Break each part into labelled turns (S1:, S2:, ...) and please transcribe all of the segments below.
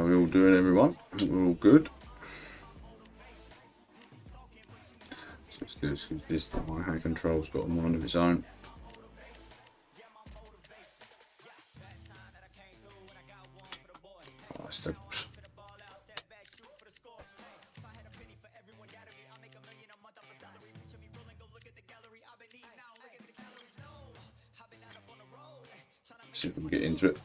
S1: we all doing, everyone? We're all good. So let's do this. This my hand control's got a mind of its own. Oh, Staples. See if we can get into it.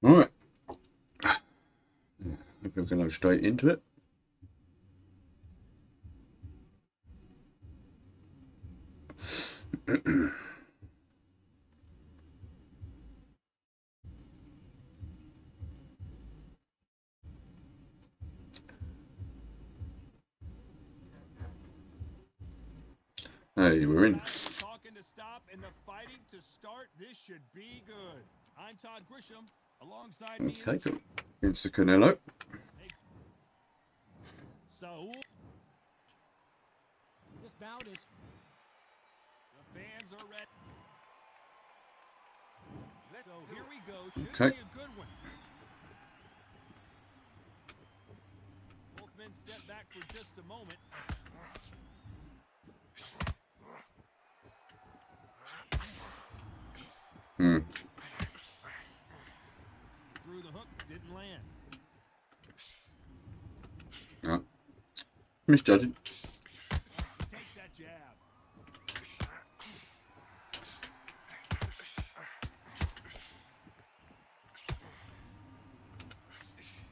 S1: All right. Maybe we can go straight into it. Hey, we're in.
S2: Talking to stop and the fighting to start. This should be good. I'm Todd Grisham. Alongside me.
S1: Okay, good. Against the Canelo.
S2: So this bout is. The fans are ready. So here we go. Should be a good one. Both men step back for just a moment. Through the hook, didn't land.
S1: Oh. Misjudging.
S2: Takes that jab.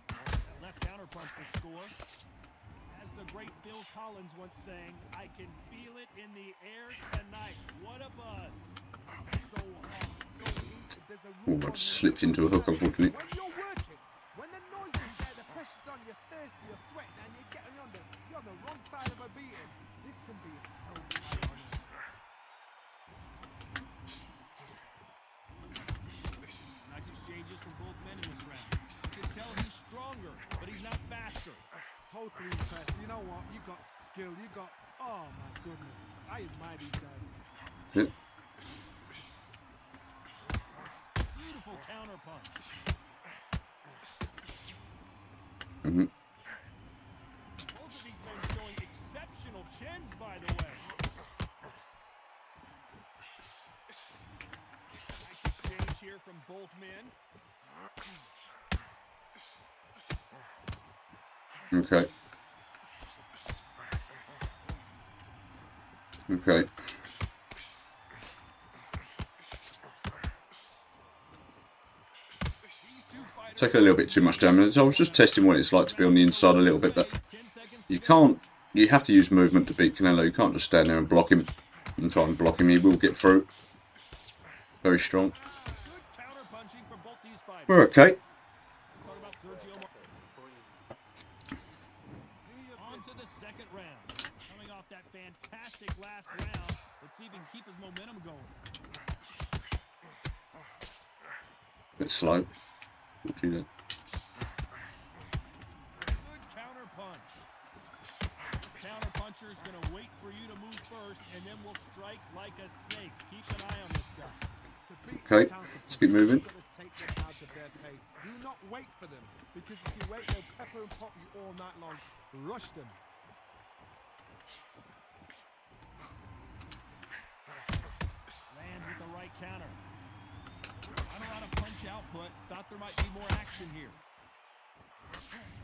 S2: That left counter punch will score. As the great Bill Collins once sang, I can feel it in the air tonight. What a buzz. So hot, so heated, there's a
S1: Oh, I just slipped into a hook, unfortunately.
S3: when you're working, when the noise is there, the pressure's on, you're thirsty, you're sweating, and you're on the wrong side of a beating. This can be hellfire on you.
S2: Nice exchanges from both men in this round. You can tell he's stronger, but he's not faster.
S3: Totally impressed. You know what? You got skill. You got. Oh my goodness. I admire these guys.
S1: Yeah.
S2: Beautiful counter punch. Both of these men showing exceptional chins, by the way. Nice exchange here from both men.
S1: Okay. Okay. Take a little bit too much damage. I was just testing what it's like to be on the inside a little bit, but you can't. You have to use movement to beat Canelo. You can't just stand there and block him and try and block him. He will get through. Very strong. We're okay.
S2: On to the second round. Coming off that fantastic last round. Let's see if he can keep his momentum going.
S1: Bit slow.
S2: strike like a snake. Keep an eye on this guy.
S3: To beat
S1: Okay,
S3: the counter
S1: let's keep moving.
S3: you've got to take them out of their pace. Do not wait for them, because if you wait, they'll pepper and pop you all night long. Rush them.
S2: Lands with the right counter. Not a lot of punch output. Thought there might be more action here.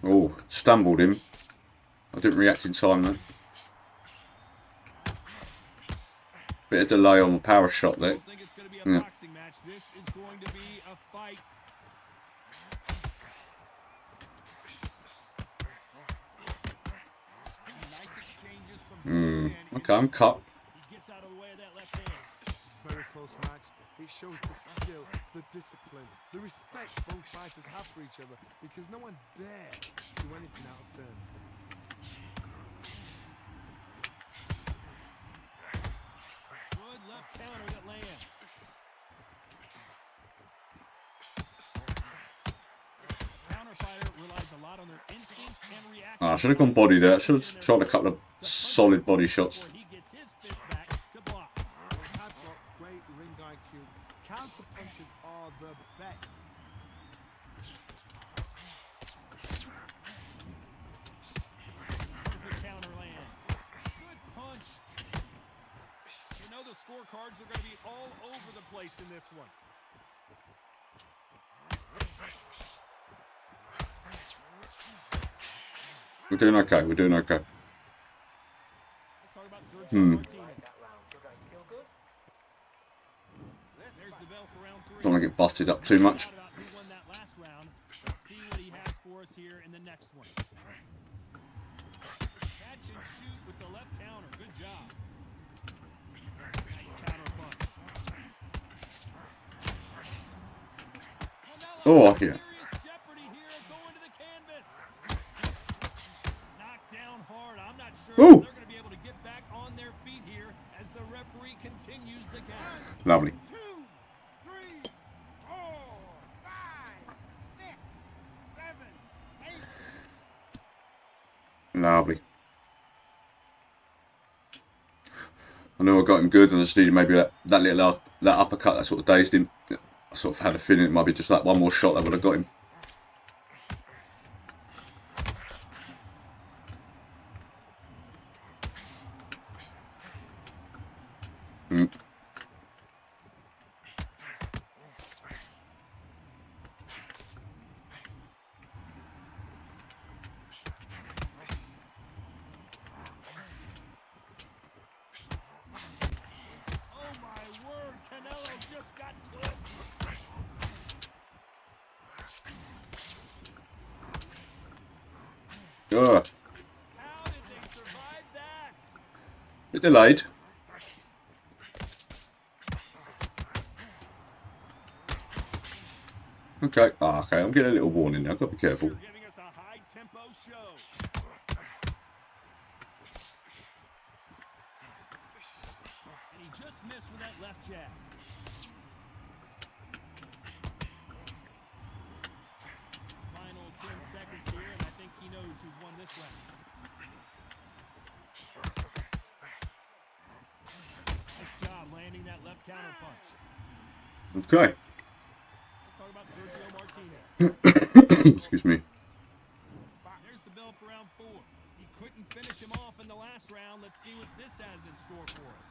S1: Oh, stumbled him. I didn't react in time though. Bit of delay on the power shot
S2: I
S1: there.
S2: don't think it's going to be a
S1: Yeah.
S2: boxing match. This is going to be a fight. Nice exchanges from both men.
S1: Okay, I'm cut.
S2: He gets out of the way of that left hand.
S3: Very close match. It shows the skill, the discipline, the respect both fighters have for each other, because no one dare do anything out of turn.
S2: Good left counter that lands. Counter fighter relies a lot on their instincts and reactions.
S1: I should have gone body there. I should have tried a couple of solid body shots.
S2: Before he gets his fist back to block.
S3: Hats off, great ring IQ. Counter punches are the best.
S2: Perfect counter lands. Good punch. You know the scorecards are going to be all over the place in this one.
S1: We're doing okay. We're doing okay.
S2: Let's talk about Sergio Martinez. There's the bell for round 3.
S1: Don't want to get busted up too much.
S2: About who won that last round. Let's see what he has for us here in the next one. Catch and shoot with the left counter. Good job. Nice counter punch.
S1: Oh, yeah.
S2: Serious jeopardy here going to the canvas. Knocked down hard. I'm not sure
S1: Ooh.
S2: if they're going to be able to get back on their feet here as the referee continues the count.
S1: Lovely.
S3: 2, 3, 4, 5, 6, 7, 8.
S1: Lovely. I know I got him good, and I just needed maybe that little that uppercut that sort of dazed him. I sort of had a feeling it might be just that one more shot that would have got him.
S2: Oh my word, Canelo just got clipped.
S1: Oh,
S2: How did they survive that?
S1: bit delayed. Okay. Ah, okay. I'm getting a little warning now. I've got to be careful.
S2: You're giving us a high tempo show. And he just missed with that left jab. Final 10 seconds here, and I think he knows who's won this round. Nice job landing that left counter punch.
S1: Okay.
S2: Let's talk about Sergio Martinez.
S1: Excuse me.
S2: There's the bell for round 4. He couldn't finish him off in the last round. Let's see what this has in store for us.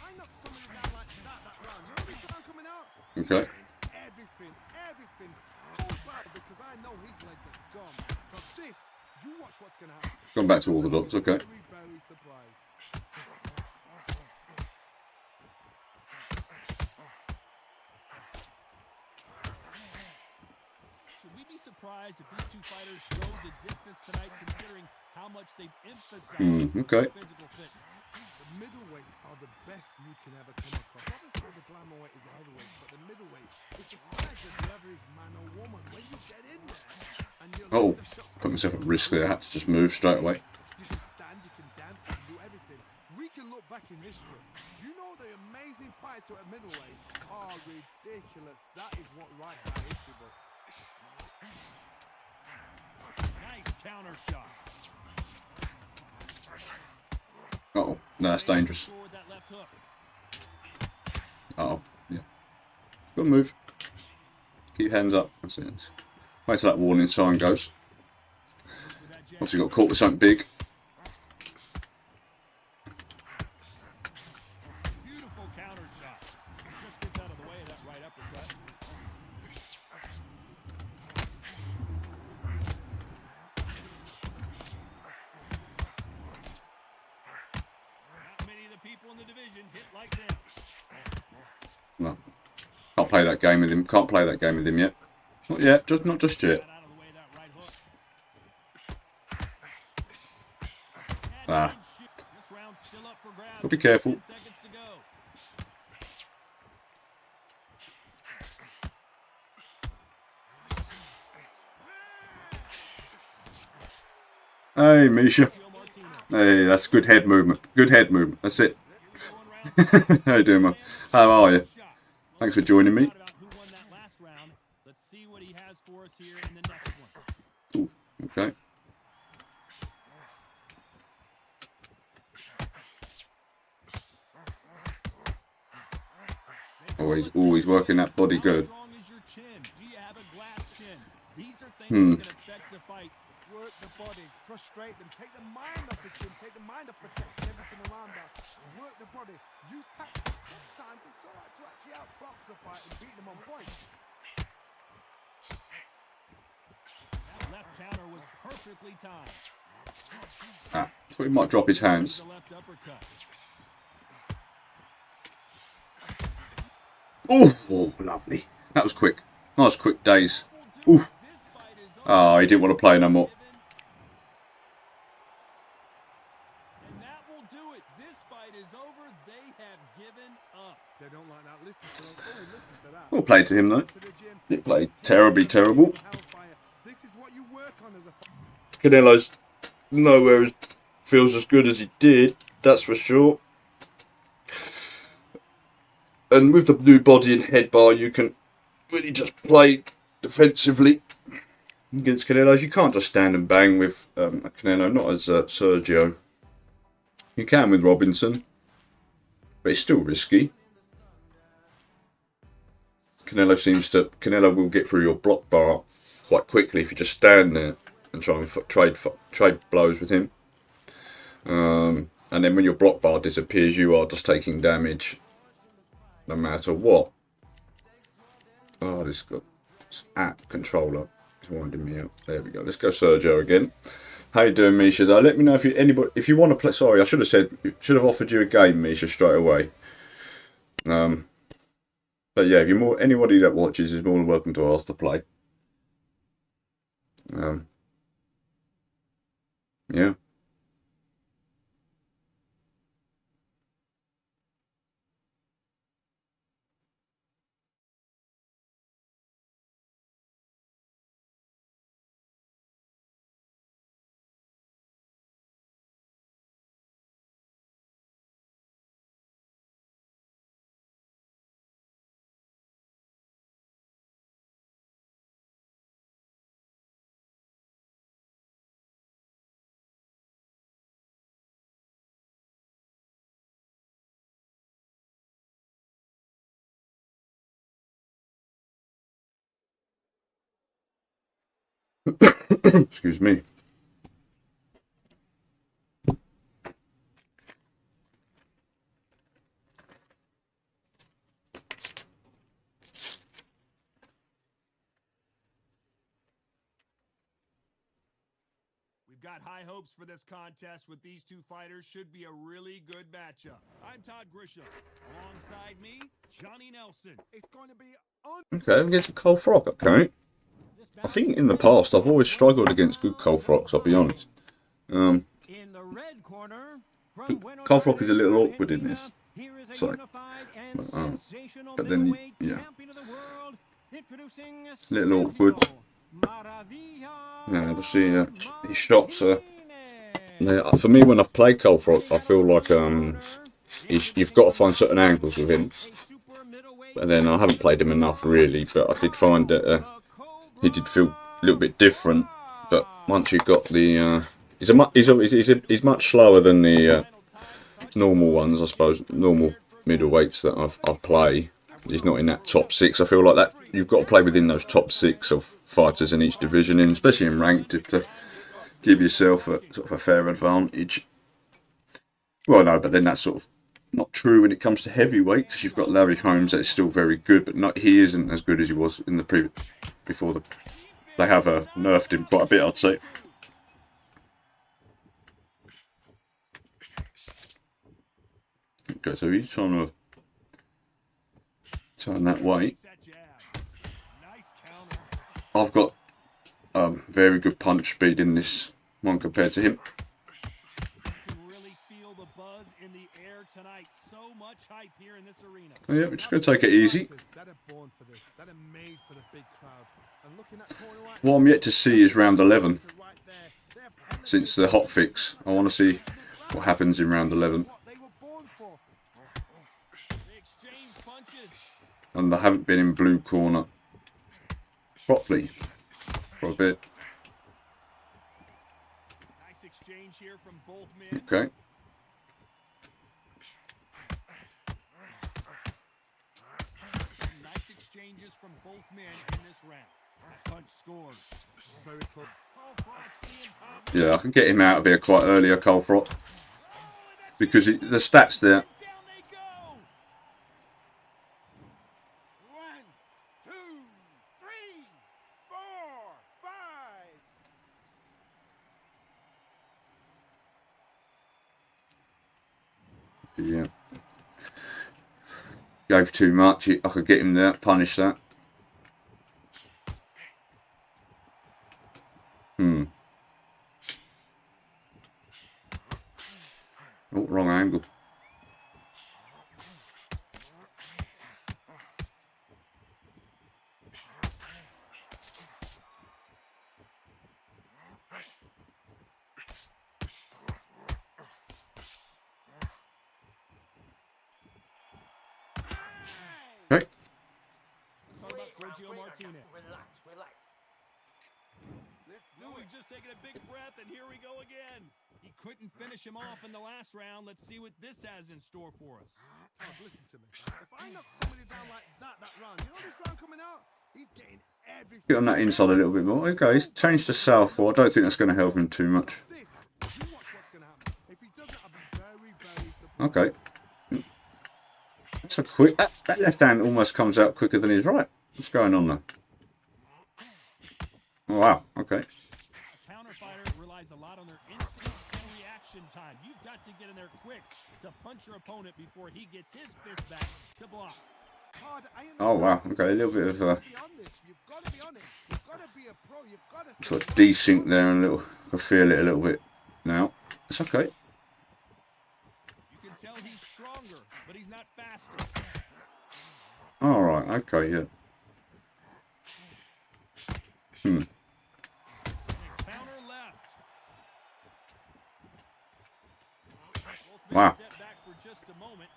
S3: I knocked somebody down like that round. You know this round coming out?
S1: Okay.
S3: Everything goes by, because I know his legs are gone. So this, you watch what's going to happen.
S1: Gone back to orthodox. Okay.
S3: Very surprised.
S2: Should we be surprised if these two fighters go the distance tonight, considering how much they've emphasized
S1: okay.
S2: physical fitness?
S3: The middleweights are the best you can ever come across. Obviously, the glamour weight is the heavyweight, but the middleweight is the size of the average man or woman. When you get in there, and you're
S1: Oh,
S3: the shots
S1: put myself at risk there. I had to just move straight away.
S3: you can stand, you can dance, you can do everything. We can look back in history. Do you know the amazing fights at middleweight are ridiculous? That is what writes our history books.
S2: Nice counter shot.
S1: Uh oh. No, that's dangerous. Oh, yeah. Good move. Keep your hands up. That's it. Wait till that warning sign goes. Obviously got caught with something big.
S2: Beautiful counter shot. Just gets out of the way of that right uppercut. Not many of the people in the division hit like that.
S1: No. Can't play that game with him. Can't play that game with him yet. Not yet. Not just yet.
S2: Out of the way of that right hook.
S1: Ah.
S2: This round's still up for grabs.
S1: But be careful.
S2: 10 seconds to go.
S1: Hey, Misha. Hey, that's good head movement. Good head movement. That's it. How you doing, man? How are you? Thanks for joining me.
S2: Let's see what he has for us here in the next one.
S1: Ooh, okay. Always working that body good.
S3: Work the body, frustrate them, take the mind off the chin, take the mind off protecting everything around that. Work the body, use tactics. Sometimes it's alright to actually outbox a fight and beat them on points.
S2: That left counter was perfectly timed.
S1: Ah, so he might drop his hands.
S2: The left uppercut.
S1: Oh, lovely. That was quick. Nice quick days. Ooh. Oh, he didn't want to play no more.
S2: And that will do it. This fight is over. They have given up.
S3: They don't like that. Listen to them. Oh, listen to that.
S1: Well played to him though. Didn't play terribly terrible.
S3: This is what you work on as a
S1: Canelo's nowhere feels as good as he did. That's for sure. And with the new body and head bar, you can really just play defensively against Canelo's. You can't just stand and bang with a Canelo, not as Sergio. You can with Robinson, but it's still risky. Canelo will get through your block bar quite quickly if you just stand there and try and trade blows with him. And then when your block bar disappears, you are just taking damage no matter what. Oh, this app controller is winding me up. There we go. Let's go Sergio again. How you doing, Misha? Though, let me know if you want to play. Sorry, I should have offered you a game, Misha, straight away. But yeah, if you're anybody that watches is more than welcome to ask to play. Yeah. Excuse me.
S2: We've got high hopes for this contest with these two fighters. Should be a really good matchup. I'm Todd Grisham. Alongside me, Johnny Nelson.
S3: It's going to be
S1: Okay, against Cole Frog, okay. I think in the past I've always struggled against good Cole Frogs, I'll be honest.
S2: In the red corner,
S1: Cole Frog is a little awkward in this. So, but then, yeah. A little awkward. Yeah, we'll see. His shots for me, when I've played Cole Frog, I feel like you've got to find certain angles with him. But then I haven't played him enough really, but I did find that he did feel a little bit different. But once you've got the, he's much slower than the normal ones, I suppose, normal middleweights that I play. He's not in that top 6. I feel like that you've got to play within those top 6 of fighters in each division, and especially in ranked, to give yourself a sort of a fair advantage. Well, no, but then that's sort of not true when it comes to heavyweight, because you've got Larry Holmes that is still very good, but he isn't as good as he was in the before they have nerfed him quite a bit, I'd say. Okay, so he's trying to turn that way. I've got very good punch speed in this one compared to him. Oh, yeah, we're just going to take it easy. What I'm yet to see is round 11. Since the hotfix, I want to see what happens in round 11. And I haven't been in blue corner properly for a bit. Okay.
S2: Nice exchanges from both men in this round. Punch scores. Very close.
S1: Yeah, I can get him out of here quite earlier, Colfrot, because the stats there.
S3: 1, 2, 3, 4, 5.
S1: Yeah. Gave too much. I could get him there, punish that. Oh, wrong angle. Okay.
S2: We've just taken a big breath, and here we go again. He couldn't finish him off in the last round. Let's see what this has in store for us.
S3: Listen to me. If I knock somebody down like that round, you know this round coming out? He's getting everything.
S1: Get on that inside a little bit more. Okay, he's changed to southpaw. I don't think that's going to help him too much. Okay. That's a quick. That left hand almost comes out quicker than his right. What's going on there? Oh, wow. Okay.
S2: A counter fighter relies a lot on their instinct and reaction time. You've got to get in there quick to punch your opponent before he gets his fist back to block.
S1: Oh wow. Okay, a little bit of sort of desync there, and a little. I feel it a little bit now. It's okay.
S2: You can tell he's stronger, but he's not faster.
S1: All right. Okay. Yeah.
S2: Counter left.
S1: Wow.
S2: Step back for just a moment.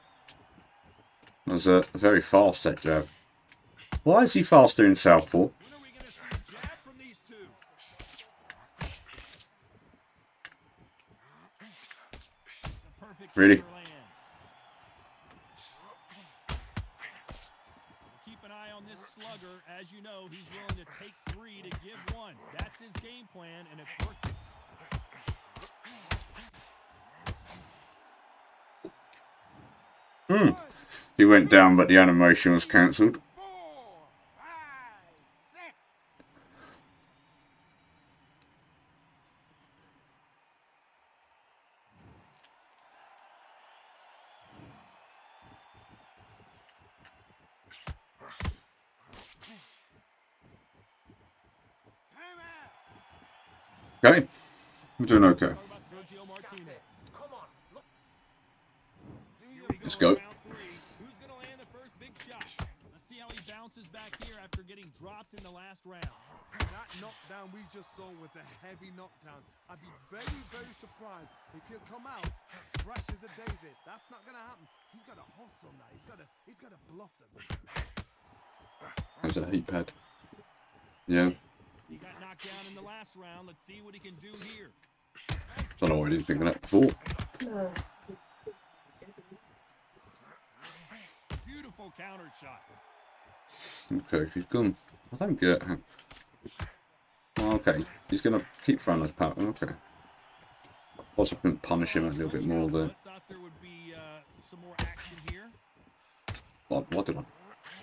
S1: That was very fast, that jab. Why is he faster in southpaw?
S2: When are we going to see a jab from these two? The perfect
S1: Really?
S2: counter lands. Keep an eye on this slugger. As you know, he's willing to take 3 to give 1. That's his game plan, and it's working.
S1: He went down, but the animation was cancelled.
S3: 4, 5, 6.
S1: Okay. I'm doing okay.
S2: Sergio Martinez.
S1: Let's go.
S2: Round 3. Who's going to land the first big shot? Let's see how he bounces back here after getting dropped in the last round.
S3: That knockdown we just saw was a heavy knockdown. I'd be very, very surprised if he'll come out fresh as a daisy. That's not going to happen. He's got to hustle on that. He's got to bluff them.
S1: There's a heat pad. Yeah.
S2: He got knocked down in the last round. Let's see what he can do here.
S1: Don't know what he was thinking of that before.
S2: powerful counter shot.
S1: Okay, he's gone. I don't get how. Oh, okay, he's going to keep throwing those power. Okay. I couldn't punish him a little bit more there.
S2: Thought there would be some more action here.
S1: What did I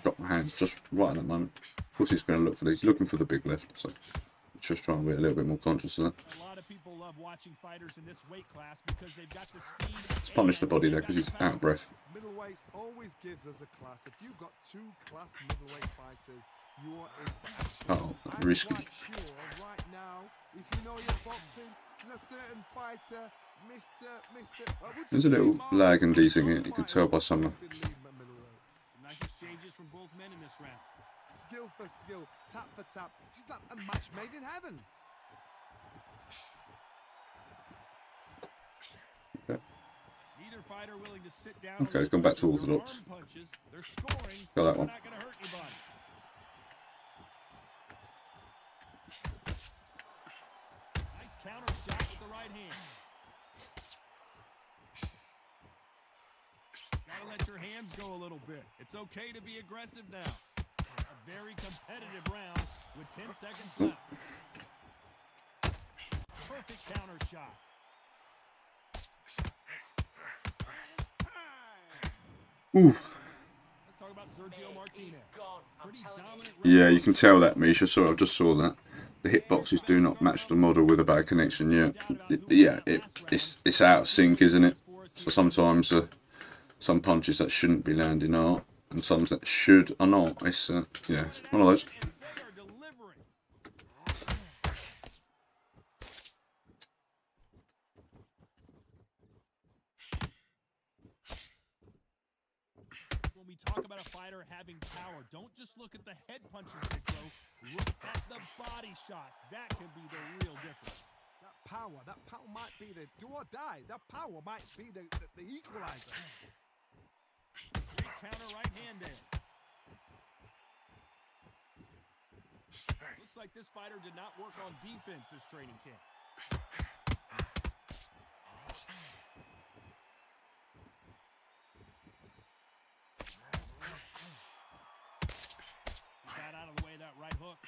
S1: drop my hand just right at that moment? Of course, he's going to look for these. He's looking for the big left, so just trying to be a little bit more conscious of that.
S2: A lot of people love watching fighters in this weight class because they've got the speed.
S1: Let's punish the body there because he's out of breath.
S3: Middleweight always gives us a class. If you've got two class middleweight fighters, you are in for action.
S1: Oh, risky.
S3: I'm quite sure right now, if you know your boxing, there's a certain fighter,
S1: There's a little lag and desing here. You can tell by some.
S2: Nice exchanges from both men in this round.
S3: Skill for skill, tap for tap. She's like a match made in heaven.
S1: Okay.
S2: Neither fighter willing to sit down.
S1: Okay, he's gone back to orthodox.
S2: They're scoring.
S1: Got that one.
S2: Not going to hurt anybody. Nice counter shot with the right hand. Gotta let your hands go a little bit. It's okay to be aggressive now. A very competitive round with 10 seconds left. Perfect counter shot.
S1: Ooh.
S2: Let's talk about Sergio Martinez. Pretty dominant.
S1: Yeah, you can tell that, Misha. Sorry, I just saw that. The hitboxes do not match the model with a bad connection. Yeah, it's out of sync, isn't it? So sometimes some punches that shouldn't be landing are, and some that should are not. It's yeah, it's one of those.
S2: They are delivering. When we talk about a fighter having power, don't just look at the head punches they throw. Look at the body shots. That can be the real difference.
S3: That power might be the do or die. That power might be the equalizer.
S2: Great counter right hand there. Looks like this fighter did not work on defense this training camp. Got out of the way of that right hook.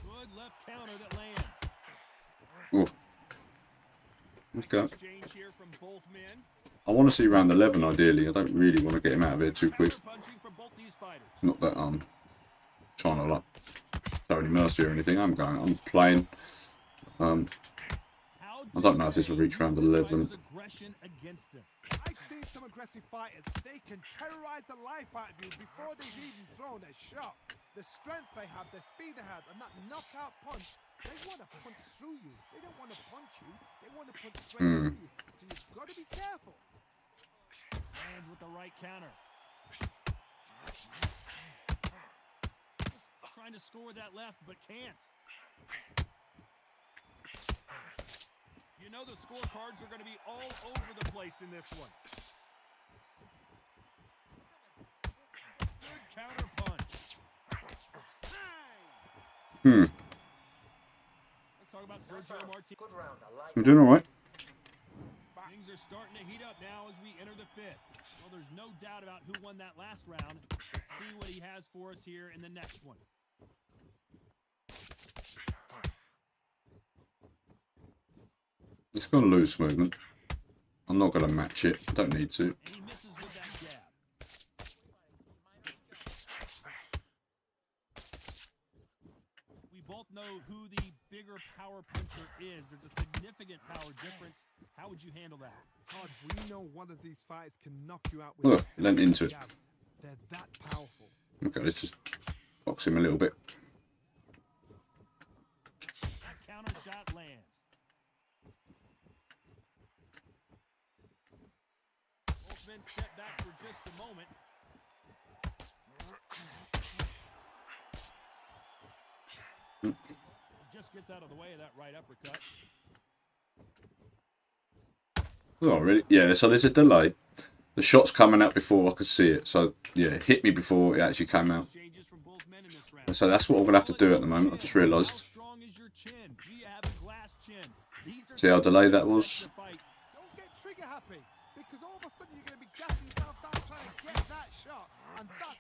S2: Good left counter that lands.
S1: Ooh. Okay.
S2: Exchange here from both men.
S1: I want to see round 11 ideally. I don't really want to get him out of here too quick.
S2: Punching from both these fighters.
S1: Not that I'm trying to like show any mercy or anything. I'm playing. I don't know if this will reach round 11.
S3: I've seen some aggressive fighters. They can terrorize the life out of you before they've even thrown a shot. The strength they have, the speed they have, and that knockout punch, they want to punch through you. They don't want to punch you. They want to punch straight through you. So you've got to be careful.
S2: Lands with the right counter. Trying to score that left, but can't. You know the scorecards are going to be all over the place in this one. Good counter punch. Let's talk about Sergio Martinez.
S4: Good round, I like
S1: I'm doing all right.
S2: Things are starting to heat up now as we enter the fifth. Well, there's no doubt about who won that last round. Let's see what he has for us here in the next one.
S1: It's got a loose movement. I'm not going to match it. I don't need to.
S2: And he misses with that jab. We both know who the bigger power puncher is. There's a significant power difference. How would you handle that?
S3: Todd, we know one of these fighters can knock you out with
S1: Look, leant into it.
S3: jab. They're that powerful.
S1: Okay, let's just box him a little bit.
S2: That counter shot lands. Both men step back for just a moment. He just gets out of the way of that right uppercut.
S1: Oh, really? Yeah, so there's a delay. The shot's coming out before I could see it. So, yeah, it hit me before it actually came out.
S2: Exchanges from both men in this round.
S1: So that's what I'm going to have to do at the moment. I just realised.
S2: How strong is your chin? Do you have a glass chin? These are
S1: See how delayed that was?
S3: Don't get trigger happy, because all of a sudden you're going to be gassing yourself down trying to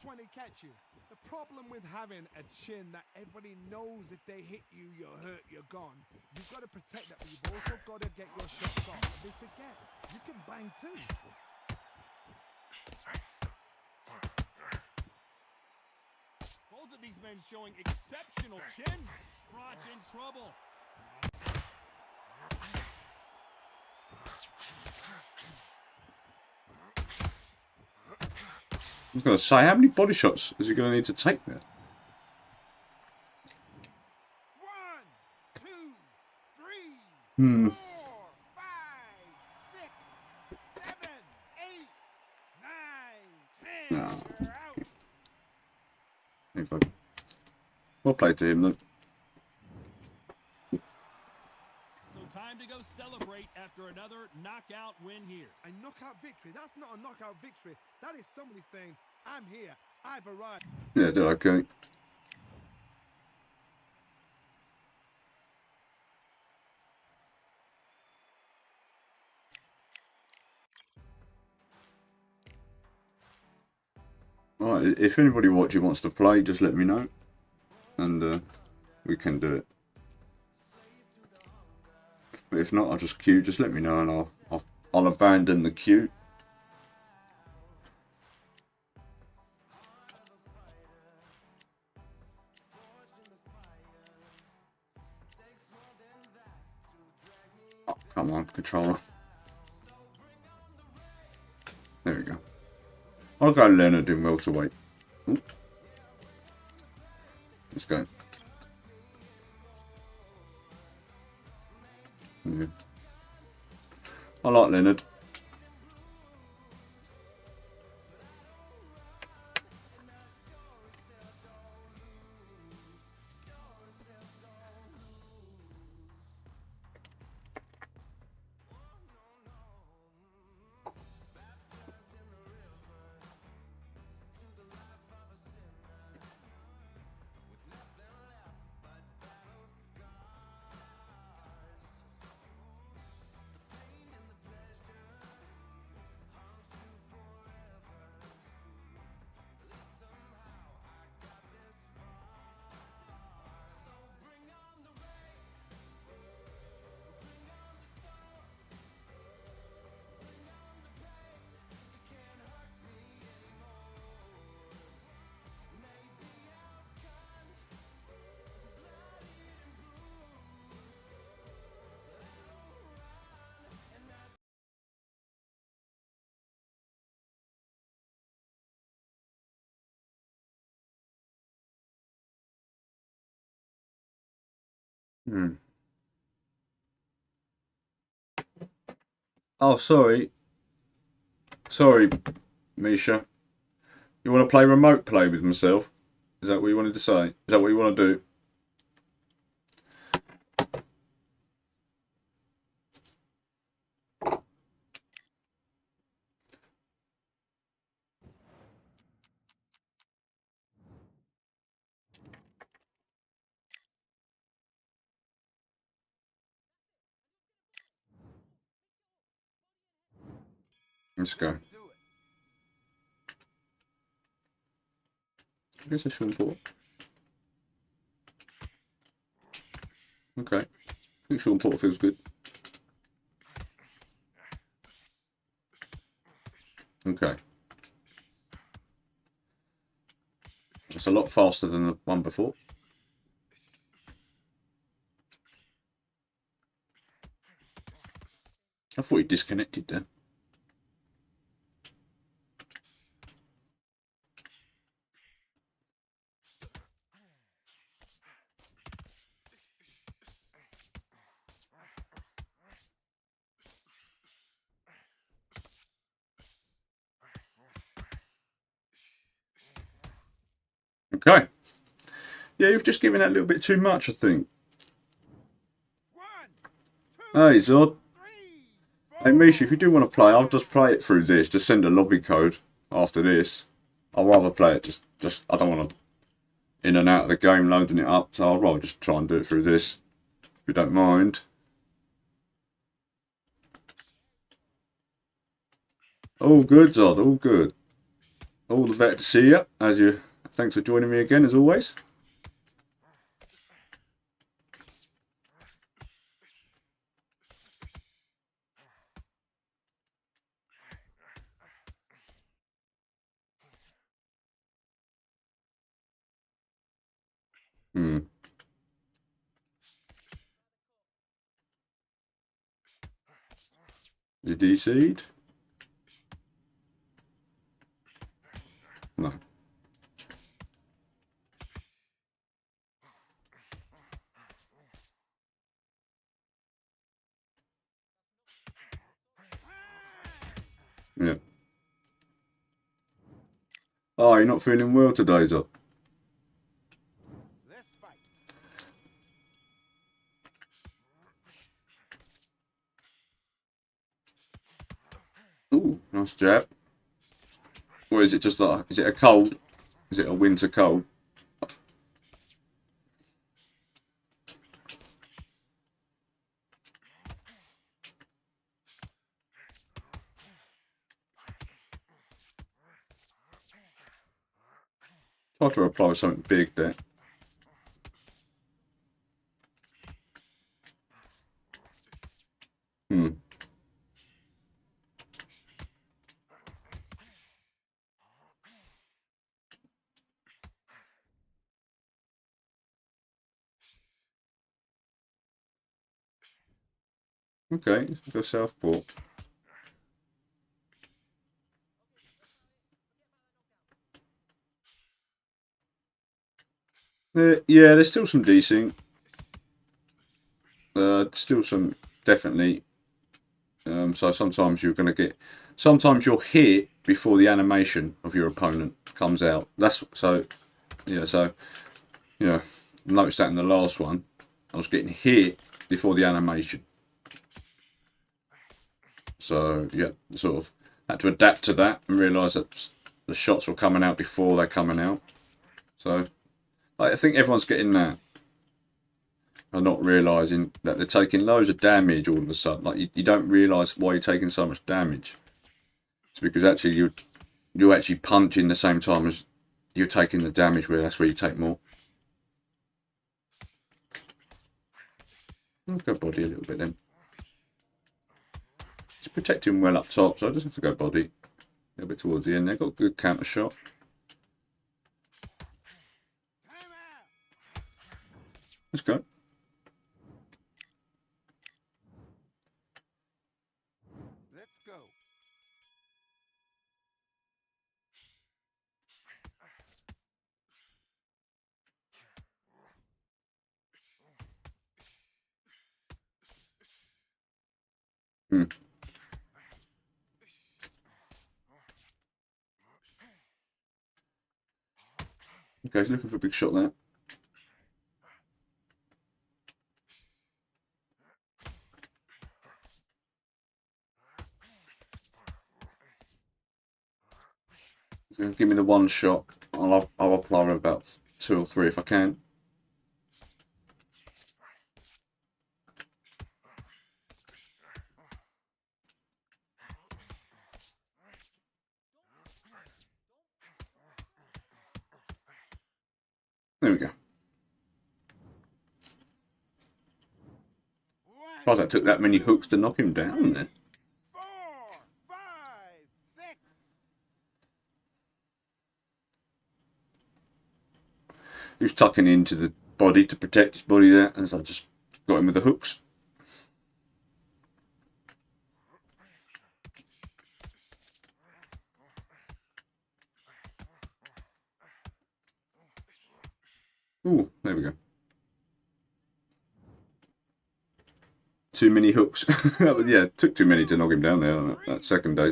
S3: when they catch you. The problem with having a chin that everybody knows if they hit you, you're hurt, you're gone. You've got to protect that, but you've also got to get your shots off. They forget you can bang too.
S2: Both of these men showing exceptional chin. Crotch in trouble.
S1: I was going to say, how many body shots is he going to need to take there?
S3: 1, 2, 3, 4, 5, 6, 7, 8, 9, 10.
S1: No.
S3: You're out.
S1: Hey, bud. Well played to him, then.
S2: So time to go celebrate after another knockout win here.
S3: A knockout victory. That's not a knockout victory. That is somebody saying, I'm here. I've arrived.
S1: Yeah, did okay. Alright, if anybody watching wants to play, just let me know. And we can do it. But if not, I'll just queue. Just let me know and I'll abandon the queue. Oh, come on, controller. There we go. I'll go Leonard in welterweight. Ooh. Let's go. Yeah. I like Leonard. Oh, sorry. Sorry, Misha. You want to play remote play with myself? Is that what you wanted to say? Is that what you want to do? Let's go. I guess it's Sean Porter. Okay. I think Sean Porter feels good. Okay. It's a lot faster than the one before. I thought he disconnected there. Okay. Yeah, you've just given that a little bit too much, I think.
S3: 1, 2,
S1: Hey, Zod.
S3: 3,
S1: Hey,
S3: 4.
S1: Misha, if you do want to play, I'll just play it through this. Just send a lobby code after this. I'll rather play it just I don't want to in and out of the game loading it up, so I'd rather just try and do it through this, if you don't mind. All good, Zod, all good. all the better to see you. Thanks for joining me again, as always. Is it DC'd? No. Yeah. Oh, you're not feeling well today, Doc?
S3: Let's fight.
S1: Ooh, nice jab. Or is it just like, is it a cold? Is it a winter cold? Try to apply something big there. Okay, let's go southpaw. Yeah, there's still some decent. Still some, definitely. So sometimes you're going to get, sometimes you'll hit before the animation of your opponent comes out. That's so, yeah. So, you know, noticed that in the last one, I was getting hit before the animation. So yeah, sort of had to adapt to that and realise that the shots were coming out before they're coming out. So I think everyone's getting that. Are not realising that they're taking loads of damage all of a sudden. Like you don't realise why you're taking so much damage. It's because actually you're actually punching the same time as you're taking the damage. Where that's where you take more. I'll go body a little bit then. It's protecting well up top, so I just have to go body a little bit towards the end. They've got a good counter shot. Let's go.
S3: Let's go. Okay, he's looking for a big shot there. He's going to give me the one shot. I'll apply about 2 or 3 if I can. There we go. Oh, that took that many hooks to knock him down there. 4, 5, 6.
S1: He was tucking into the body to protect his body there, as I just got him with the hooks. Ooh, there we go. Too many hooks. Yeah, took too many to knock him down there on that second day,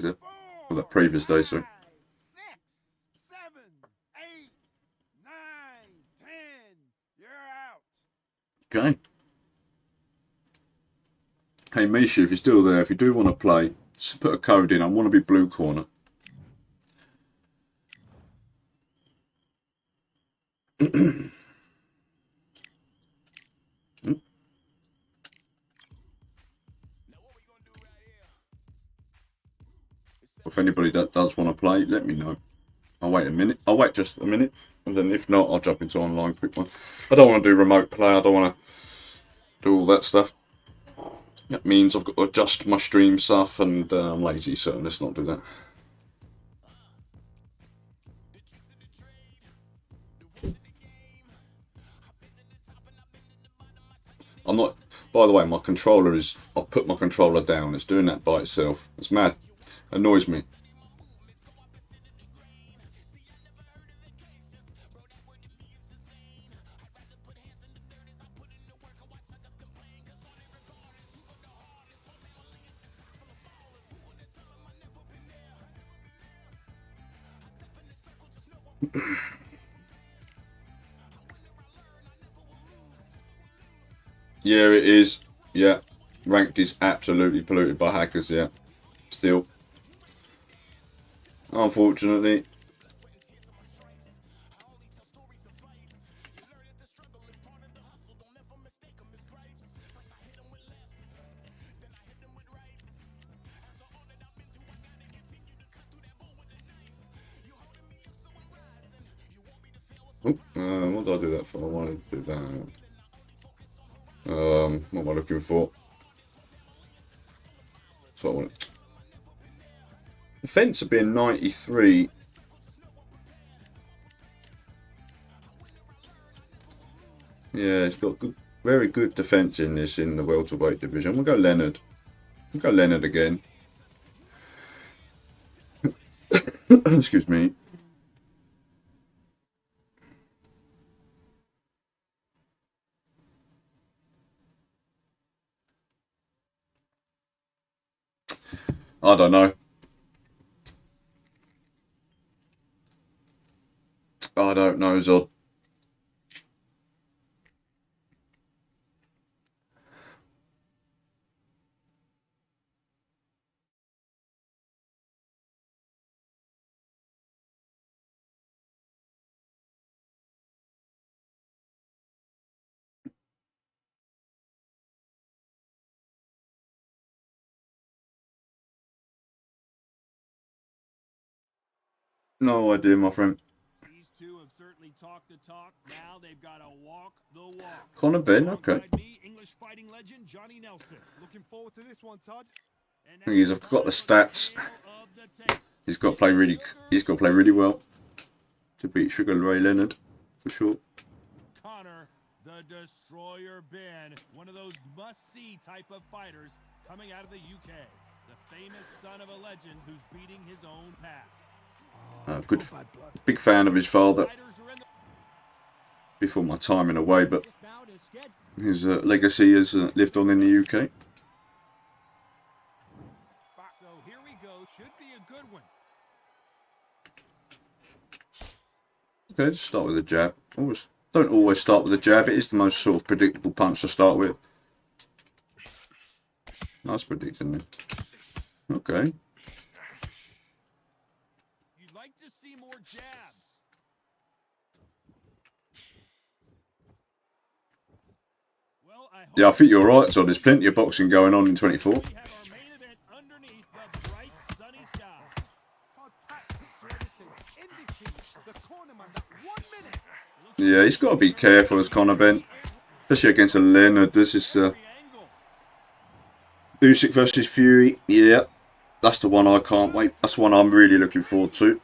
S1: or that previous day, sorry.
S3: 6, 7, 8, 9, 10. You're out.
S1: Okay. Hey, Misha, if you're still there, if you do want to play, just put a code in. I want to be blue corner. If anybody that does want to play, let me know. I'll wait a minute. I'll wait just a minute, and then if not, I'll jump into online quick one. I don't want to do remote play. I don't want to do all that stuff. That means I've got to adjust my stream stuff, and I'm lazy, so let's not do that. I'm not. By the way, my controller is. I've put my controller down. It's doing that by itself. It's mad. Annoys me. Yeah, it is. Yeah. Ranked is absolutely polluted by hackers, yeah. Still. Unfortunately. Oh, what did I do that for? I wanted to do that. What am I looking for? So I want. Defense of being 93. Yeah, it's got good, very good defense in this in the welterweight division. We'll go Leonard. We'll go Leonard again. Excuse me. I don't know. I don't know, Zod. No idea, my friend.
S2: These two have certainly talked the talk. Now they've got to walk the walk.
S1: Conor Benn, okay.
S2: Me, English fighting legend Johnny Nelson.
S3: Looking forward to this one, Todd.
S1: Thing is, I've got the stats. He's got to play really. He's got to play really well to beat Sugar Ray Leonard, for sure.
S2: Conor, the Destroyer Ben, one of those must-see type of fighters coming out of the UK. The famous son of a legend who's beating his own path.
S1: Good, big fan of his father. Before my time in a way, but his legacy has lived on in the UK.
S2: So here we go. Should be a good one.
S1: Okay, just start with a jab. Don't always start with a jab. It is the most sort of predictable punch to start with. Nice predicting it. Okay.
S2: You'd like to see more jabs. Well,
S1: Yeah, I think you're right, so there's plenty of boxing going on in 24.
S2: we have our main event underneath the bright sunny sky.
S3: Todd, tactics are everything. In this team, the cornerman, that 1 minute.
S1: Yeah, he's got to be careful as Conor Benn, especially against a Leonard. This is Usyk versus Fury. Yeah, that's the one I can't wait. That's the one I'm really looking forward to.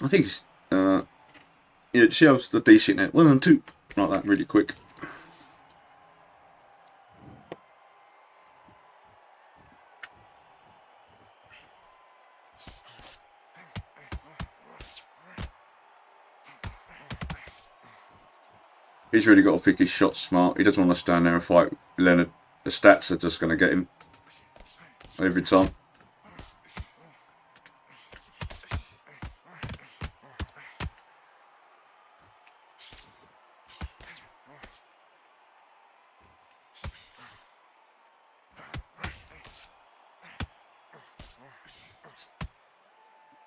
S1: I think it's yeah, see how the decent net 1 and 2 like that really quick. He's really got to pick his shots smart. He doesn't want to stand there and fight Leonard. The stats are just going to get him every time.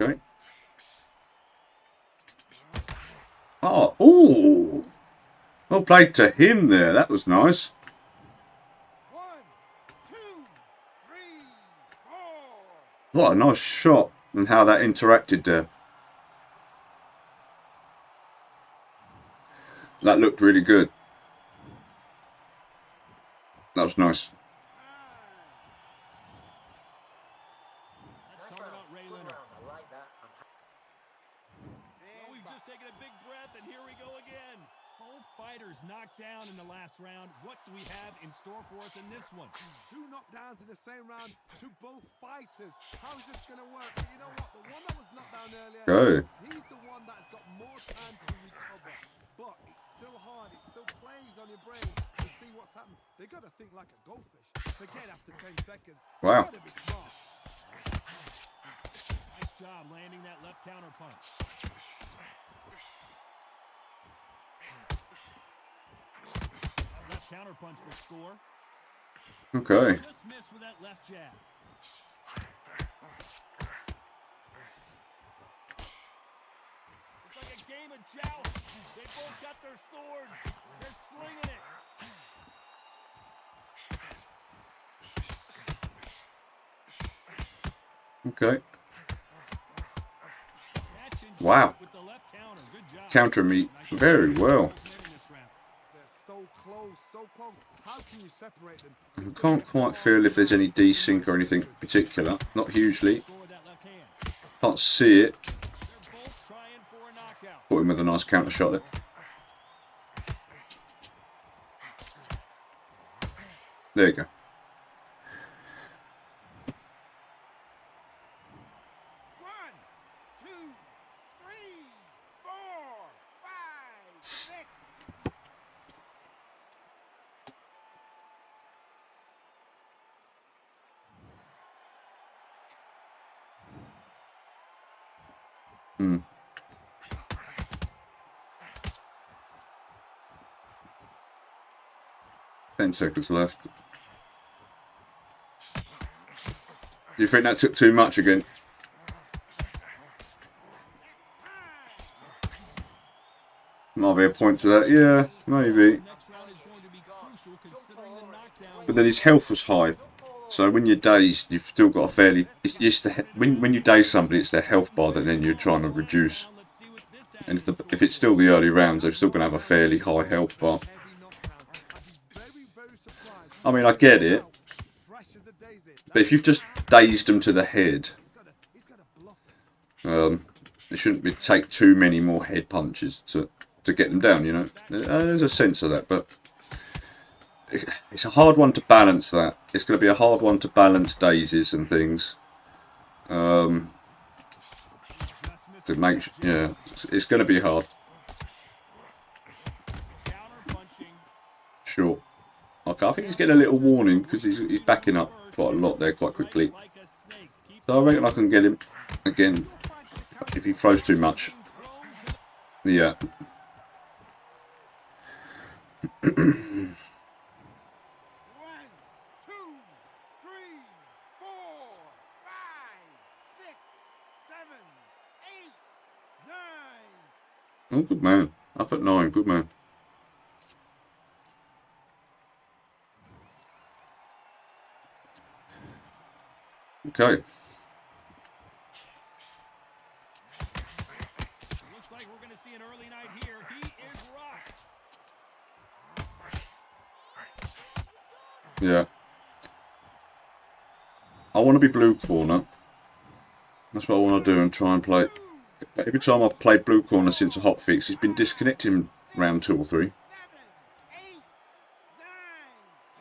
S1: Okay. Oh, ooh. Well played to him there. That was nice.
S3: 1, 2, 3, 4.
S1: What a nice shot. and how that interacted there. That looked really good. That was nice.
S2: Let's talk about Ray Leonard. Well, we've just taken a big breath, and here we go again. Both fighters knocked down in the last round. What do we have in store for us in this one?
S3: 2 knockdowns in the same round to both fighters. How is this going to work? But you know what? The one that was knocked down earlier,
S1: Okay.
S3: he's the one that's got more time to recover. But it's still hard. It still plays on your brain to see what's happened. They got to think like a goldfish. Forget after 10 seconds.
S1: Wow.
S3: They gotta be smart.
S2: Nice job landing that left counter punch. That left counter punch will score.
S1: Okay.
S2: Just missed with that left jab. It's like a game of joust. They both got their swords. They're slinging it.
S1: Okay.
S2: Catch and
S1: Wow.
S2: shoot with the left counter. Good job.
S1: Counter me very well.
S3: They're so close, so close. How can you separate them?
S1: I can't quite feel if there's any desync or anything particular. Not hugely.
S2: Score with that left hand.
S1: Can't see it.
S2: They're both trying for a knockout.
S1: Put him with a nice counter shot there. There you go.
S3: One, two, three, four, five, six.
S1: Hmm. Ten seconds left. Do you think that took too much again? Might be a point to that. Yeah, maybe.
S2: Next round is going to be crucial considering the knockdown.
S1: But then his health was high. So when you're dazed, you've still got a fairly... It's the, when you daze somebody, it's their health bar that then you're trying to reduce.
S2: Let's see what this
S1: And if it's still the early rounds, they're still going to have a fairly high health bar. I mean, I get it. But if you've just dazed them to the head, it shouldn't be take too many more head punches to get them down, you know. There's a sense of that, but it's a hard one to balance that. It's going to be a hard one to balance dazes and things. To make, yeah, it's going to be hard.
S2: counter punching.
S1: Sure. Okay, I think he's getting a little warning because he's backing up quite a lot there quite quickly.
S2: Like a snake. Keep
S1: So I reckon I can get him again if he throws too much. Yeah.
S3: One, two, three, four, five, six, seven, eight, nine.
S1: Oh, good man. Up at 9. Good man. Okay.
S2: Looks like we're going to see an early night here. He is rocked.
S1: Yeah. I want to be blue corner. That's what I want to do and try and play. Every time I've played blue corner since a hotfix, he's been disconnecting round 2 or 3.
S3: 7, 8, 9,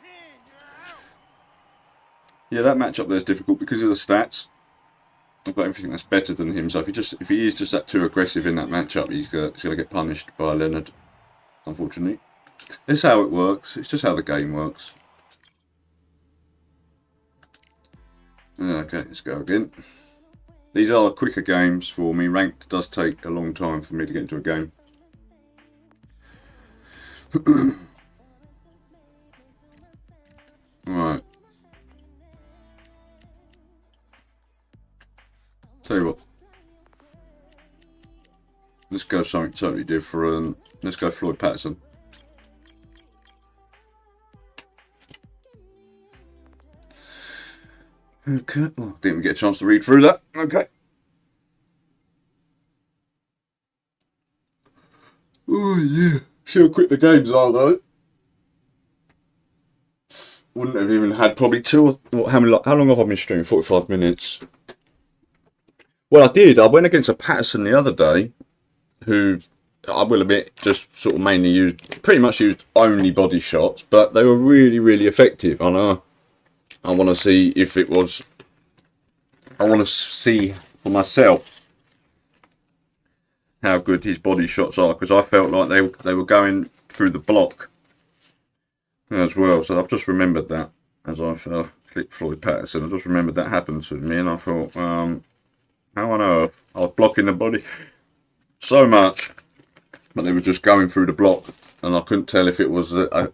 S3: 10. You're out.
S1: Yeah, that matchup there's difficult because of the stats. I've got everything that's better than him, so if he is just that too aggressive in that matchup, he's gonna get punished by Leonard, unfortunately. It's how it works. It's just how the game works. Okay, let's go again. These are quicker games for me. Ranked does take a long time for me to get into a game. Right. Tell you what. Let's go something totally different. Let's go Floyd Patterson. Okay. Oh, didn't even get a chance to read through that. Okay. Oh yeah. See how quick the games are though. Wouldn't have even had probably how long have I been streaming? 45 minutes. Well, I did. I went against a Patterson the other day, who I will admit just sort of pretty much used only body shots, but they were really, really effective. I know. I want to see if it was. I want to see for myself how good his body shots are, because I felt like they were going through the block as well. So I've just remembered that as I clicked Floyd Patterson. I just remembered that happened to me, and I thought, how on earth I was blocking the body so much, but they were just going through the block, and I couldn't tell if it was a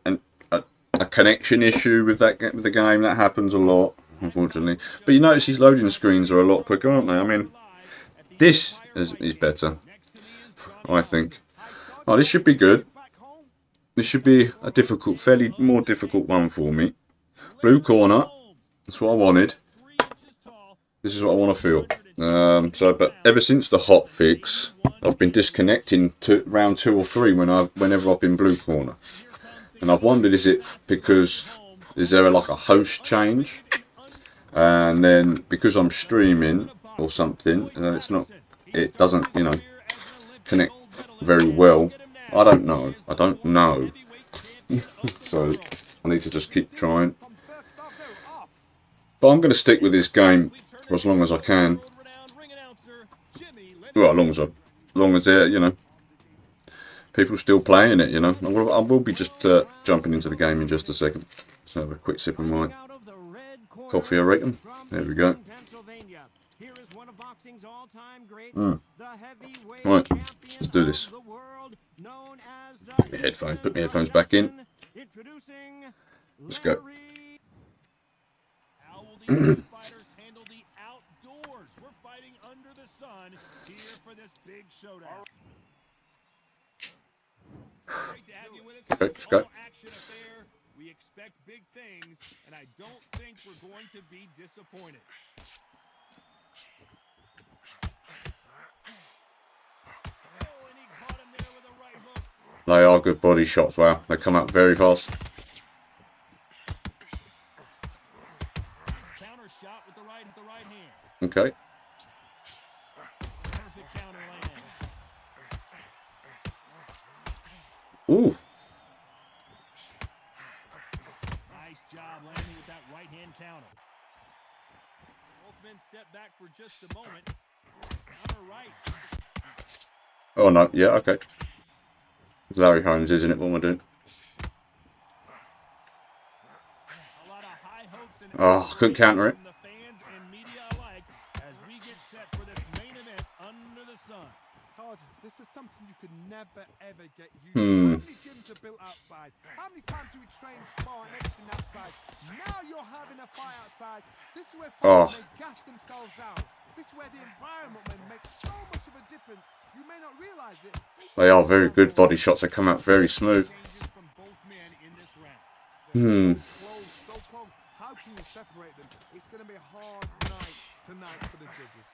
S1: connection issue with the game. That happens a lot, unfortunately. But you notice his loading screens are a lot quicker, aren't they? I mean, this is better, I think. Oh, this should be good. This should be a fairly more difficult one for me. Blue corner. That's what I wanted. This is what I want to feel. But ever since the hot fix, I've been disconnecting to round 2 or 3 whenever I've been blue corner, and I've wondered, is there like a host change, and then because I'm streaming or something, it doesn't connect very well. I don't know. So I need to just keep trying. But I'm going to stick with this game for as long as I can. Well, as long as they're, people still playing it, I will be just jumping into the game in just a second. Let's have a quick sip of my coffee, I reckon. There we go. Right, let's do this. Put my headphones back in. Let's go.
S2: How will these fighters handle the outdoors? We're fighting under the sun here for this big showdown. Great to have you with us.
S1: Okay, let's go.
S2: Action affair. We expect big things, and I don't think we're going to be disappointed. Oh, and he caught him there with a right hook.
S1: They are good body shots. Wow, they come out very fast.
S2: Counter shot with the right hand.
S1: Okay.
S2: Perfect counter lands.
S1: Ooh.
S2: Nice job landing with that right hand counter. Both men step back for just a moment. Counter right.
S1: Oh no, yeah, okay. Larry Holmes, isn't it? What am I doing?
S2: A lot of high hopes and
S1: Oh, I couldn't counter it.
S2: from the fans and media alike as we get set for this main event under the sun.
S3: Todd, this is something you could never ever get used to. How many gyms are built outside? How many times do we train, spar, and everything outside? Now you're having a fight outside. This is where fighters may gas themselves out. This is where the environment may make so much of a difference. You may not realize it.
S1: They are very good body shots. They come out very smooth.
S2: Changes from both men in this round.
S3: So close. How can you separate them? It's going to be a hard night tonight for the judges.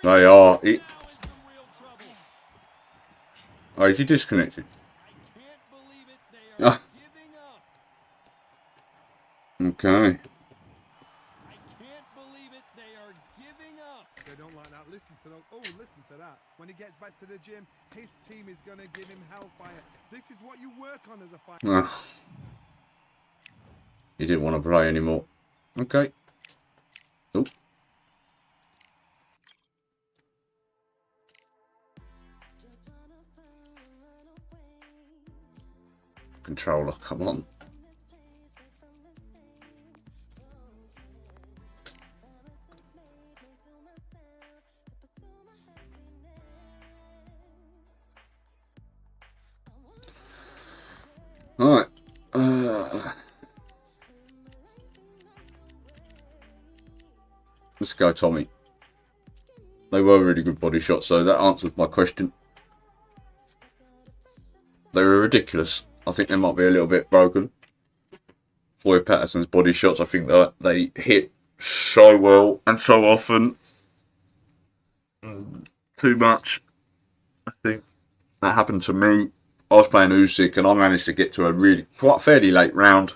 S1: They are.
S2: Now is in real trouble.
S1: Oh, is he disconnected?
S2: I can't believe it. They are giving up.
S1: Okay.
S2: I can't believe it. They are giving up.
S3: They don't like that. Listen to them. Oh, listen to that. When he gets back to the gym, his team is going to give him hellfire. This is what you work on as a fighter.
S1: He didn't want to play anymore. Okay. Oh. Controller, come on. Alright. Let's go, Tommy. They were really good body shots, so that answers my question. They were ridiculous. I think they might be a little bit broken. Floyd Patterson's body shots, I think that they hit so well and so often. Too much, I think. That happened to me. I was playing Usyk and I managed to get to a really quite fairly late round,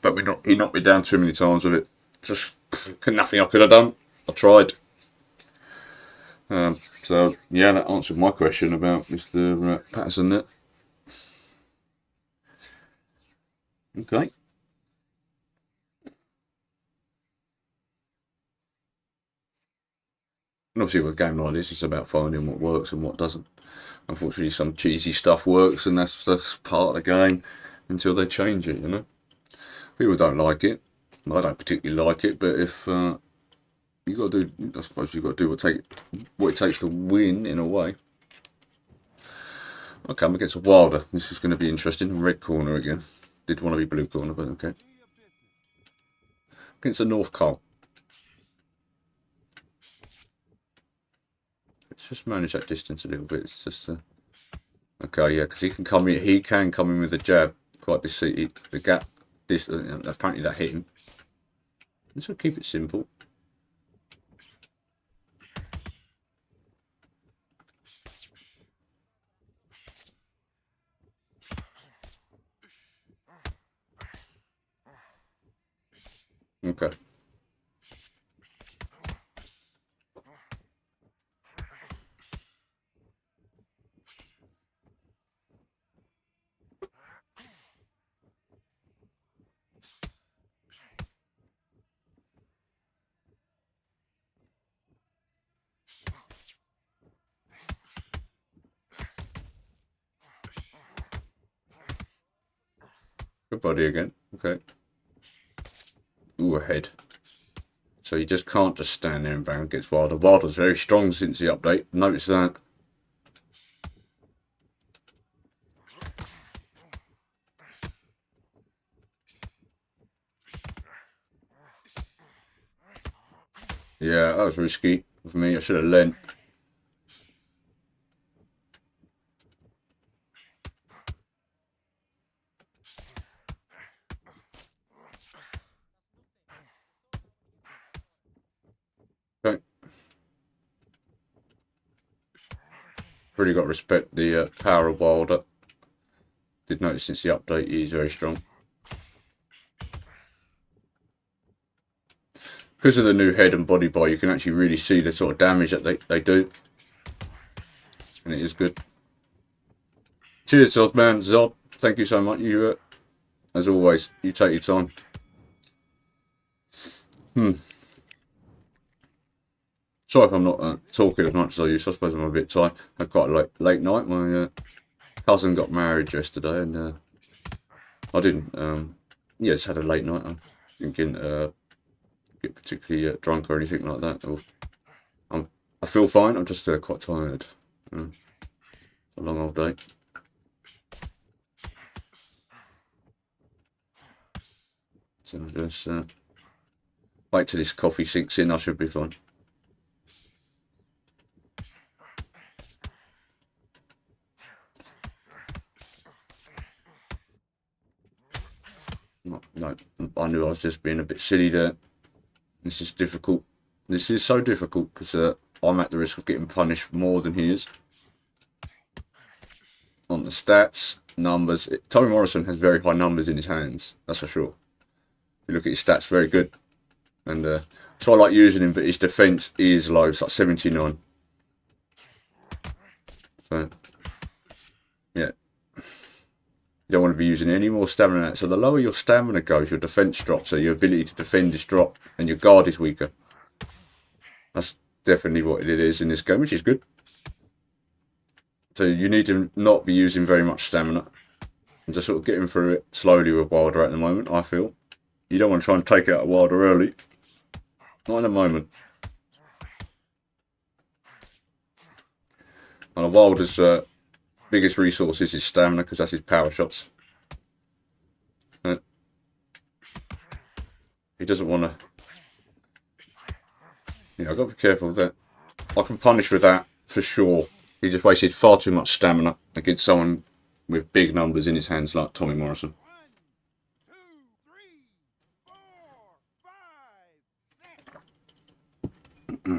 S1: but he knocked me down too many times with it. Just nothing I could have done. I tried. So yeah, that answered my question about Mr. Patterson there. Okay. And obviously with a game like this, it's about finding what works and what doesn't. Unfortunately, some cheesy stuff works, and that's part of the game until they change it, you know. People don't like it. I don't particularly like it, but if you got to do, I suppose you got to do what it takes to win in a way. Okay, I'm against a Wilder. This is going to be interesting. Red corner again. Did want to be blue corner, but okay. Against a North Cole. Let's just manage that distance a little bit. It's just okay, yeah, because he can come in. He can come in with a jab. Quite deceited. The gap. This apparently that hit him. Let's keep it simple. Okay. Good body again. Okay. Ooh, ahead. So you just can't just stand there and bang against Wilder. Wilder's very strong since the update. Notice that. Yeah, that was risky for me. I should have lent. Okay. Really got to respect the power of Wilder. Did notice since the update he's very strong. Because of the new head and body bar, you can actually really see the sort of damage that they do. And it is good. Cheers, Zod, man. Zod, thank you so much. You, as always, you take your time. Sorry if I'm not talking as much as I used to. I suppose I'm a bit tired. I had quite a late night. My cousin got married yesterday, and I didn't. Yeah, just had a late night. I didn't get particularly drunk or anything like that. I feel fine. I'm just quite tired. A long old day. So just wait till this coffee sinks in. I should be fine. No, I knew I was just being a bit silly there. This is difficult. This is so difficult because I'm at the risk of getting punished more than he is. On the stats, numbers, Tommy Morrison has very high numbers in his hands. That's for sure. If you look at his stats, very good. And so I like using him, but his defense is low. It's like 79. So, yeah. You don't want to be using any more stamina. So the lower your stamina goes, your defense drops. So your ability to defend is dropped, and your guard is weaker. That's definitely what it is in this game, which is good. So you need to not be using very much stamina, and just sort of getting through it slowly with Wilder at the moment, I feel. You don't want to try and take out Wilder early. Not in the moment. And Wilder's biggest resource is his stamina, because that's his power shots. He doesn't want to. Yeah, I've got to be careful with that. I can punish with that for sure. He just wasted far too much stamina against someone with big numbers in his hands like Tommy Morrison.
S3: 1, 2, 3, 4, 5,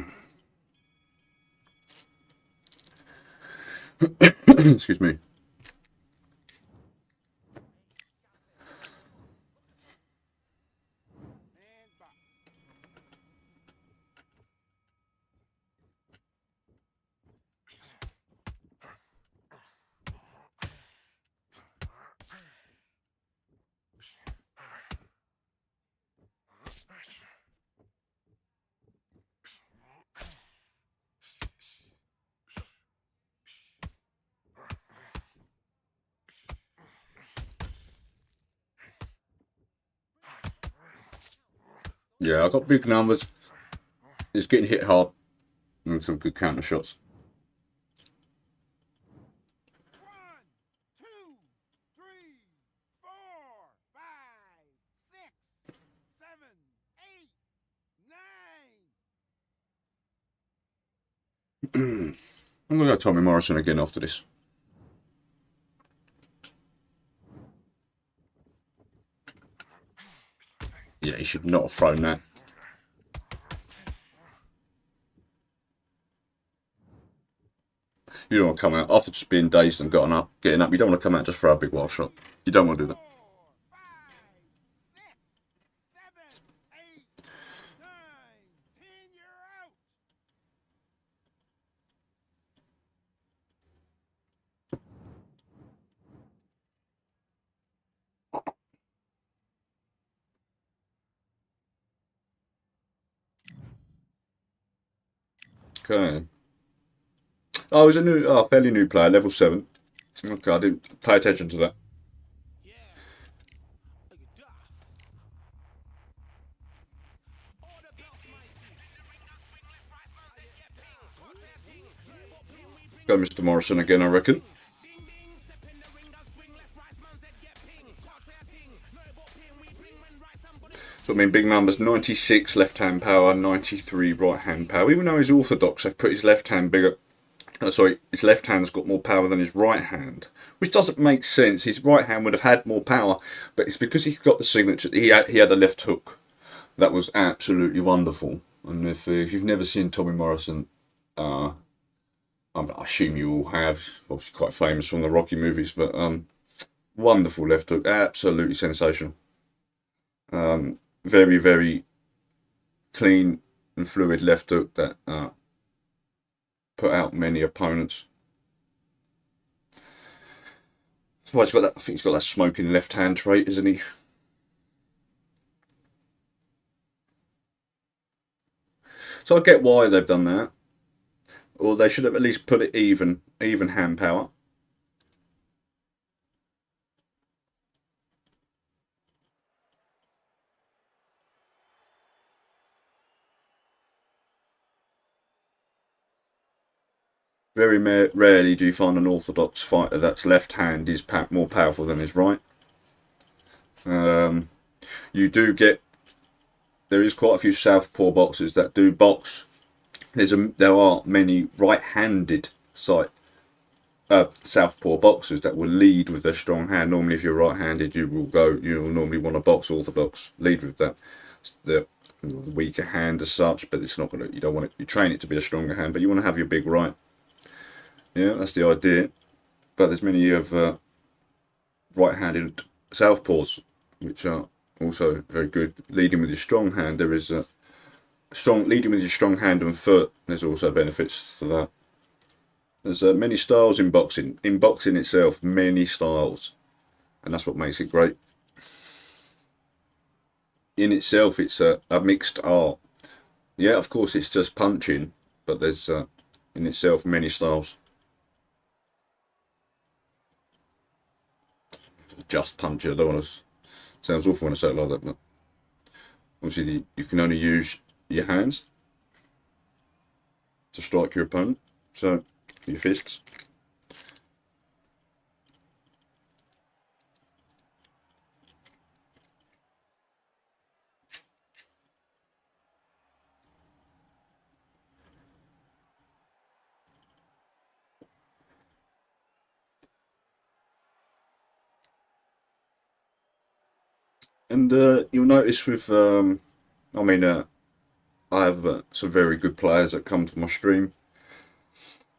S3: 6.
S1: Excuse me.
S3: And box.
S1: Yeah, I got big numbers. It's getting hit hard and some good counter shots.
S3: 1, 2, 3, 4, 5, 6, 7, 8, 9.
S1: I'm gonna go Tommy Morrison again after this. Yeah, he should not have thrown that. You don't want to come out after just being dazed and getting up. You don't want to come out just for a big wild shot. You don't want to do that.
S3: 4, 5, 6, 7, 8, 9, 10. You're out.
S1: Okay. Oh, he's a fairly new player, level 7. Okay, I didn't pay attention to that.
S3: Yeah. Look at that. Order blocks,
S1: Go Mr. Morrison again, I reckon. So I mean, big numbers, 96 left-hand power, 93 right-hand power. Even though he's orthodox, they've put his left hand bigger. His left hand's got more power than his right hand, which doesn't make sense. His right hand would have had more power, but it's because he's got the signature. He had a left hook that was absolutely wonderful. And if you've never seen Tommy Morrison, I assume you all have. Obviously, quite famous from the Rocky movies, but wonderful left hook, absolutely sensational. Very, very clean and fluid left hook that put out many opponents. So he's got that. I think he's got that smoking left hand trait, isn't he? So I get why they've done that, or they should have at least put it even hand power. Very rarely do you find an orthodox fighter that's left hand is more powerful than his right. You do get, there is quite a few southpaw boxers that do box. There are many right-handed southpaw boxers that will lead with a strong hand. Normally, if you're right-handed, you'll normally want to box orthodox, lead with that. The weaker hand as such, but it's not gonna. You don't want it. You train it to be a stronger hand, but you want to have your big right. Yeah, that's the idea. But there's many of right-handed southpaws which are also very good. Leading with your strong hand, there is leading with your strong hand and foot. There's also benefits to that. There's many styles in boxing. In boxing itself, many styles, and that's what makes it great. In itself, it's a mixed art. Yeah, of course, it's just punching, but there's in itself many styles. Just puncher. I don't want to. Sounds awful when I say it like that, but obviously you can only use your hands to strike your opponent. So your fists. And you'll notice with, I have some very good players that come to my stream,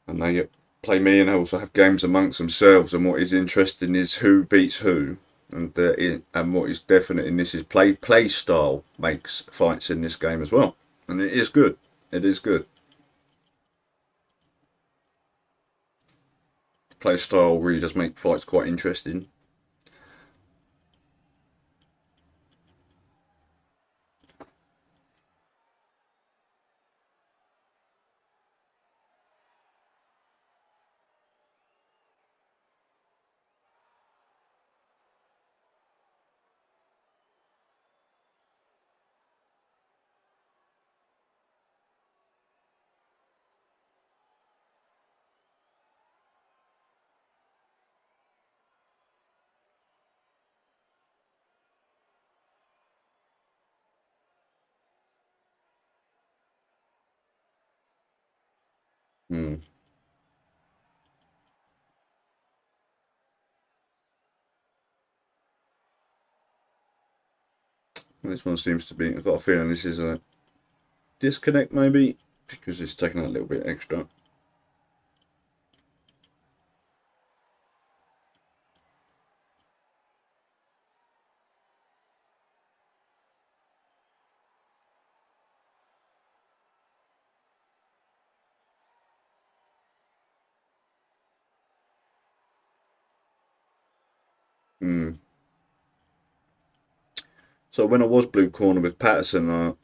S1: and they play me and also have games amongst themselves. And what is interesting is who beats who. And what is definite in this is play style makes fights in this game as well. And it is good. It is good. Play style really does make fights quite interesting. Hmm. This one seems to be, I've got a feeling this is a disconnect maybe, because it's taking a little bit extra. Hmm. So when I was blue corner with Patterson,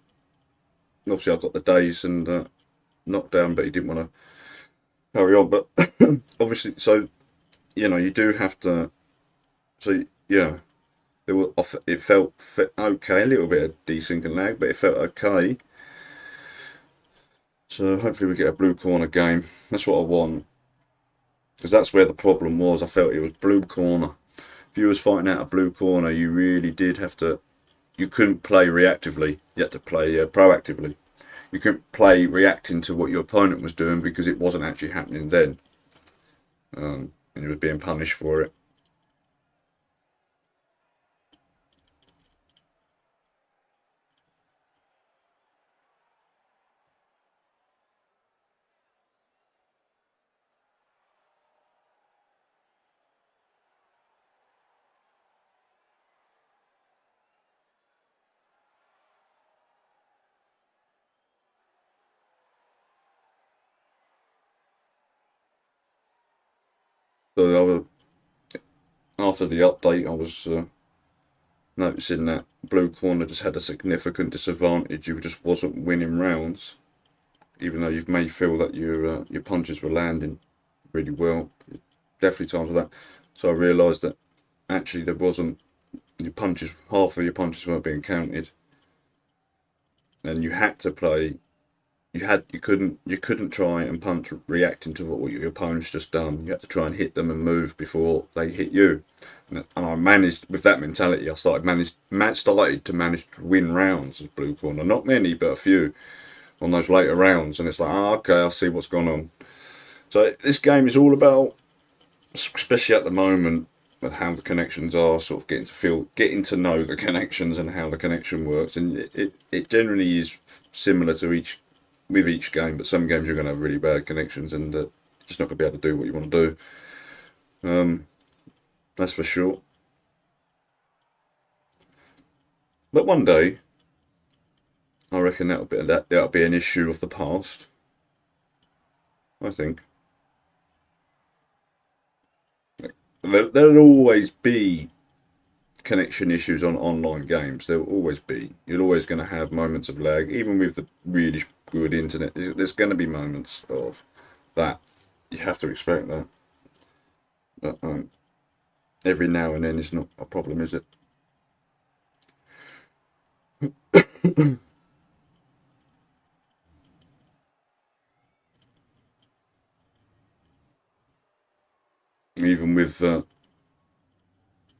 S1: obviously I got the days and knocked down, but he didn't want to carry on. But obviously, so you do have to. So yeah, it felt okay, a little bit of desync and lag, but it felt okay. So hopefully we get a blue corner game. That's what I want, because that's where the problem was. I felt it was blue corner. If you was fighting out a blue corner, you really did have to. You couldn't play reactively. You had to play proactively. You couldn't play reacting to what your opponent was doing because it wasn't actually happening then, and you was being punished for it. So after the update, I was noticing that blue corner just had a significant disadvantage. You just wasn't winning rounds, even though you may feel that your punches were landing really well. Definitely times with that. So I realised that actually there wasn't your punches. Half of your punches weren't being counted, and you had to play. You couldn't try and punch reacting to what your opponent's just done. You had to try and hit them and move before they hit you. And I managed with that mentality. I started to manage to win rounds as blue corner. Not many, but a few on those later rounds. And it's like, okay, I see what's gone on. So this game is all about, especially at the moment, with how the connections are, sort of getting to know the connections and how the connection works. And it generally is similar to each game, but some games you're going to have really bad connections and you're just not going to be able to do what you want to do. That's for sure. But one day, I reckon that'll be an issue of the past. I think there'll always be connection issues on online games. There will always be. You're always going to have moments of lag, even with the really good internet. There's going to be moments of that. You have to expect that. But every now and then is not a problem, is it? Even with the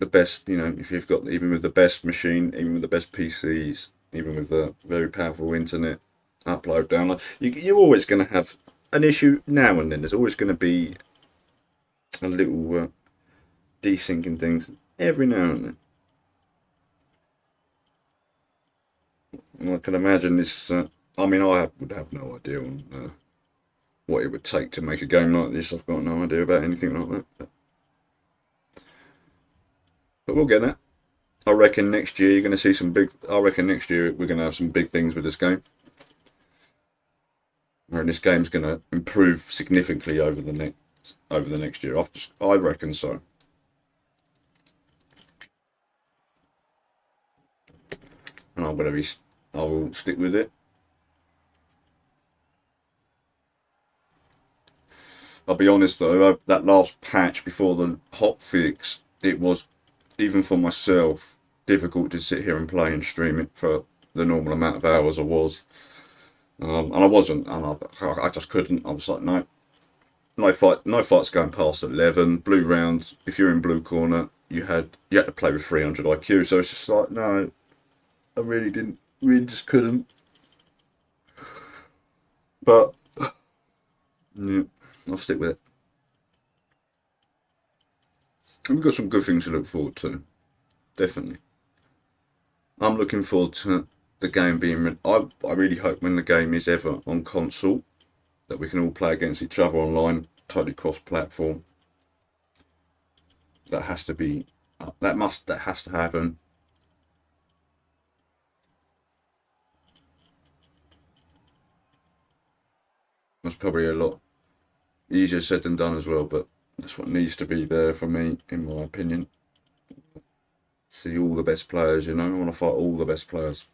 S1: best, if you've got even with the best machine, even with the best PCs, even with the very powerful internet, upload download, you're always going to have an issue now and then. There's always going to be a little desyncing things every now and then. And I can imagine this. I mean, I would have no idea on what it would take to make a game like this. I've got no idea about anything like that. But we'll get that. I reckon next year you're going to see some big. I reckon next year we're going to have some big things with this game. And this game's going to improve significantly over the next year. I reckon so. And I will stick with it. I'll be honest though, that last patch before the hot fix, it was, even for myself, difficult to sit here and play and stream it for the normal amount of hours I was. And I wasn't, and I just couldn't. I was like, no, no fights going past 11. Blue round, if you're in blue corner, you had to play with 300 IQ. So it's just like, no, I really just couldn't. But yeah, I'll stick with it. And we've got some good things to look forward to, definitely. I'm looking forward to the game being. I really hope when the game is ever on console that we can all play against each other online, totally cross-platform. That has to be. That has to happen. That's probably a lot easier said than done as well, but that's what needs to be there for me, in my opinion. See all the best players, I want to fight all the best players.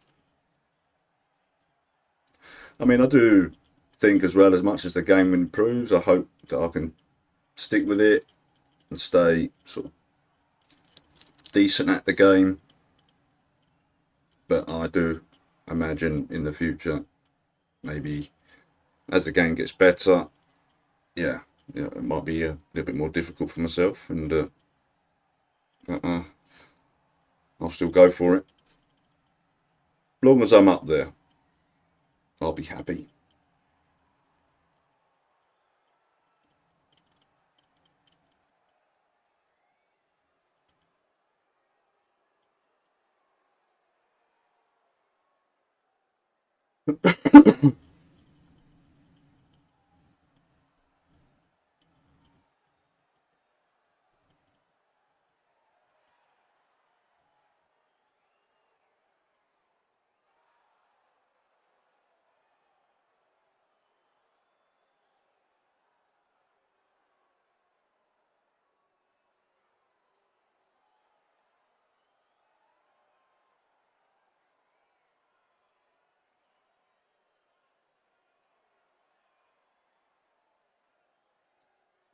S1: I mean, I do think as well, as much as the game improves, I hope that I can stick with it and stay sort of decent at the game. But I do imagine in the future, maybe as the game gets better, yeah, it might be a little bit more difficult for myself, and I'll still go for it. As long as I'm up there, I'll be happy.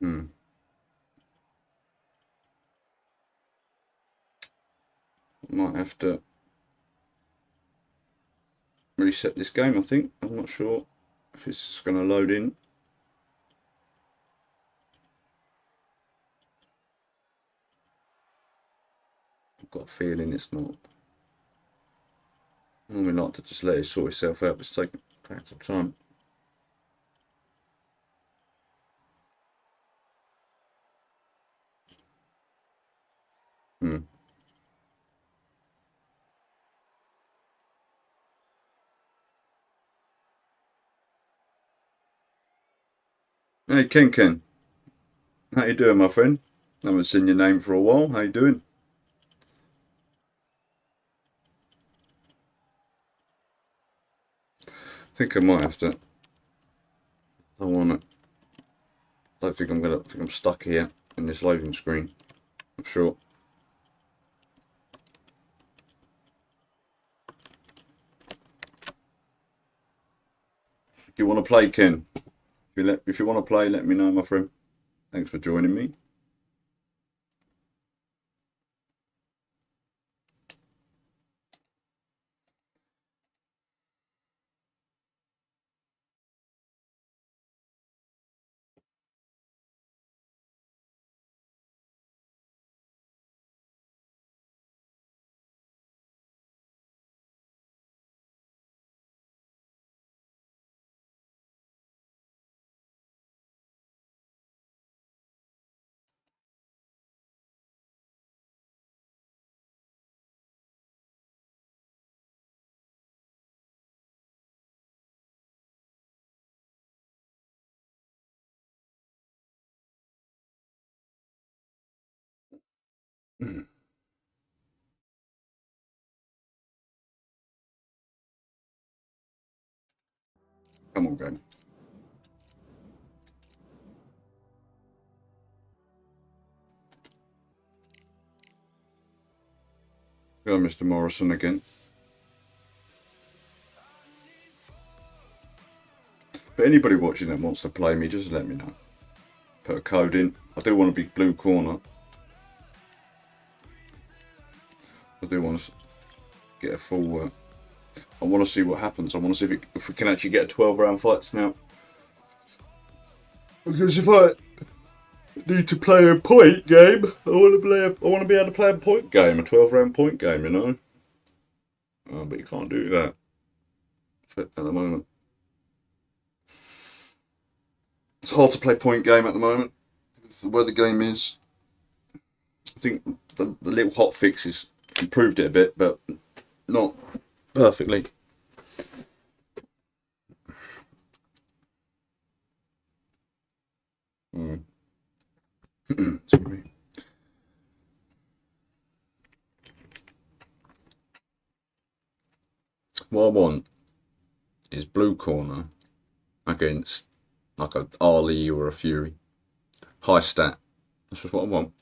S1: Hmm. Might have to reset this game, I think. I'm not sure if it's going to load in. I've got a feeling it's not. I normally like to just let it sort itself out, but it's taking some time. Hmm. Hey, Ken. How you doing, my friend? I haven't seen your name for a while. How you doing? I think I might have to. I want to. I don't think I think I'm stuck here in this loading screen. I'm sure. If you want to play, Ken, if you want to play, let me know, my friend. Thanks for joining me. Come on, game. Go, Mr. Morrison again. But anybody watching that wants to play me, just let me know. Put a code in. I do want to be blue corner. I do want to get a full... I want to see what happens. I want to see if we can actually get a 12-round fights now. Because if I need to play a point game, I want to be able to play a point game, a 12-round point game, you know. But you can't do that at the moment. It's hard to play point game at the moment. The way the game is. I think the little hot fixes improved it a bit, but not perfectly. Excuse me. What I want is blue corner against like a Ali or a Fury. High stat. That's just what I want.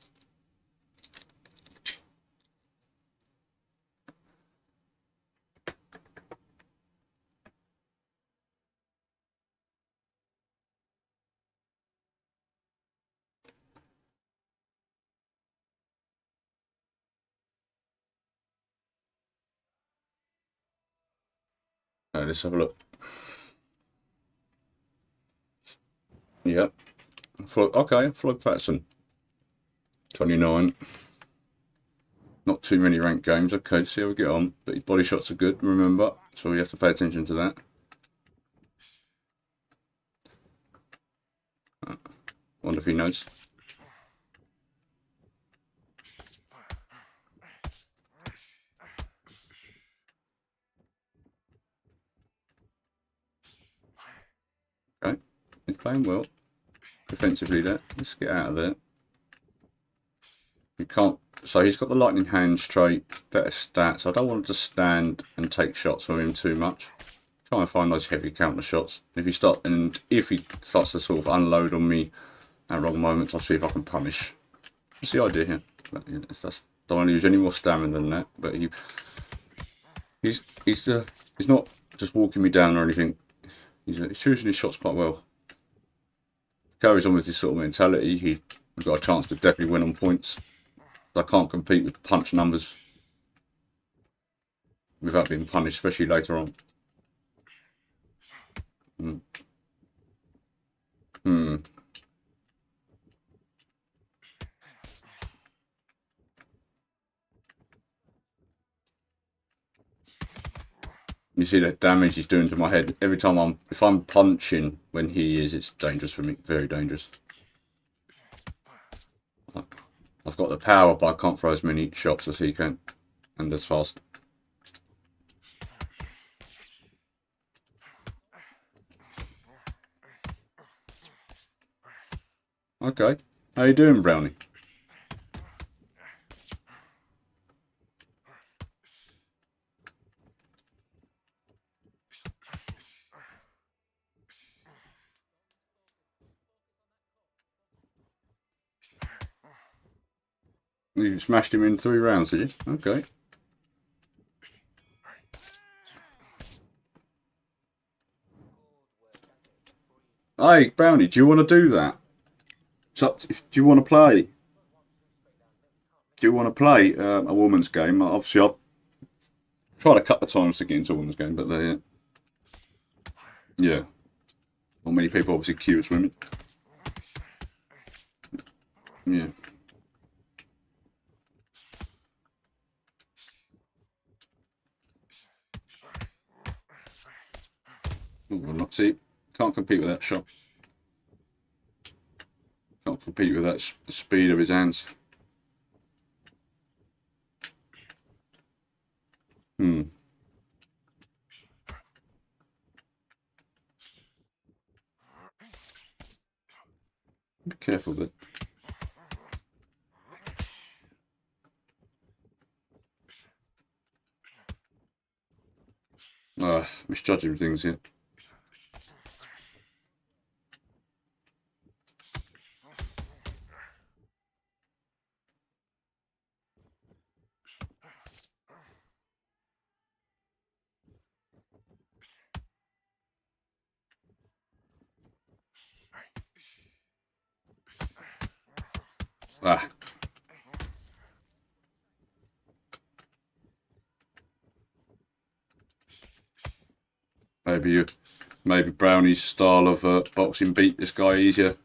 S1: Let's have a look. Yep. Okay, Floyd Patterson. 29. Not too many ranked games. Okay, see how we get on. But his body shots are good, remember. So we have to pay attention to that. Wonder if he knows. Okay, he's playing well. Defensively there. Let's get out of there. You can't. So he's got the lightning hands trait, better stats. I don't want to stand and take shots from him too much. Try and find those heavy counter shots. If he starts to sort of unload on me at wrong moments, I'll see if I can punish. That's the idea here. But, yeah, don't want to use any more stamina than that. But he's not just walking me down or anything. He's choosing his shots quite well. Carries on with this sort of mentality. He's got a chance to definitely win on points. I can't compete with punch numbers without being punished, especially later on. You see the damage he's doing to my head every time if I'm punching when he is, it's dangerous for me, very dangerous. I've got the power, but I can't throw as many shots as he can, and as fast. Okay, how you doing, Brownie? You smashed him in 3 rounds, did you? Okay. Hey, Brownie, do you want to do that? Do you want to play? Do you want to play a woman's game? Obviously, I've tried a couple of times to get into a woman's game, but yeah. Not many people obviously queue as women. Yeah. Oh, see, can't compete with that shot. Can't compete with that speed of his hands. Be careful there. Misjudging things here. Ah. Maybe Brownie's style of boxing beat this guy easier.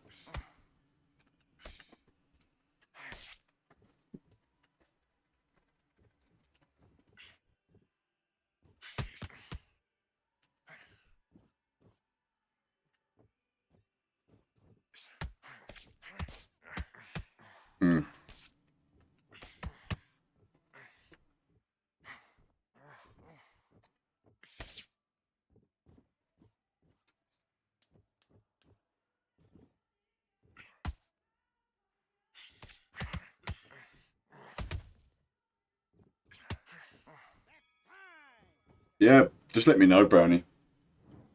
S1: Yeah, just let me know, Brownie.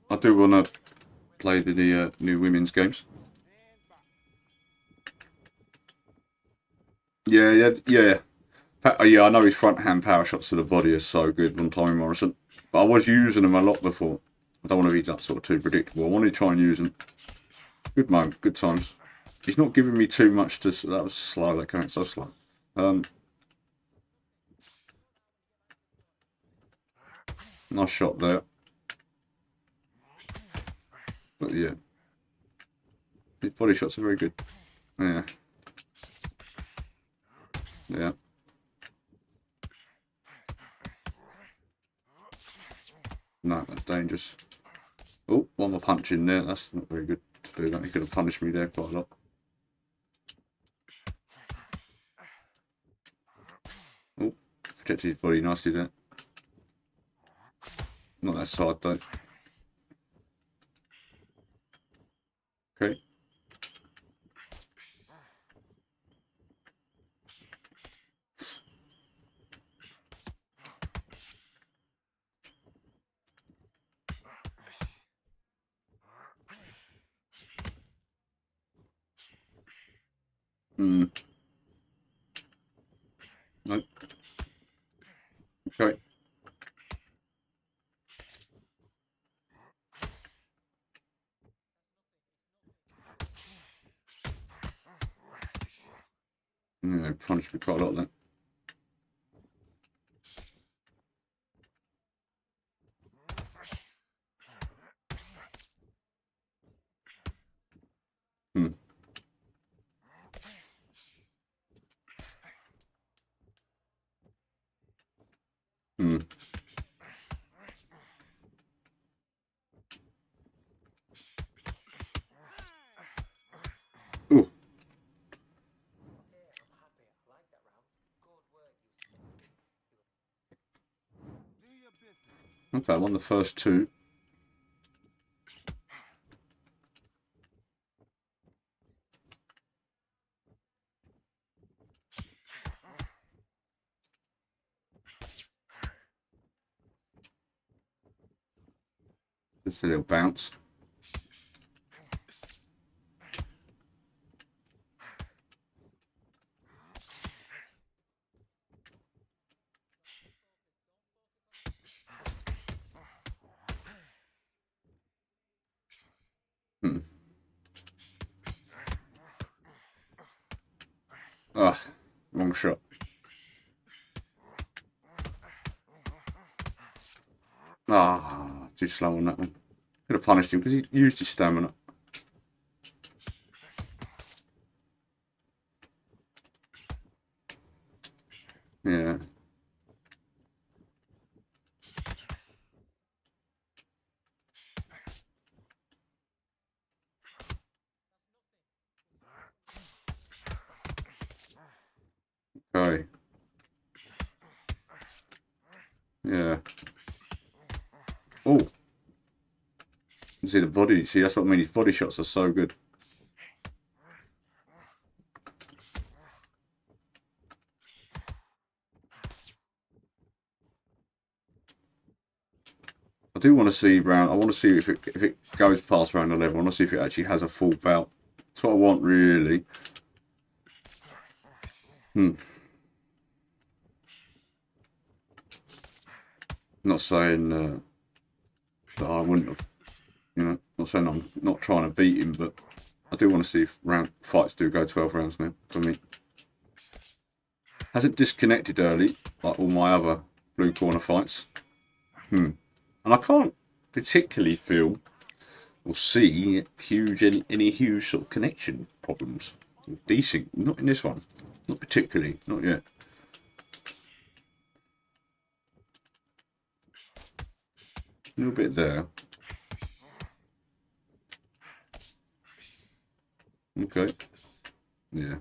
S1: I do want to play the new women's games. Yeah. Yeah, I know his front hand power shots to the body are so good on Tommy Morrison. But I was using them a lot before. I don't want to be that sort of too predictable. I want to try and use them. Good moment, good times. He's not giving me too much to... That was slow, that came out so slow. Nice shot there. But yeah. His body shots are very good. Yeah. Yeah. No, that's dangerous. Oh, one more punch in there. That's not very good to do that. He could have punished me there quite a lot. Oh, protected his body nicely there. Not that side though. Okay. Nope. Okay. Yeah, punished me quite a lot then. Ooh. Okay, I won the first two. Just a little bounce. Ah, wrong shot. Ah, too slow on that one. Could have punished him because he used his stamina. Yeah. Okay. Yeah. Oh. You see the body. See, that's what I mean. His body shots are so good. I do want to see round. I want to see if it goes past round 11. I want to see if it actually has a full bout. That's what I want, really. Not saying that I wouldn't have, not saying I'm not trying to beat him, but I do want to see if fights do go 12 rounds now. For me, hasn't disconnected early like all my other blue corner fights. And I can't particularly feel or see any huge sort of connection problems. Decent, not in this one, not particularly, not yet. A little bit there. Okay. Yeah.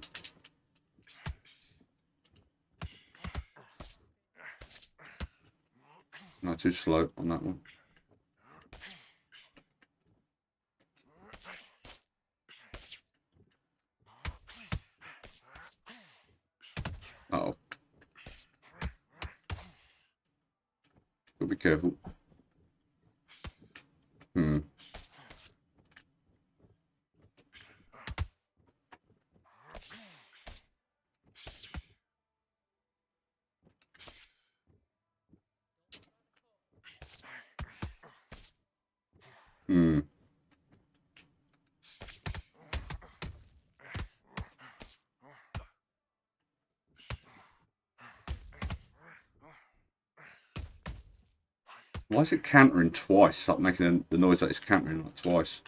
S1: Not too slow on that one. Uh-oh. Gotta be careful. Why is it cantering twice? It's like making the noise that it's cantering like twice.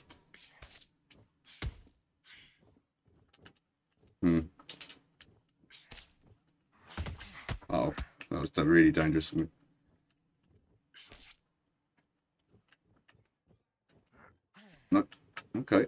S1: Oh, that was really dangerous for me. No. Okay.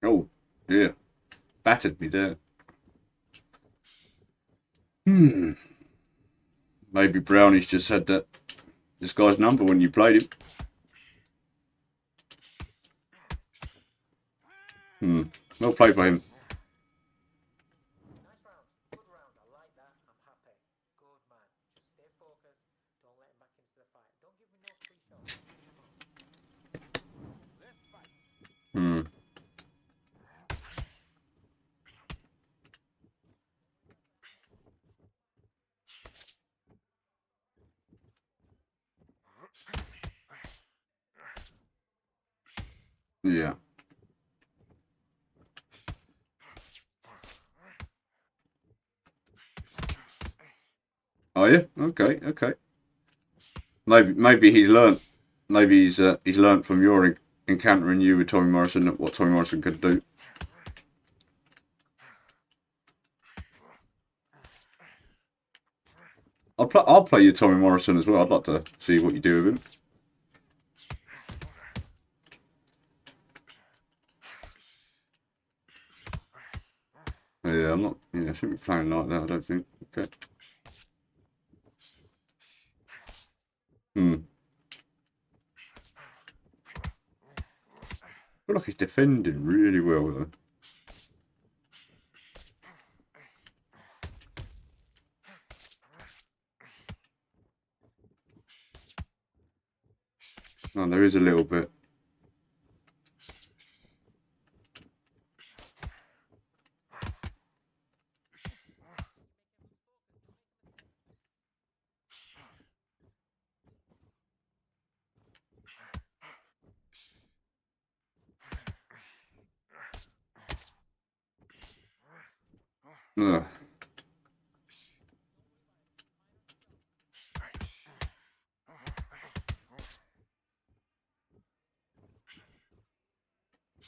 S1: Oh, yeah. Battered me there. Maybe Brownie's just had this guy's number when you played him. Well played by him. Yeah. Oh yeah. Okay. Okay. Maybe he's learnt. Maybe he's learnt from your encountering you with Tommy Morrison what Tommy Morrison could do. I'll play you Tommy Morrison as well. I'd like to see what you do with him. Yeah, I'm not. Yeah, I shouldn't be playing like that. I don't think. Okay. I feel like he's defending really well though. No, there is a little bit. Ugh.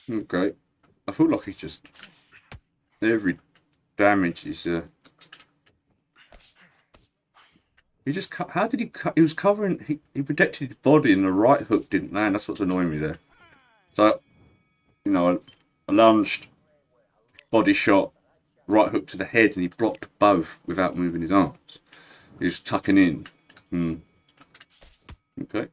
S1: Okay. I feel like he's just every damage is he just cut. How did he cut? He was covering. He protected his body, and the right hook didn't land. That's what's annoying me there. So, a lunged, body shot, right hook to the head, and he blocked both without moving his arms. He's tucking in. Okay.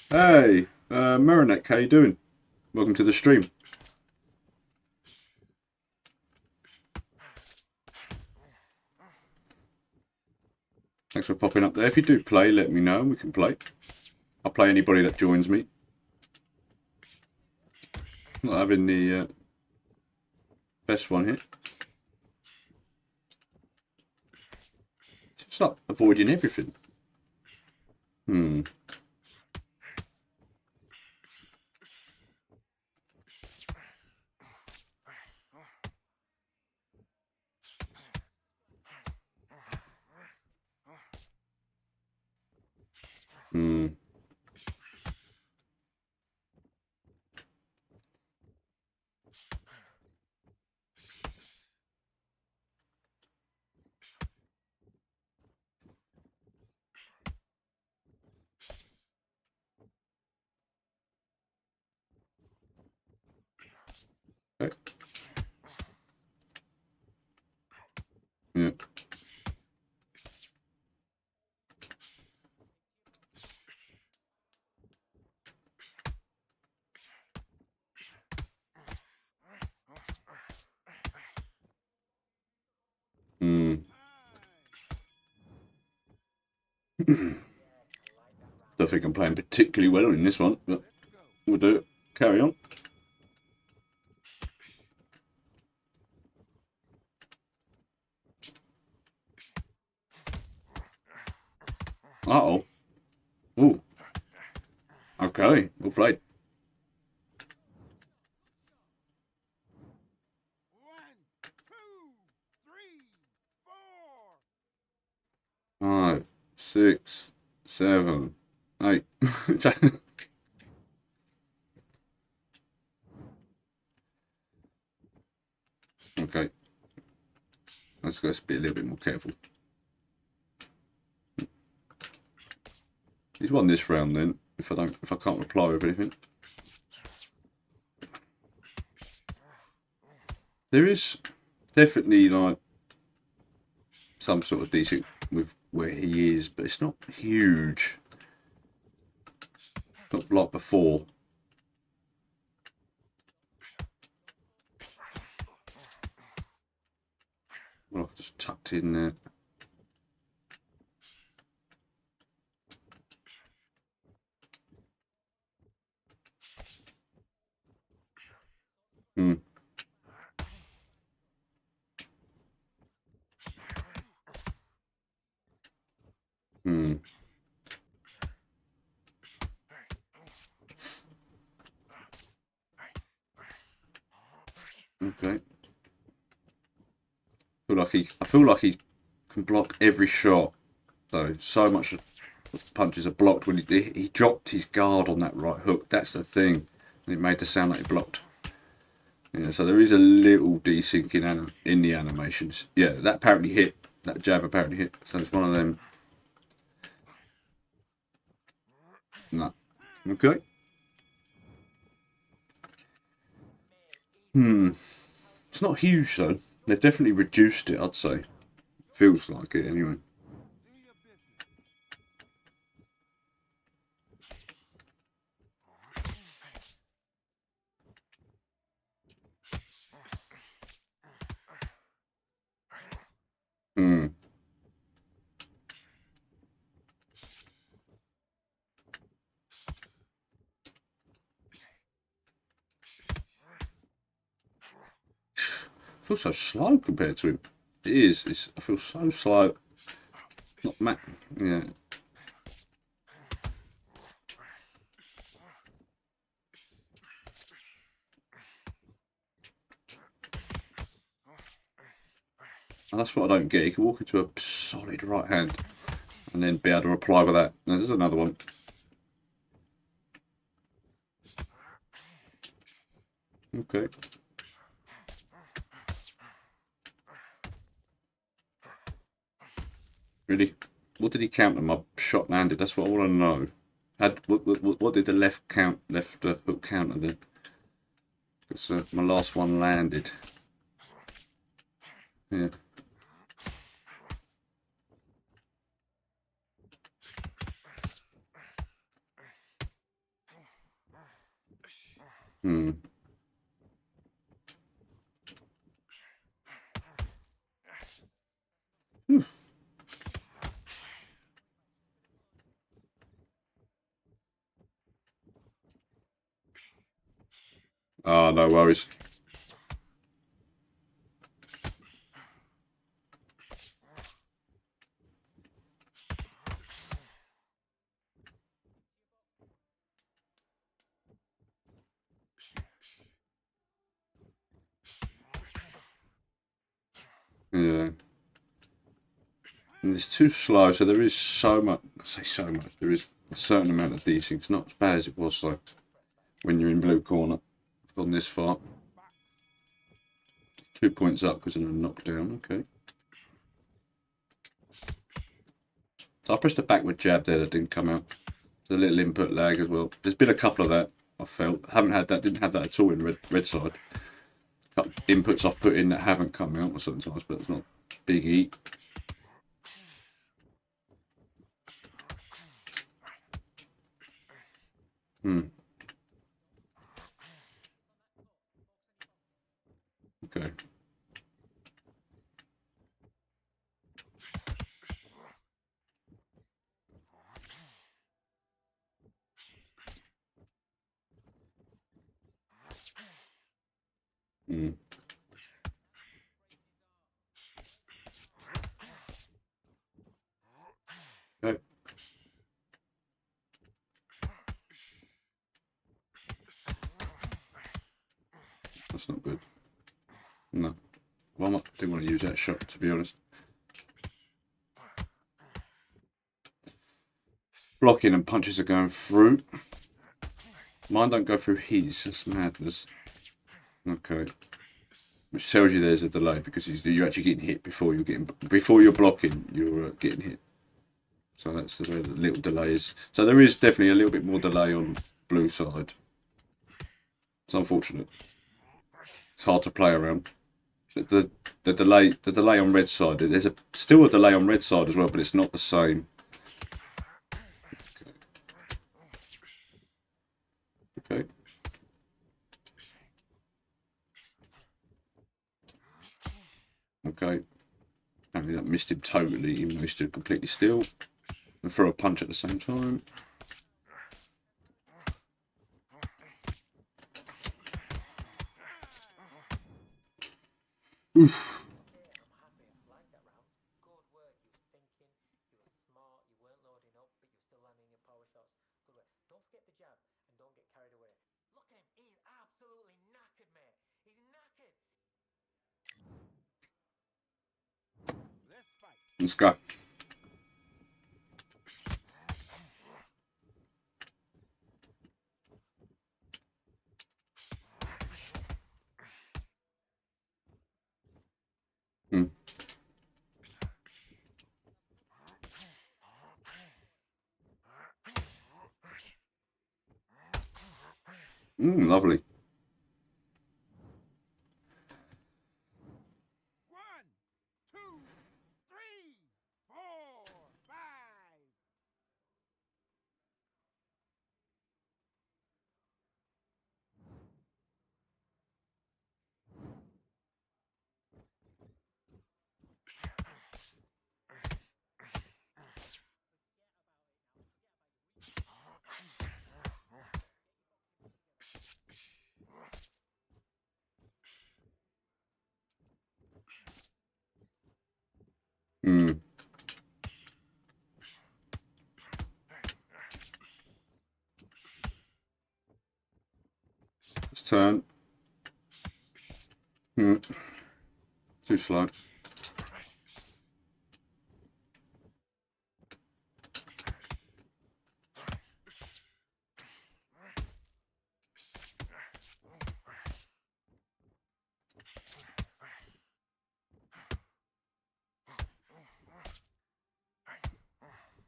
S1: Hey, Marinek, how you doing? Welcome to the stream. Thanks for popping up there. If you do play, let me know and we can play. I'll play anybody that joins me. Not having the best one here. Just like avoiding everything. Okay. Yeah. Don't think I'm playing particularly well in this one, but we'll do it. Carry on. Uh-oh. Ooh. Okay, well played.
S3: 1, 2, 3, 4.
S1: 5, 6, 7, 8. Okay. Let's go be a little bit more careful. He's won this round then, if I can't reply with anything. There is definitely like some sort of decent with where he is, but it's not huge. Not like before. Well, I've just tucked in there. Okay. I feel like he can block every shot, though. So much of the punches are blocked when he dropped his guard on that right hook. That's the thing. And it made the sound like he blocked. Yeah, so there is a little desync in the animations. Yeah, that apparently hit. That jab apparently hit. So it's one of them. No. Okay. It's not huge though. They've definitely reduced it, I'd say. Feels like it anyway. I feel so slow compared to him. It is. I feel so slow. Not yeah. And that's what I don't get. He can walk into a solid right hand and then be able to reply with that. Now, there's another one. Okay. Really? What did he count when my shot landed? That's what I want to know. What did the left hook counter then? Because my last one landed. Yeah. Hmm. Ah, no worries. Yeah. And it's too slow, so there is so much. I say so much. There is a certain amount of decent. It's not as bad as it was though. When you're in blue corner, I've gone this far. 2 points up because of a knockdown. Okay. So I pressed a backward jab there that didn't come out. There's a little input lag as well. There's been a couple of that I felt. Haven't had that. Didn't have that at all in red side. Inputs I've put in that haven't come out sometimes, but it's not big eat. Okay. Okay. That's not good. No. Well, I didn't want to use that shot, to be honest. Blocking and punches are going through. Mine don't go through his. That's madness. Okay. Which tells you there's a delay because you're actually getting hit before you're blocking. You're getting hit. So that's where the little delay is. So there is definitely a little bit more delay on blue side. It's unfortunate. It's hard to play around. The delay on red side. There's still a delay on red side as well, but it's not the same. Okay. Okay. Apparently that missed him totally, even though he stood completely still. And throw a punch at the same time. Oof. Let's go. Lovely.
S3: 1, 2, 3, 4, 5. Let's turn. Too slow.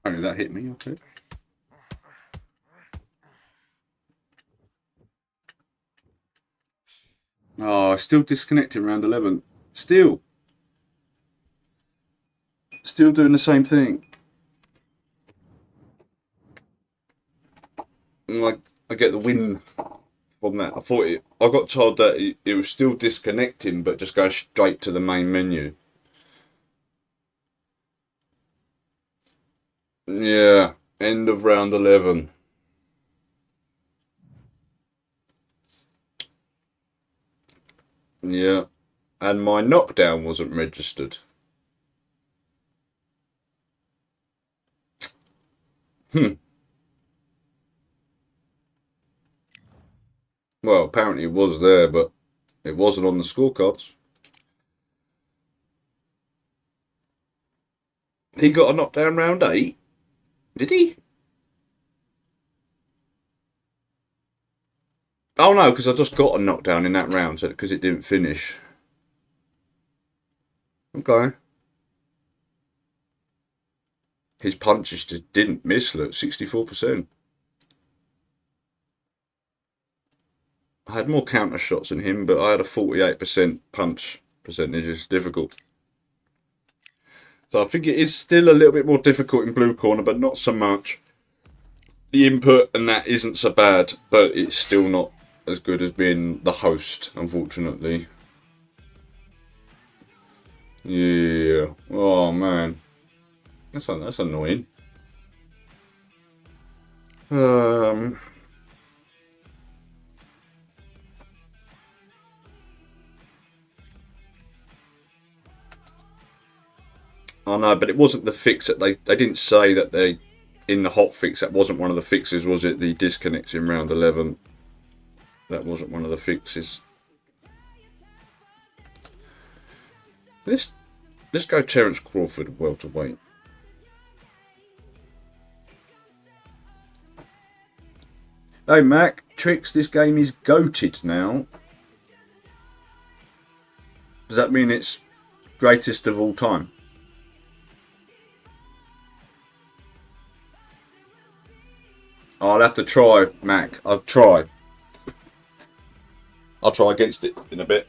S1: Only that hit me, okay. Oh, still disconnecting round 11. Still doing the same thing. Like, I get the win from that. I got told that it was still disconnecting, but just go straight to the main menu. Yeah, end of round 11. Yeah, and my knockdown wasn't registered. Well, apparently it was there, but it wasn't on the scorecards. He got a knockdown round 8? Did he? Oh no, because I just got a knockdown in that round, because it didn't finish. Okay. His punches just didn't miss, look, 64%. I had more counter shots than him, but I had a 48% punch percentage. It's difficult. So I think it is still a little bit more difficult in blue corner, but not so much. The input and that isn't so bad, but it's still not as good as being the host, unfortunately. Yeah. Oh man. That's annoying. I know, but it wasn't the fix that they didn't say that they in the hot fix. That wasn't one of the fixes, was it? The disconnects in round 11. That wasn't one of the fixes. Let's go Terence Crawford welterweight. Hey Mac, Trix, this game is goated now. Does that mean it's greatest of all time? I'll have to try, Mac. I'll try. I'll try against it in a bit.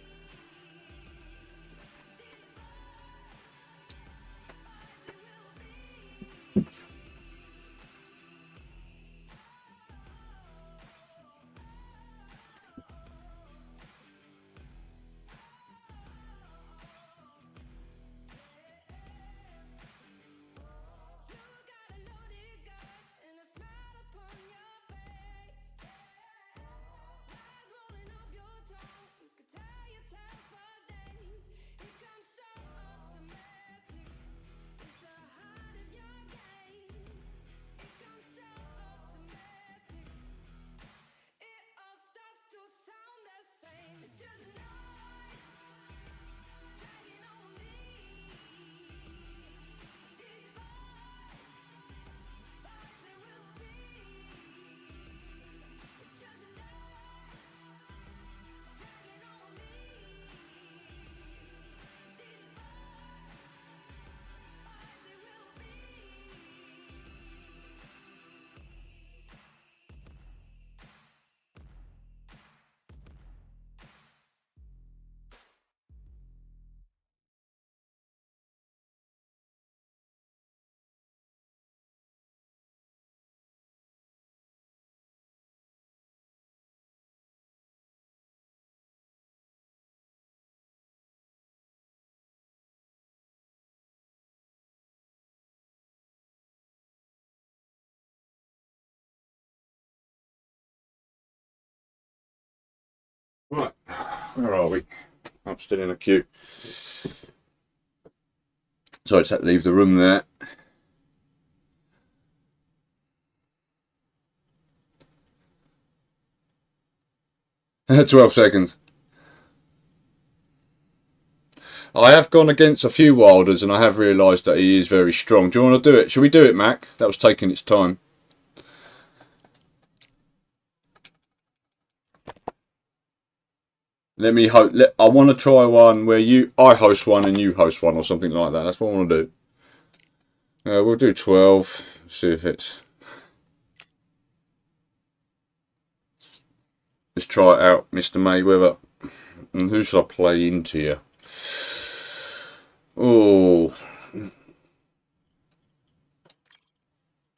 S1: Right, where are we? I'm still in a queue. So I just had to leave the room there. "12 seconds. I have gone against a few Wilders and I have realised that he is very strong. Do you want to do it? Should we do it, Mac? That was taking its time. Let me hope. I want to try one where I host one and you host one or something like that. That's what I want to do. We'll do 12. See if it's. Let's try it out, Mr. Mayweather. And who should I play into you? Oh,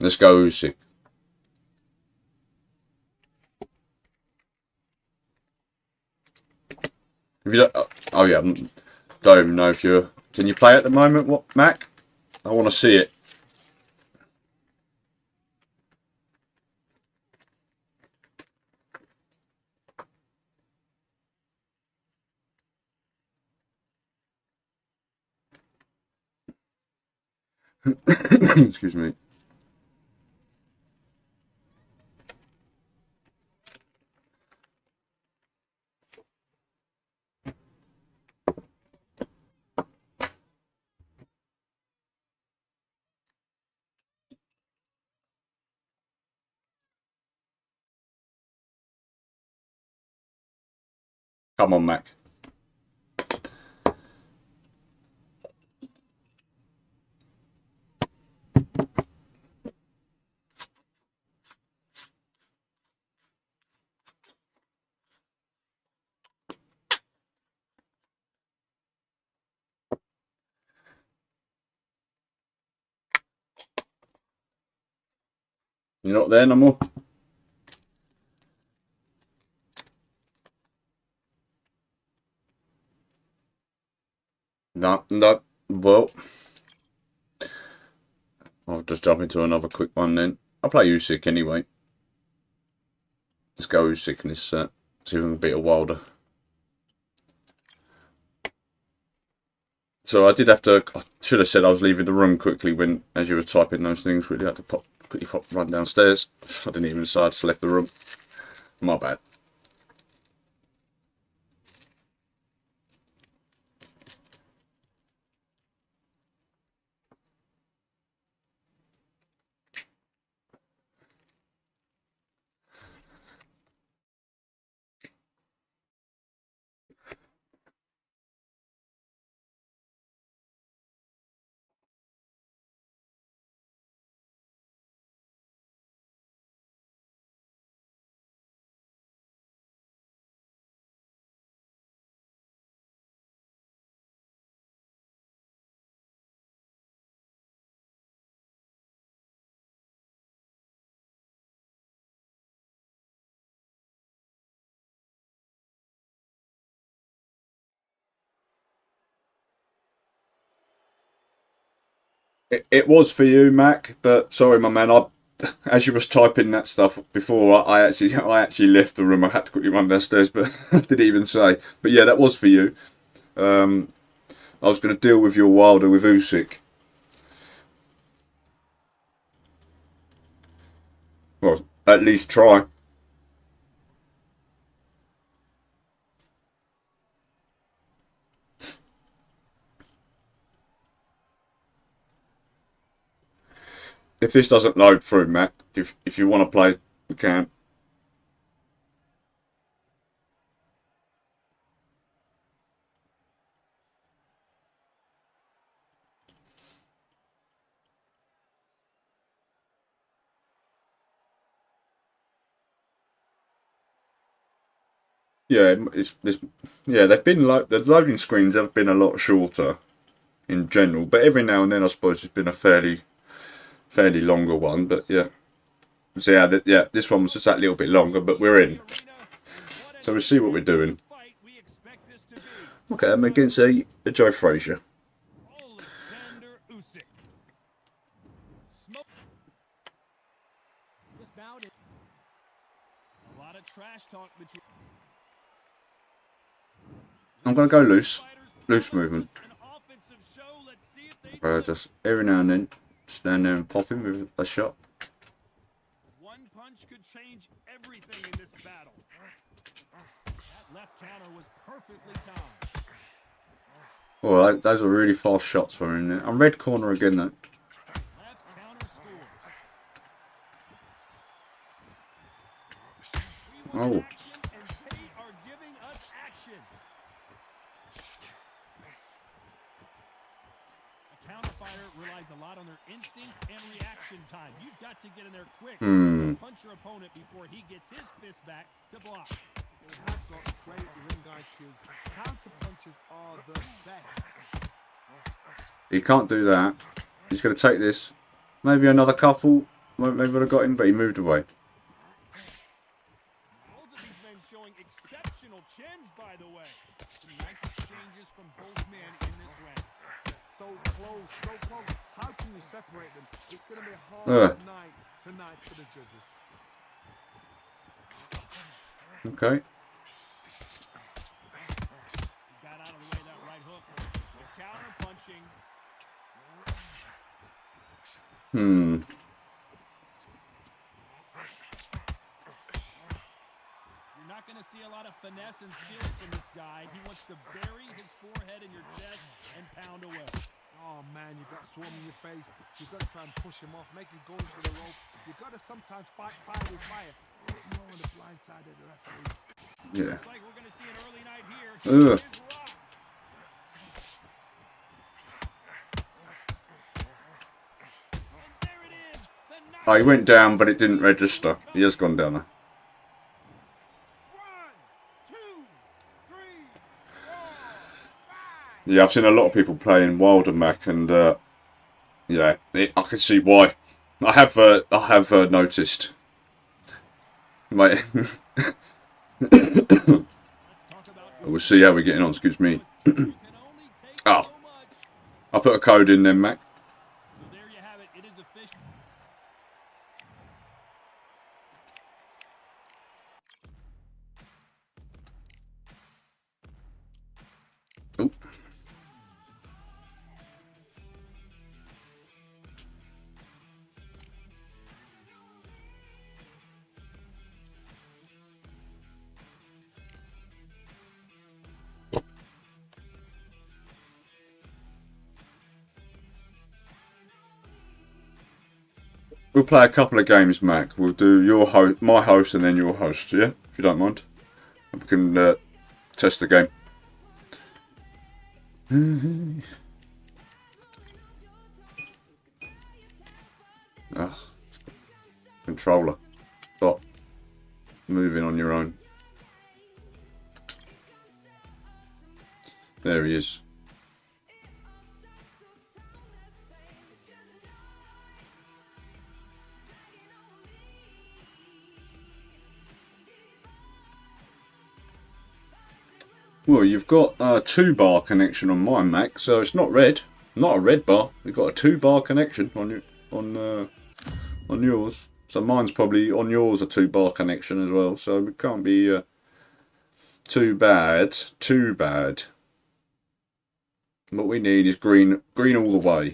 S1: let's go Usyk. If you don't, oh yeah, don't even know if you're. Can you play at the moment? What, Mac? I want to see it. Excuse me. Come on, Mac. You're not there no more? No, no. Well, I'll just jump into another quick one then. I'll play Usyk anyway. Let's go Usyk in this set. See if we can beat a Wilder. So I did have to. I should have said I was leaving the room quickly when, as you were typing those things. Really had to quickly run downstairs. I didn't even decide. I just left the room. My bad. It was for you, Mac, but sorry, my man. As you was typing that stuff before, I actually left the room. I had to quickly run downstairs, but I didn't even say. But yeah, that was for you. I was going to deal with your Wilder with Usyk. Well, at least try. If this doesn't load through, Mac, if you want to play, we can. Yeah, yeah. The loading screens have been a lot shorter in general, but every now and then I suppose it's been a fairly longer one. But yeah, so yeah, this one was just that little bit longer, but we're in. So we'll see what we're doing. Okay, I'm against a Joe Frazier.
S2: Alexander Usyk. This bout is a lot of trash talk between.
S1: I'm gonna go loose movement. Just every now and then stand there and pop him with a shot.
S2: One punch could change everything in this battle. That left counter was perfectly timed.
S1: Oh, those are really fast shots from him there. I'm red corner again though.
S2: Left counter scores.
S1: Oh.
S2: And they are giving us action. A counter fighter relies a lot on their instincts and reaction time. You've got to get in there quick
S1: Hmm.
S2: to punch your opponent before he gets his fist back to block.
S3: They have got great ring IQ. Counter punches are the best.
S1: He can't do that. He's going to take this. Maybe another couple. Maybe would have got him, but he moved away.
S2: Both of these men showing exceptional chins, by the way. Some nice exchanges from both men in this round.
S3: So close, so close. How can you separate them? It's going to be a hard night tonight for the judges.
S1: Okay.
S2: Got out of the way of that right hook. The counter punching.
S1: Hmm.
S2: You're not going to see a lot of finesse and skills from this guy. He wants to bury his forehead in your chest and pound away.
S3: Oh man, you've got swarm in your face. You've got to try and push him off, make him go into the rope. You've got to sometimes fight fire with fire. You know, on the blind side of the referee.
S1: Yeah.
S2: Looks like we're going to see an early night here.
S1: Ugh.
S2: He is rocked. And there it is. The
S1: Oh, he went down, but it didn't register. He has gone down now.
S3: 1, 2, 3, 4, 5.
S1: Yeah, I've seen a lot of people playing Wilder Mac, and yeah, I can see why. I have noticed. Mate,
S2: Let's talk about
S1: we'll see how we're getting on. Excuse me.
S2: you can only take
S1: Oh.
S2: so much.
S1: I put a code in then, Mac.
S2: So there you have it. It is official.
S1: Oh. We'll play a couple of games, Mac. We'll do my host, and then your host, yeah? If you don't mind. We can test the game. Ugh. Controller. Stop moving on your own. There he is. Well, you've got a 2-bar connection on my Mac, so it's not red. Not a red bar. You've got a 2-bar connection on yours. So mine's probably on yours a 2-bar connection as well. So it can't be too bad. Too bad. What we need is green all the way.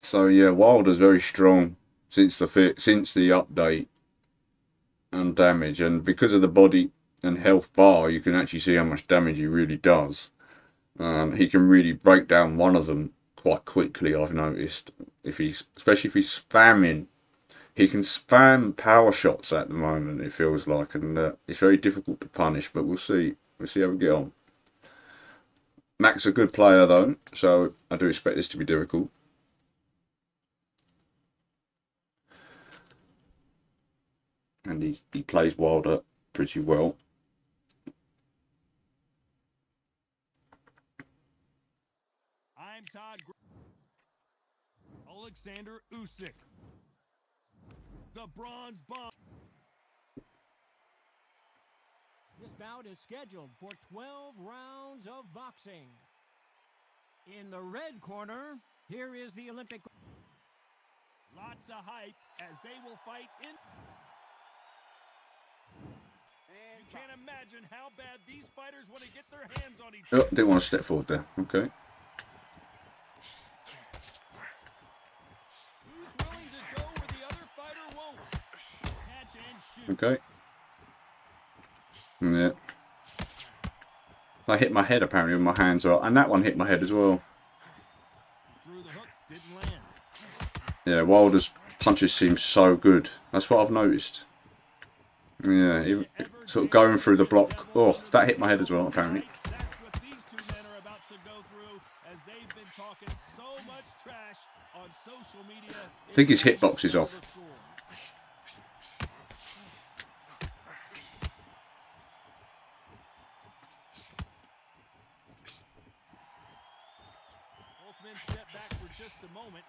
S1: So yeah, Wilder's very strong since the update and damage, and because of the body and health bar, you can actually see how much damage he really does. He can really break down one of them quite quickly. I've noticed especially if he's spamming, he can spam power shots at the moment. It feels like, and it's very difficult to punish. But we'll see. We'll see how we get on. Mac's a good player though, so I do expect this to be difficult. And he plays Wilder pretty well.
S2: I'm Todd Alexander Usyk. The Bronze Bomb.
S4: This bout is scheduled for 12 rounds of boxing. In the red corner, here is the Olympic.
S2: Lots of hype as they will fight in. You can't imagine how bad these fighters want to get their hands on each
S1: Oh,
S2: other.
S1: didn't want to step forward there. Okay.
S2: Who's willing to go where the other fighter won't? Catch and shoot.
S1: Okay. Yeah. I hit my head apparently with my hands, and that one hit my head as well.
S2: Through the hook, didn't land.
S1: Yeah, Wilder's punches seem so good. That's what I've noticed. Yeah, he, sort of going through the block. Oh, that hit my head as well, apparently.
S2: That's what these two men are about to go through as they've been talking so much trash on social media.
S1: I think his hitbox is off.
S2: Both men step back for just a moment.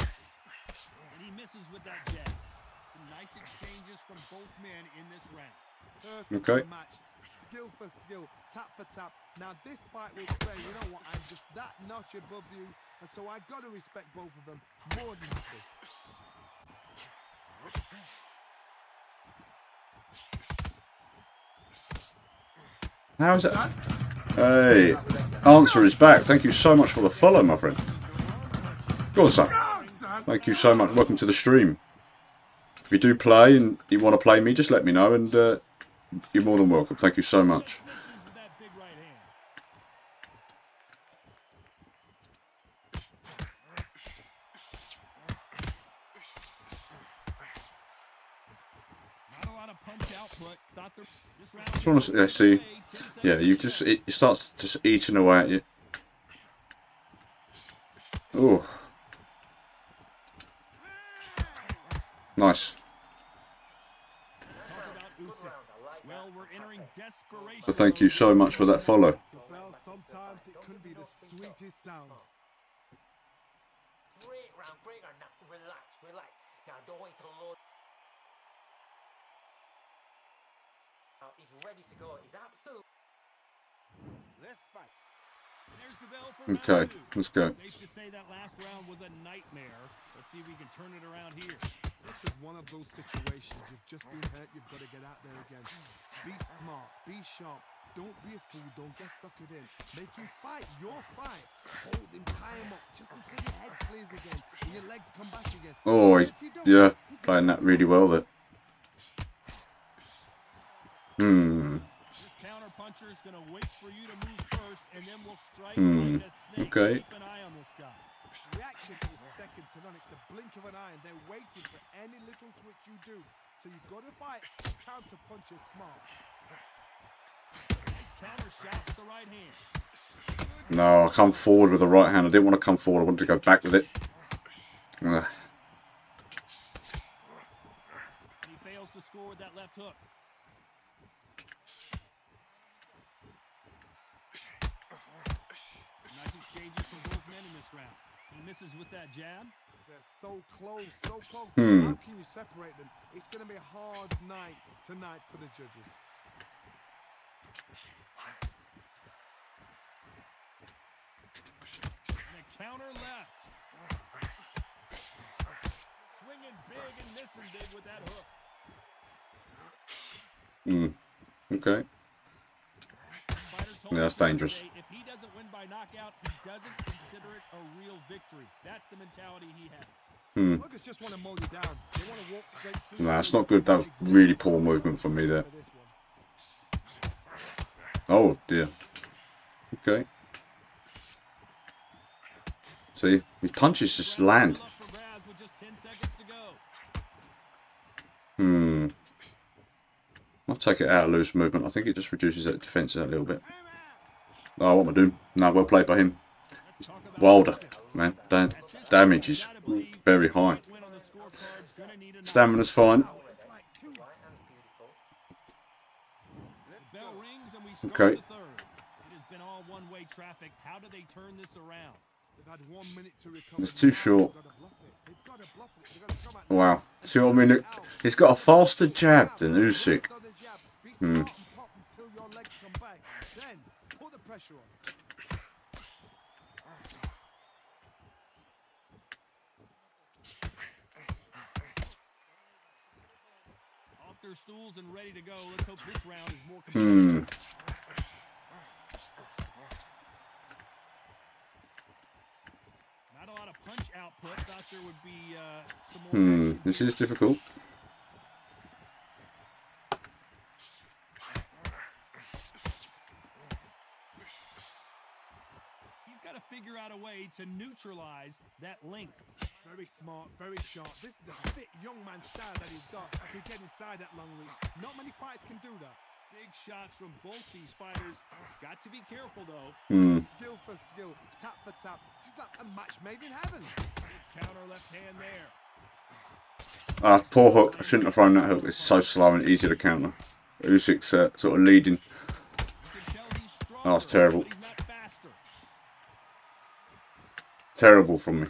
S2: And he misses with that jab. Some nice exchanges from both men in this round.
S3: Perfect
S1: Okay.
S3: match. Skill for skill, tap for tap. Now this fight will say, you know what, I'm just that notch above you, and so I got to respect both of them more than happy.
S1: How's that? Hey, Answer is back. Thank you so much for the follow, my friend. Go on, son. Thank you so much. Welcome to the stream. If you do play and you want to play me, just let me know, and you're more than welcome. Thank you so much.
S2: With that big right hand. Not a lot of punch output. Thought this round
S1: Just want to see. Yeah, you just it starts just eating away at you. Oh, nice.
S2: Well, we're entering desperation.
S1: But thank you so much for that follow.
S3: The bell, sometimes it can be the sweetest sound.
S5: Great round, great round. Now, relax, relax. Now, don't wait till Lord. Now, he's ready to go. He's absolutely.
S3: Let's fight.
S2: There's the bell for
S1: Okay,
S2: round two.
S1: let's go.
S2: Safe to say that last round was a nightmare. Let's see if we can turn it around here.
S3: This is one of those situations. You've just been hurt. You've got to get out there again. Be smart. Be sharp. Don't be a fool. Don't get suckered in. Make him fight your fight. Hold him. Tie him up just until your head clears again and your legs come back again.
S1: Oh,
S3: If you don't,
S1: yeah,
S3: he's
S1: playing
S3: gonna
S1: that really well there.
S2: This counter puncher is going to wait for you to move first, and then we'll strike like a snake.
S1: Okay.
S2: Keep an eye on this guy.
S3: Reaction is second to none. It's the blink of an eye, and they're waiting for any little twitch you do. So you've got to fight. Counter puncher smart.
S2: Nice counter shot with the right hand.
S1: No, I come forward with the right hand. I didn't want to come forward. I wanted to go back with it. Ugh.
S2: And he fails to score with that left hook. Nice exchanges from both men in this round. He misses with that jab.
S3: They're so close, so close. How can you separate them? It's going to be a hard night tonight for the judges.
S2: And a counter left. Swinging big and missing big with that hook.
S1: Okay.
S2: Fighter told
S1: Yeah, that's
S2: us yesterday,
S1: dangerous.
S2: If he doesn't win by knockout, he doesn't consider it a real victory. That's the mentality he has.
S3: Look, it's just want to mow you down. They want to walk straight through.
S1: Nah, that's not good. That was really poor movement from me there.
S3: For this one.
S1: Oh, dear. Okay. See, his punches just land.
S2: Up for grabs with just 10 seconds to go.
S1: I'll take it out of loose movement. I think it just reduces that defence a little bit. Oh, what am I doing? No, well played by him.
S2: Let's talk about
S1: Wilder, man. Damage is very high.
S2: win on the scorecard's gonna need a
S1: Stamina's fine.
S2: bell rings and we start
S1: Okay.
S2: the third. It has been all one-way traffic. How do they turn this around?
S3: They've had 1 minute to recover.
S1: It's too short.
S3: They've got to bluff it. They've got to bluff it. They've got to come at
S1: Wow. See what I mean? He's got a faster jab than Usyk.
S3: Be smart and pop until your legs come back. Then put the pressure on.
S2: Off their stools and ready to go. Let's hope this round is more competitive. Not a lot of punch output. Thought there would be some more action
S1: This
S2: here.
S1: is difficult.
S2: He's got to figure out a way to neutralize that length.
S3: Very smart, very sharp. This is a fit young man style that he's got. He can get inside that long reach. Not many fights can do that.
S2: Big shots from both these fighters. Got to be careful though.
S3: Skill for skill, tap for tap. She's like a match made in heaven.
S2: Good counter left hand there.
S1: Ah, poor hook. I shouldn't have thrown that hook. It's so slow and easy to counter. Usyk's sort of leading.
S2: You can tell he's stronger,
S1: Oh, that's terrible.
S2: but he's not faster.
S1: Terrible from me.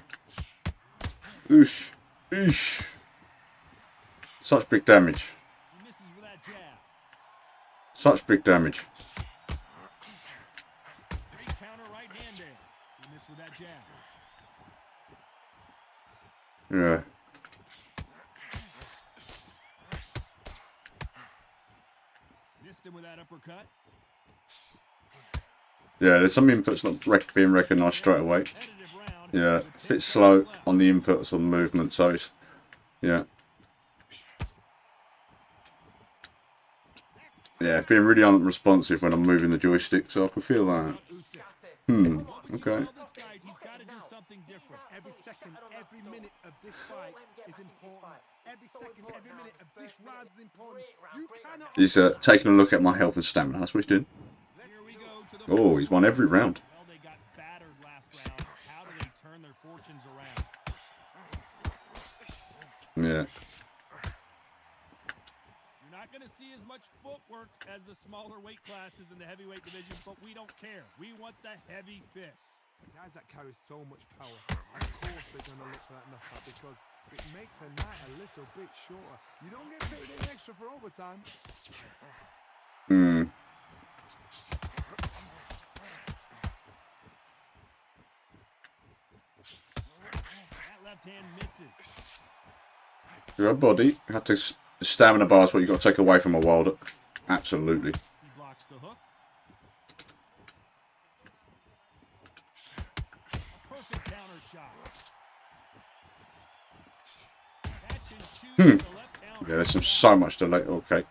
S1: Oosh. Oosh. Such big damage.
S2: He misses with that jab.
S1: Such big damage.
S2: Great counter right-handed. He missed with that jab.
S1: Yeah.
S2: Missed him with that uppercut.
S1: Yeah, there's some inputs not being recognised straight away.
S2: Competitive round.
S1: Yeah,
S2: With
S1: it's a
S2: 10
S1: bit slow
S2: seconds left.
S1: on the inputs on the movement, so it's, yeah. Yeah, it's being really unresponsive when I'm moving the joystick, so I can feel that. Okay.
S2: This guy, he's got to do something different.
S3: Every second, every minute of this fight is important. Every second, every minute of this round is important. You cannot.
S1: He's taking a look at my health and stamina. That's what he's doing.
S2: Here we go to the
S1: Oh, he's won every round.
S2: Well, they got battered last round. How do they turn their fortunes around?
S1: Yeah.
S2: You're not going to see as much footwork as the smaller weight classes in the heavyweight division, but we don't care. We want the heavy fists.
S3: Guys that carry so much power, of course they're going to look for that knockout because it makes a night a little bit shorter. You don't get paid any extra for overtime.
S2: That left hand misses.
S1: Your body. You have to. Stamina bar is what you've got to take away from a Wilder. Absolutely.
S2: He blocks the hook. A perfect counter shot. Catch and shoot with the left counter.
S1: Yeah, there's so much delay. Okay.
S2: And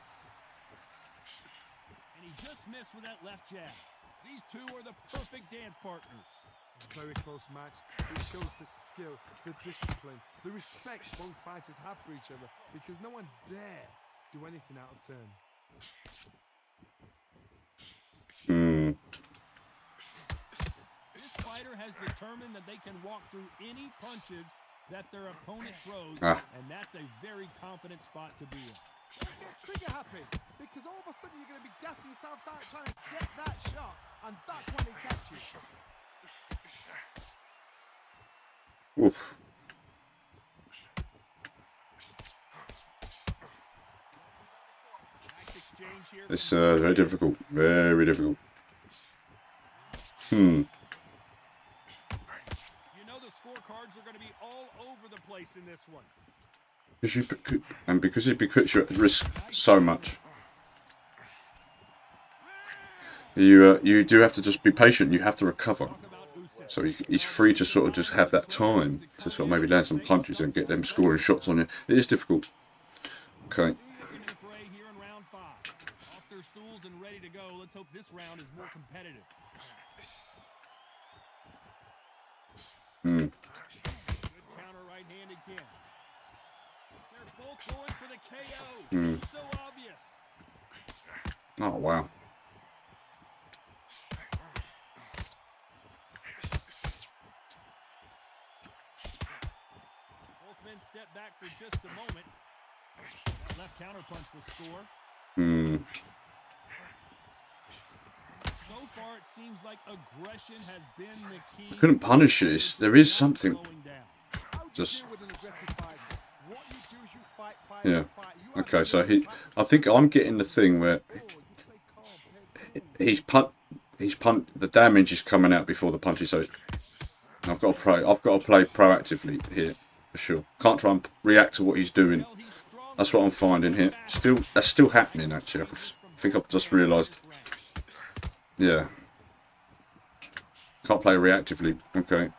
S2: he just missed with that left jab. These two are the perfect dance partners.
S3: Very close match. It shows the skill, the discipline, the respect both fighters have for each other because no one dare do anything out of turn.
S2: This fighter has determined that they can walk through any punches that their opponent throws,
S1: Ah.
S2: and that's a very confident spot to be in.
S3: Don't get trigger happy because all of a sudden you're going to be gassing yourself down trying to get that shot, and that's when he catches you.
S1: Oof.
S2: Nice exchange here.
S1: It's very difficult. Very difficult.
S2: You know the scorecards are going to be all over the place in this one.
S1: Because it puts you at risk so much. You do have to just be patient. You have to recover.
S2: Talk about Usyk.
S1: So he's free to sort of just have that time to sort of maybe land some punches and get them scoring shots on you. It is difficult. Okay.
S2: Into the fray here in round 5. Off their stools and ready to go. Let's hope this round is more competitive. Good counter right hand again. They're both going for the KO. So obvious.
S1: Oh wow.
S2: Both men step back for just a moment. That left counter punch will score. So far, it seems like aggression has been the key.
S1: Couldn't punish this. There is something.
S2: Slowing down.
S3: How do you
S1: Just-
S3: deal with an aggressive fighter? What you do is you fight,
S1: Yeah.
S3: fight. You
S1: Okay,
S3: have
S1: so
S3: to fight.
S1: I think I'm getting the thing where
S3: Oh, you play calm, play cool.
S1: he's the damage is coming out before the punches. So I've got to play proactively here for sure. Can't try and react to what he's doing.
S2: Well, he's strong
S1: That's what I'm finding here. That's still happening actually. I think I've just realised. Yeah. Can't play reactively. Okay.
S2: You'd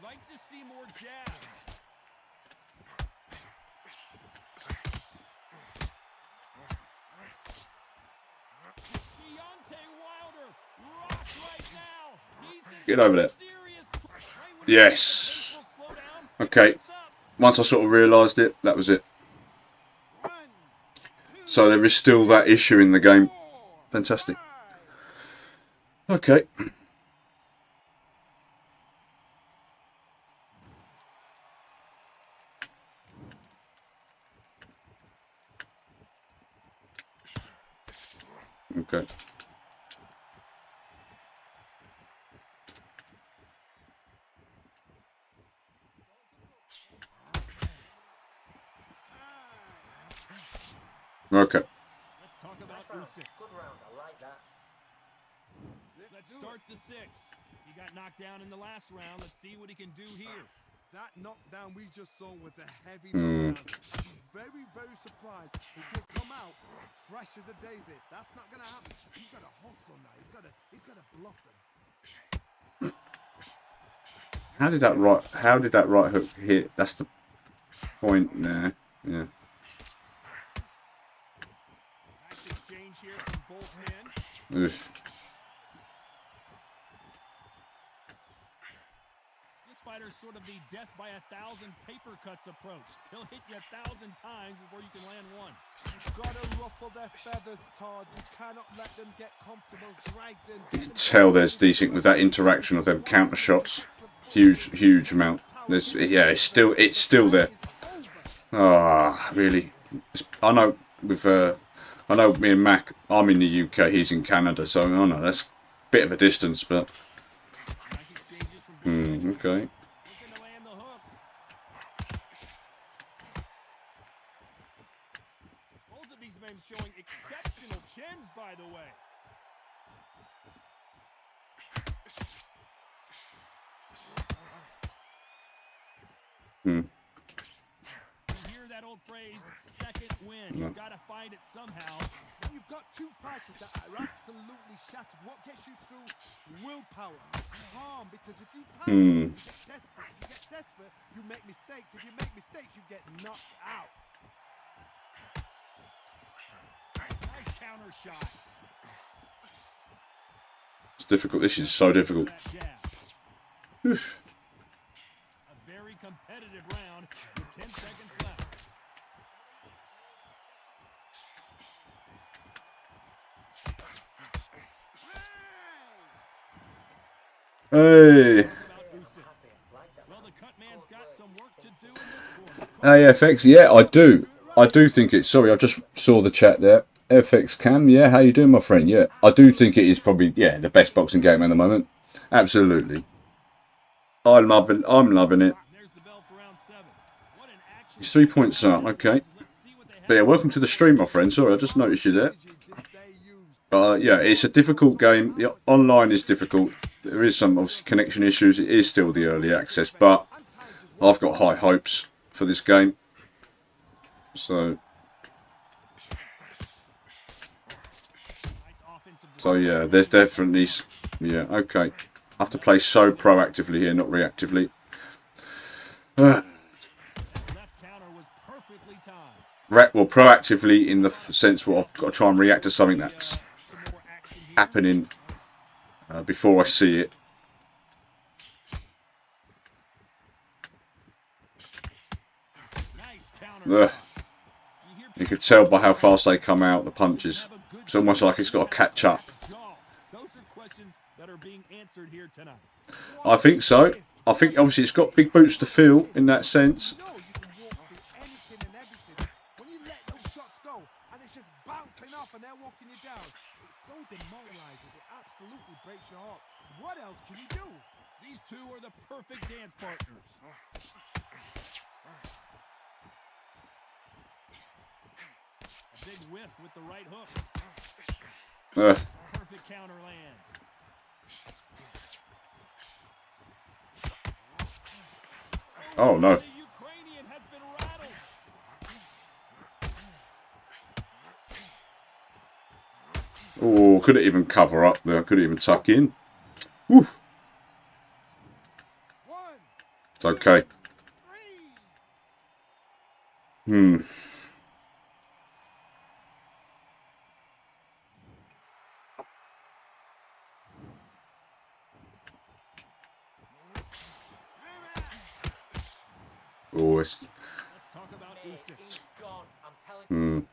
S2: like to see more jabs. Deontay Wilder rocked right now. He's in
S1: Get over there.
S2: serious trouble.
S1: Yes.
S2: Will slow down.
S1: Okay, once I sort of realised it, that was it. So there is still that issue in the game. Fantastic. Okay. Okay. Okay.
S2: Let's talk about Usyk.
S5: Good round. I like that.
S2: Let's start the 6. He got knocked down in the last round. Let's see what he can do here.
S3: That knockdown we just saw was a heavy knockdown. I'm very, very surprised if he'll come out fresh as a daisy. That's not gonna happen. He's got a hustle now. He's got to bluff them.
S1: How did that right hook hit? That's the point there. Yeah.
S2: Nice exchange here from both men.
S1: Oof.
S2: This fighter's sort of the death by 1,000 paper cuts approach. He'll hit you 1,000 times before you can land one.
S3: You've got to ruffle their feathers, Todd. You cannot let them get comfortable. Drag them.
S1: You can tell there's decent with that interaction of them counter shots. Huge amount. There's, yeah, it's still there. Ah, really. I know I know me and Mac. I'm in the UK. He's in Canada, so I know that's a bit of a distance, but.
S2: Nice exchanges from both men.
S1: Okay.
S2: Looking to land the hook. Both of these men showing exceptional chins, by the way.
S1: Hmm.
S2: You hear that old phrase, second win.
S1: No.
S2: You've got to find it somehow.
S3: When you've got two fighters that are absolutely shattered, what gets you through? Willpower, calm. Because if you panic, you get desperate. If you get desperate, you make mistakes. If you make mistakes, you get knocked out.
S2: Nice counter shot.
S1: It's difficult. This is so difficult.
S2: That jab.
S1: Oof.
S2: A very competitive round with 10 seconds left.
S1: Hey.
S2: About Usyk. Well, the cut man's got some work to do in this corner.
S1: AFX, yeah, I do. I do think it's. Sorry, I just saw the chat there. FX Cam, yeah, how you doing, my friend? Yeah, I do think it is probably, yeah, the best boxing game at the moment. Absolutely. I'm loving it.
S2: There's the bell for round 7. What an action.
S1: It's 3 points up, okay.
S2: Let's see what they have.
S1: But yeah, welcome to the stream, my friend. Sorry, I just noticed you there. Yeah, it's a difficult game. The online is difficult. There is some obviously connection issues. It is still the early access, but I've got high hopes for this game. So yeah, there's definitely, yeah, okay. I have to play so proactively here, not reactively.
S2: Left counter was perfectly timed.
S1: Well, proactively in the sense where I've got to try and react to something that's
S2: Some more action here.
S1: happening before I see it.
S2: Nice counter.
S1: Ugh. You can tell by how fast they come out, the punches. It's almost like it's got to catch up.
S2: Those are questions that are being answered here tonight.
S1: I think so. I think obviously it's got big boots to fill in that sense.
S3: You know you can walk through anything and everything. When you let those shots go and it's just bouncing off and they're walking you down, it's so demoralizing. It absolutely breaks your heart. What else can you do?
S2: These two are the perfect dance partners. A big whiff with the right hook. Perfect counter lands.
S1: Oh no.
S2: The Ukrainian has been rattled.
S1: Oh, couldn't even cover up there. Couldn't even tuck in. Woof. It's okay. Hmm. Oh, it's...
S2: Let's talk about
S5: Mate,
S2: Usyk.
S5: he's gone. I'm telling
S1: Hmm.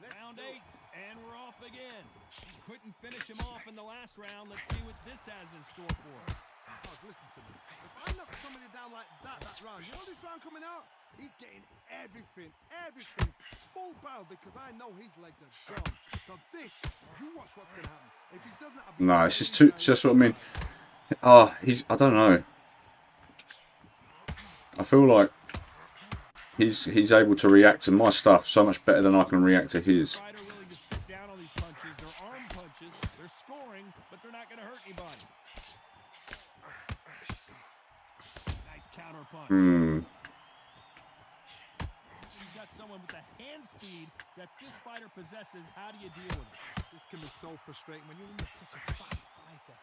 S2: Round 8, and we're off again. He couldn't finish him off in the last round. Let's see what this has in store for us.
S3: Oh, listen to me. If I knock somebody down like that round, you know this round coming out? He's getting everything, full barrel because I know his legs are gone. So this, you watch what's going to happen. If he doesn't, I'll be
S1: No, it's just too... It's just what I mean. Ah, he's... I don't know. I feel like he's able to react to my stuff so much better than I can react to his.
S2: Fighter willing to sit down on these punches. They're arm punches. They're scoring, but they're not going to hurt anybody. Nice counter punch.
S1: Hmm.
S2: You've got someone with the hand speed that this fighter possesses. How do you deal with it?
S3: This can be so frustrating when you're in such a fast fighter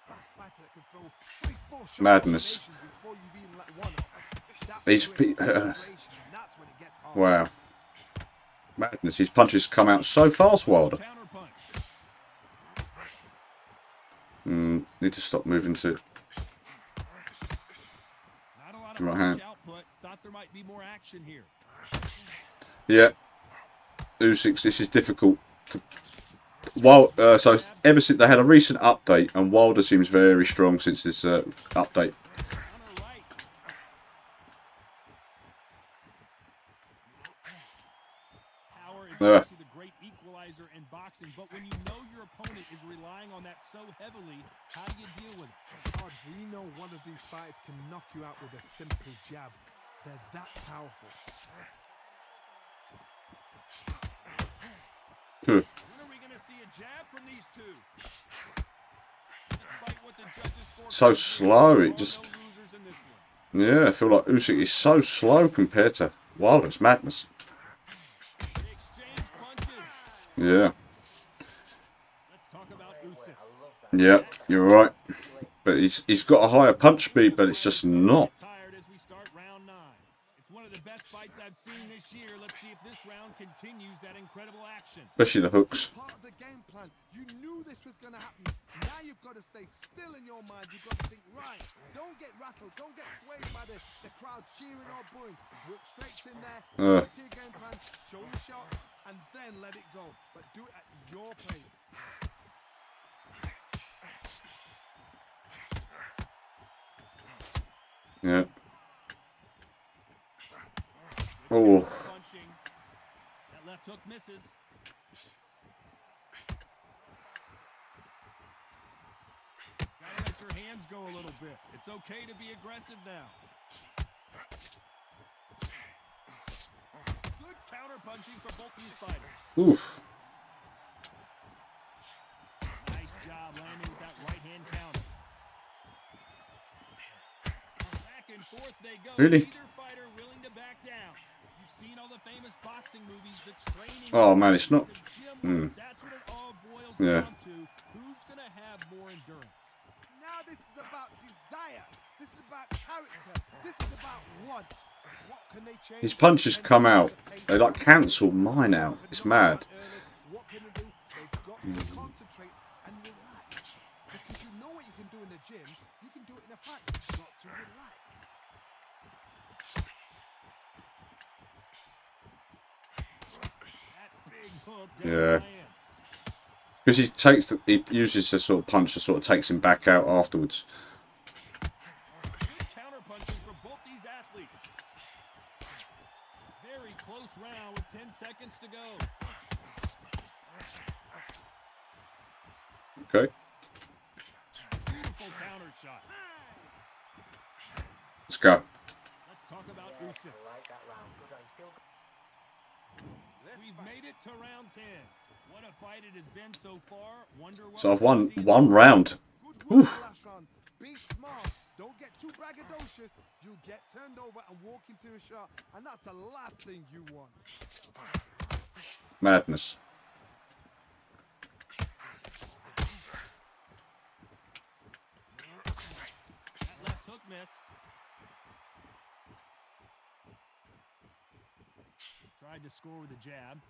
S3: that can throw 3-4 shots
S1: Madness.
S3: before you've even let one off. That
S1: He's...
S3: frustration, that's when it gets hard.
S1: Wow. Madness. His punches come out so fast, Wilder.
S2: Counter punch.
S1: Need to stop moving to...
S2: Not a lot of
S1: Right
S2: punch
S1: hand.
S2: output. Thought there might be more action here.
S1: Yeah. Usyk, this is difficult. So ever since they had a recent update, and Wilder seems very strong since this update.
S2: On her right. Power is actually the great equalizer in boxing, but when you know your opponent is relying on that so heavily, how do you deal with it?
S3: God, we know one of these fighters can knock you out with a simple jab. They're that powerful.
S2: When are we going to see a jab from these two? Despite what the judges score,
S1: So slow,
S2: there
S1: it
S2: are
S1: just...
S2: no losers in this one.
S1: Yeah, I feel like Usyk is so slow compared to Wilder. It's madness.
S2: They exchange punches.
S1: Yeah.
S2: Let's talk about Usyk.
S1: Yeah, you're right. But he's got a higher punch speed, but it's just not.
S2: Tired as we start round 9. It's one of the best fights I've seen this year. Let's see if this round continues that incredible action.
S1: Especially the hooks.
S3: Part of the game plan. You knew this was going to happen. Now you've got to stay still in your mind. You've got to think, right, don't get rattled. Don't get swayed by the crowd cheering or booing. Walk straight in there. Stick to your game plan. Show your shot. And then let it go. But do it at your pace.
S1: Yeah. Oh.
S2: Punching. That left hook misses. Gotta let your hands go a little bit. It's okay to be aggressive now. Good counter punching for both these fighters.
S1: Oof.
S2: Nice job landing with that right hand counter. Back and forth they go.
S1: Really?
S2: Neither fighter willing to back down. You've seen all the famous boxing movies, the training.
S1: Oh, man, it's not...
S2: the gym work. That's what it all boils
S1: Yeah.
S2: down to. Who's gonna have more endurance?
S3: Now this is about desire. This is about character. This is about want. What can they change?
S1: His punches come out. They like cancel mine out. It's mad.
S3: What can they do? They've got to concentrate and relax. Because you know what you can do in the gym, you can do it in a fight. You've got to relax.
S2: That big hook down
S1: Yeah.
S2: the land.
S1: Because he uses the sort of punch that sort of takes him back out afterwards.
S2: Good counter punching for both these athletes. Very close round with 10 seconds to go.
S1: Okay.
S2: Beautiful counter shot.
S1: Let's go.
S2: Let's talk about Usyk.
S5: I like that round. Good. I feel good.
S2: We've made it to round 10. What a fight it has been so far. Wonder what
S1: So I've
S2: we'll
S1: won
S2: see
S1: one round.
S3: Good work last round. Be smart. Don't get too braggadocious. You'll get turned over and walk into a shot. And that's the last thing you want.
S1: Madness.
S2: That left hook missed. Tried to score with a jab.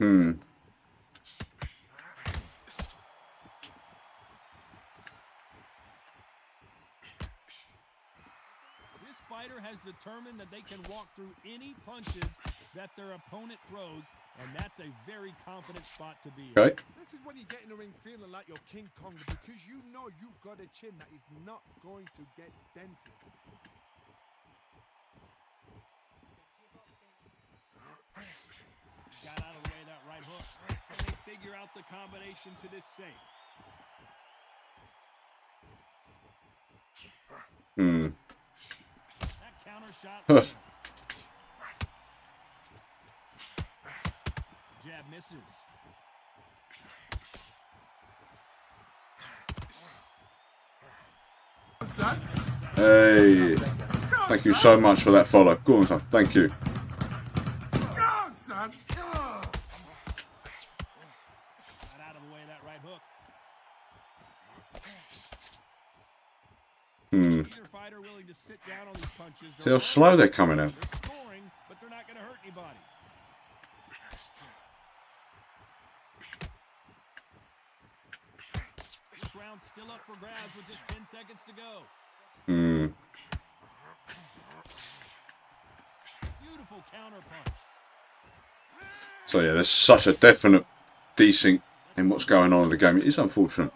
S2: This fighter has determined that they can walk through any punches that their opponent throws, and that's a very confident spot to be in.
S1: Okay.
S3: This is when you get in the ring feeling like you're King Kong because you know you've got a chin that is not going to get dented.
S2: Got out of the way of that right hook. And they figure out the combination to this safe. That counter shot lands. Jab misses.
S1: Hey, thank you so much for that follow. Go on, son. Thank you.
S2: Got out of the way of that right hook. Either fighter willing to sit down on these punches.
S1: See how slow they're coming out.
S2: They're scoring, but they're not going to hurt anybody. This round's still up for grabs with just 10 seconds to go. Beautiful counter punch.
S1: So yeah, there's such a definite desync in what's going on in the game. It is unfortunate.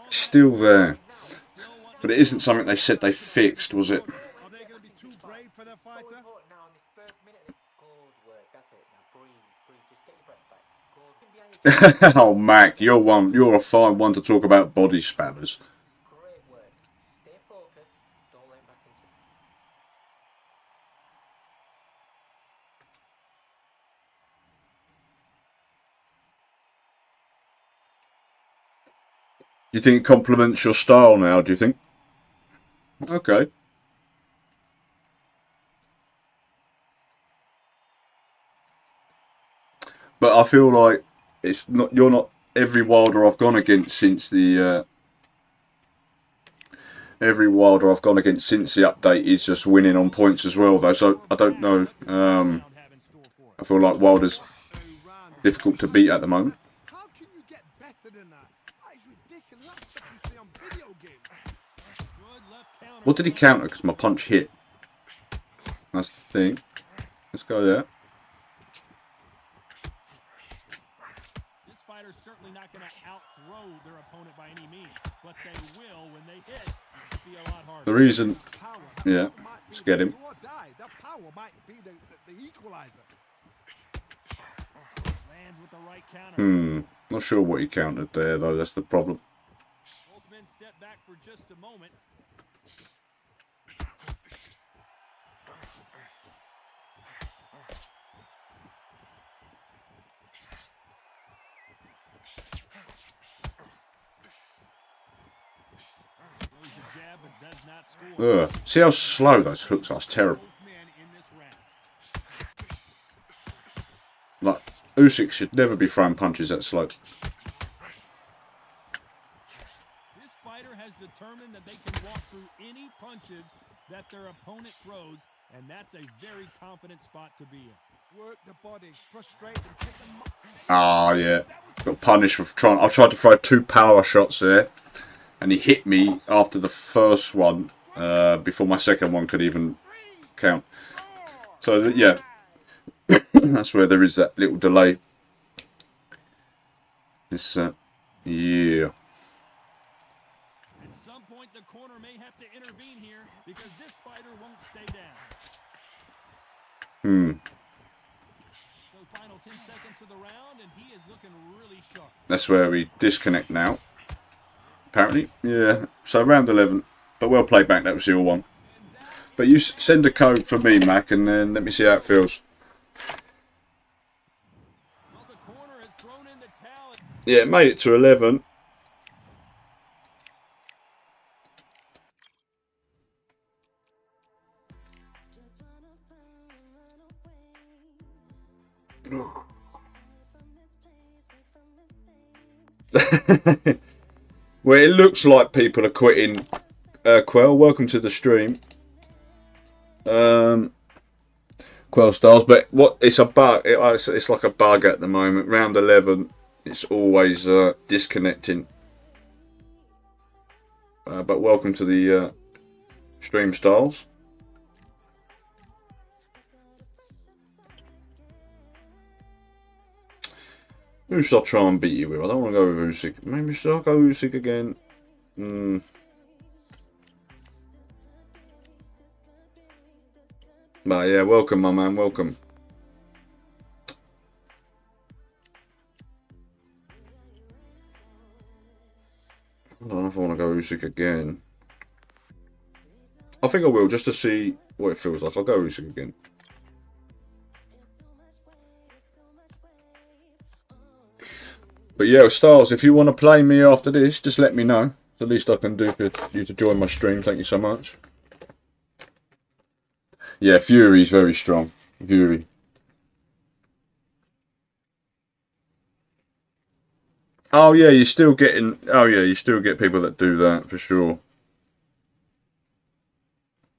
S1: It's still there. But it isn't something they said they fixed, was it?
S3: Are they going to be too brave for their fighter?
S5: So important now in this first minute. Good work. That's it. Now breathe. Just get your breath back. Good.
S1: Oh, Mac, you're a fine one to talk about body spammers.
S5: Great work. Stay focused. Don't let him back into.
S1: You think it complements your style now, do you think? Okay. But I feel like it's not. You're not every Wilder I've gone against since the. Every Wilder I've gone against since the update is just winning on points as well, though. So I don't know. I feel like Wilder's difficult to beat at the moment.
S3: How can you get better than that? That is ridiculous. That's stuff you see on video games.
S2: Good left counter.
S1: What did he counter? Because my punch hit. That's the thing. Let's go there.
S2: This fighter's certainly not going to outthrow their opponent by any means, but they will when they hit. Be a lot harder.
S1: The reason,
S3: Power.
S1: yeah,
S3: That might
S1: let's
S3: be
S1: get
S3: the
S1: him.
S3: do or die. That power might be the equalizer.
S2: Lands with the right counter.
S1: Not sure what he countered there, though. That's the problem.
S2: Both men step back for just a moment. Throws the jab but does not score.
S1: Ugh. See how slow those hooks are? It's terrible.
S2: Both men in this round.
S1: Like, Usyk should never be throwing punches that slow.
S2: This fighter has determined that they can walk through any punches that their opponent throws, and that's a very confident spot to be in.
S3: Work the body. Frustrate them. Take them.
S1: Ah, yeah. Got punished for trying. I tried to throw 2 power shots there, and he hit me after the first one, before my second one could even count. So, yeah. That's where there is that little delay. This, yeah.
S2: At some point, the corner may have to intervene here because this fighter won't stay down. So, final 10 seconds of the round, and he is looking really sharp.
S1: That's where we disconnect now. Apparently, yeah. So round 11, but well played back. That was your one. But you send a code for me, Mac, and then let me see how it feels.
S2: Well, the corner has thrown in the towel.
S1: Yeah, made it to 11. Well, it looks like people are quitting. Quell, welcome to the stream. Quell Stars, but what? It's a bug. It's like a bug at the moment. Round 11, it's always disconnecting. But welcome to the stream, Styles. Who should I try and beat you with? I don't want to go with Usyk. Maybe should I go Usyk again? But yeah, welcome, my man. Welcome. I don't know if I want to go Usyk again. I think I will, just to see what it feels like. I'll go Usyk again. But yeah, Styles, if you want to play me after this, just let me know. It's the least I can do for you to join my stream. Thank you so much. Yeah, Fury's very strong. Fury. Oh yeah, you're still getting. Oh yeah, you still get people that do that for sure.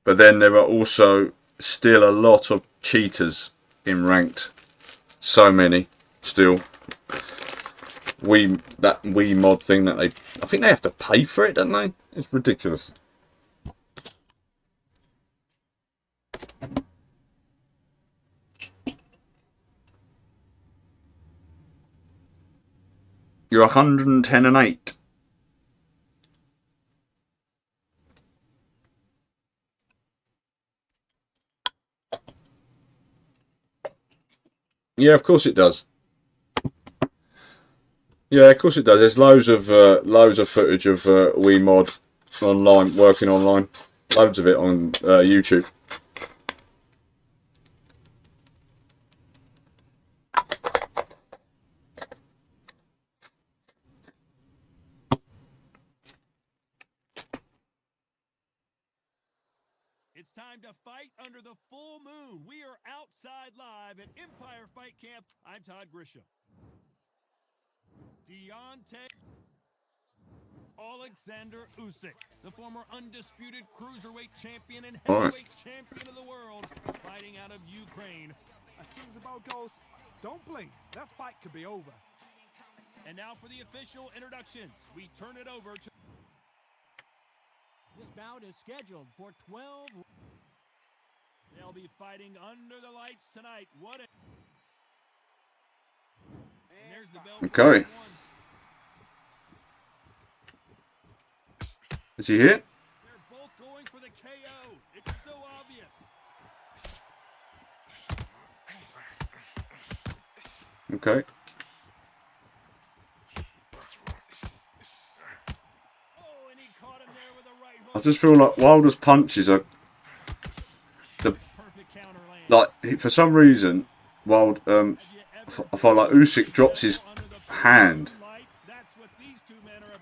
S1: But then there are also still a lot of cheaters in ranked. So many still. That Wii mod thing that I think they have to pay for it, don't they? It's ridiculous. You're 110 and 8. Yeah, of course it does. Yeah, of course it does. There's loads of footage of Wii mod online, working online. Loads of it on YouTube.
S2: It's time to fight under the full moon. We are outside live at Empire Fight Camp. I'm Todd Grisham. Deontay Alexander Usyk, the former undisputed cruiserweight champion and heavyweight champion of the world, fighting out of Ukraine.
S3: As soon as the bell goes, don't blink. That fight could be over.
S2: And now for the official introductions. We turn it over to...
S4: This bout is scheduled for 12.
S2: They'll be fighting under the lights tonight. What a... And there's the bell.
S1: Okay. Is he hit?
S2: They're both going for the KO. It's so obvious.
S1: Okay.
S2: Oh, and he caught him there with a right
S1: I
S2: hook.
S1: just feel like Wilder's punches are
S2: Perfect counter land.
S1: for some reason, I felt like Usyk drops his hand.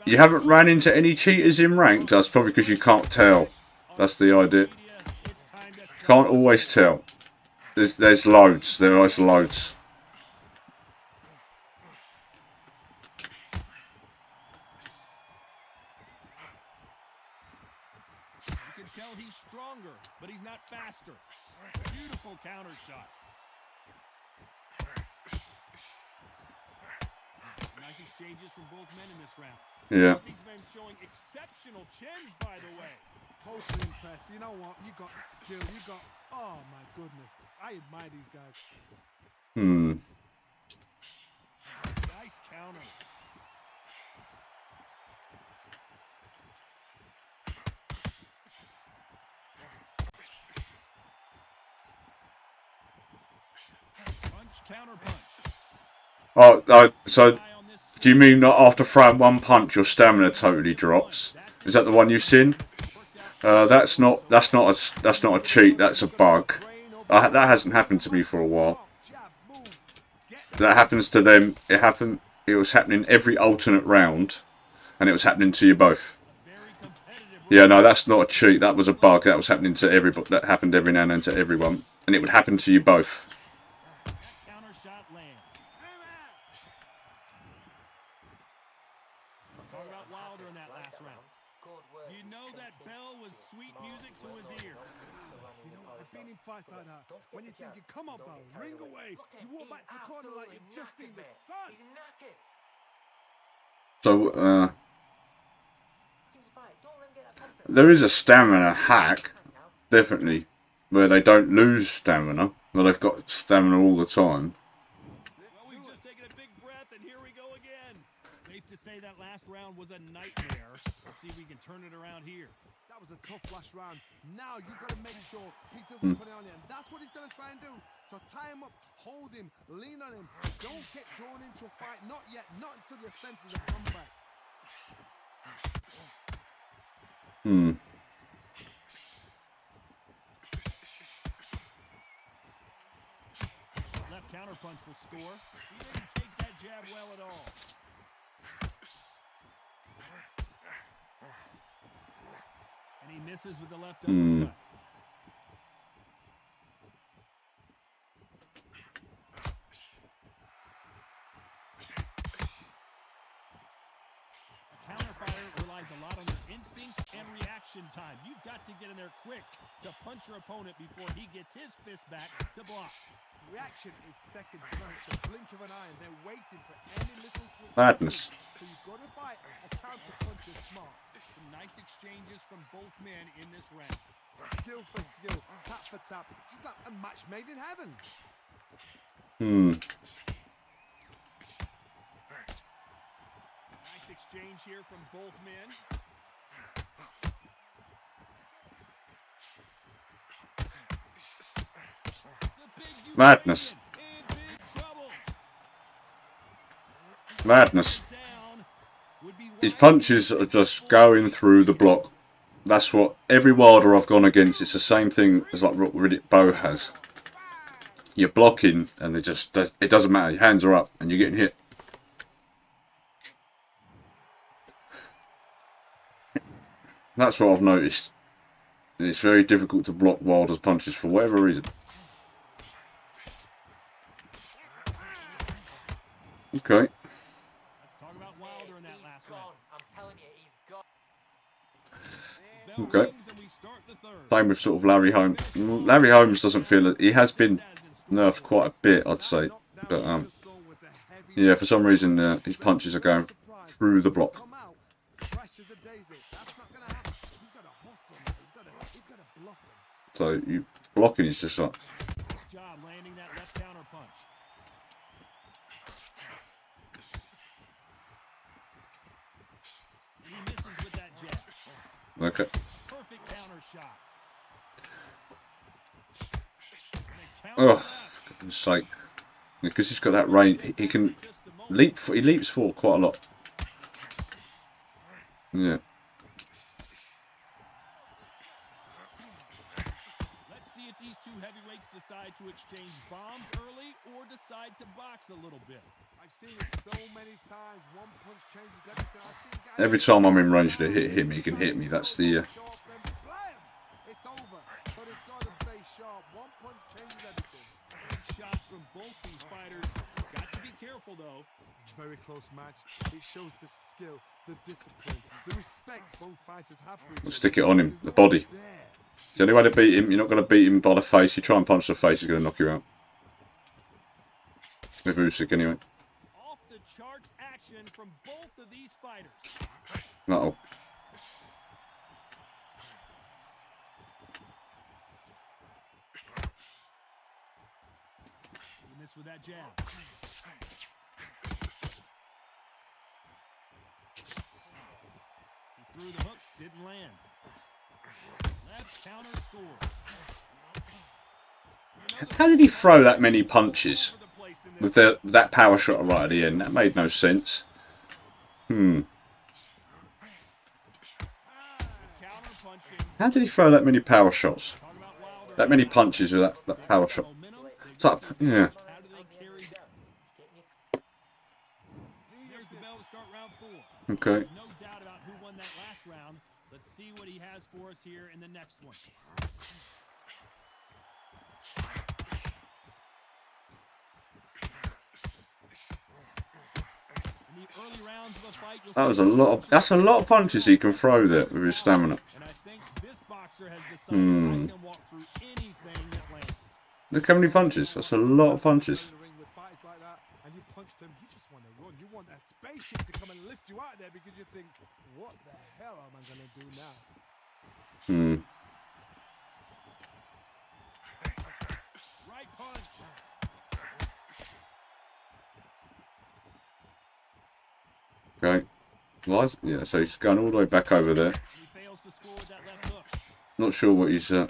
S1: You haven't ran into any cheaters in ranked. That's probably because you can't tell. That's the idea. Can't always tell. There's loads. There are loads.
S2: You can tell he's stronger, but he's not faster. Beautiful counter shot. Nice exchanges from both men in this round.
S1: Yeah.
S2: These men showing exceptional chins, by the way.
S3: Totally impressed. You know what? You got skill. You got... Oh, my goodness. I admire these guys.
S2: Nice counter. Punch, counter punch.
S1: Oh, so do you mean that after throwing one punch your stamina totally drops? Is that the one you've seen? That's not a cheat. That's a bug. That hasn't happened to me for a while. That happens to them. It was happening every alternate round, and it was happening to you both. Yeah, no, that's not a cheat. That was a bug. That was happening to everybody. That happened every now and then to everyone, and it would happen to you both.
S2: Counter shot lands. Let's talk about Wilder in that last round. You know that bell was sweet music to his ears.
S3: You know what? I've been in fights like that. When you're thinking, come on, bro, ring away. You walk back to the corner like you've just seen the sun.
S1: So, there is a stamina hack, definitely, where they don't lose stamina, but they've got stamina all the time.
S2: Well, we've just taken a big breath, and here we round was a nightmare. Let's see if we can turn it around here.
S3: That was a tough last round. Now you've got to make sure he doesn't put it on you. And that's what he's going to try and do. So tie him up, hold him, lean on him. Don't get drawn into a fight. Not yet. Not until your senses have come back.
S2: Left counterpunch will score. He didn't take that jab well at all. And he misses with the left uppercut. A counterfighter relies a lot on their instincts and reaction time. You've got to get in there quick to punch your opponent before he gets his fist back to block.
S3: Reaction is second to none. It's a blink of an eye, and they're waiting for any little twitch.
S1: Madness.
S3: So you've got to fight a counter punch is smart.
S2: Some nice exchanges from both men in this round.
S3: Skill for skill, tap for tap. Just like a match made in heaven.
S2: Nice exchange here from both men.
S1: Madness. Madness. His punches are just going through the block. That's what every Wilder I've gone against, it's the same thing as like what Riddick Bowe has. You're blocking and it doesn't matter. Your hands are up and you're getting hit. That's what I've noticed. It's very difficult to block Wilder's punches for whatever reason. Okay.
S2: Let's talk about Wilder in that last round.
S5: I'm telling you, he's got.
S2: Bell
S1: Okay.
S2: rings and we start the third.
S1: Same with sort of Larry Holmes. Larry Holmes doesn't feel it. He has been nerfed quite a bit, I'd say. But yeah, for some reason his punches are going through the block.
S3: Come out, fresh as a daisy. That's not going to happen. He's got to hustle. He's got to bluff him.
S1: So you blocking is just like
S2: Nice job landing that left counter punch. He misses with that jab.
S1: okay.
S2: Perfect counter shot.
S1: Oh, for goodness sake! Because he's got that range, he can leap. He leaps forward quite a lot. Yeah.
S2: Let's see if these two heavyweights decide to exchange bombs early or decide to box a little bit.
S3: I've seen it so many times. One punch changes everything. I've seen guys
S1: Every time I'm in range to hit him, he can hit me. That's the
S3: sharp, then blam! It's over. So they've got to stay sharp. One punch changes everything.
S2: Big shots from both these fighters. Got to be careful though.
S3: Very close match. It shows the skill, the discipline, the respect both fighters have for each other.
S1: stick it on him, the body.
S3: There.
S1: It's the only way to beat him. You're not going to beat him by the face. You try and punch the face, he's going to knock you out. With Usyk, anyway.
S2: Off the charts action from both of these fighters.
S1: Uh-oh.
S2: He missed with that jab. He threw the hook, didn't land. Left counter score.
S1: How did he throw that many punches with that power shot right at the end? That made no sense. How did he throw that many power shots? That many punches with that power shot? It's like, yeah.
S2: How do they carry down? There's the bell to start round 4.
S1: Okay.
S2: There's no doubt about who won that last round. Let's see what he has for us here in the next one. In the early rounds of a fight, you'll
S1: That was
S2: see
S1: a lot of. That's a lot of punches he can throw there with his stamina.
S2: and I think this boxer has decided I can walk through anything that lands.
S1: Look how many punches. That's a lot of punches.
S3: In the ring with fighters like that, and you punch them, you just want to run. You want that spaceship to come and lift you out there because you think, what the hell am I going to do now?
S2: Right punch.
S1: Okay. Yeah, so he's going all the way back over there.
S2: He fails to score with that left hook.
S1: Not sure what he's...
S2: This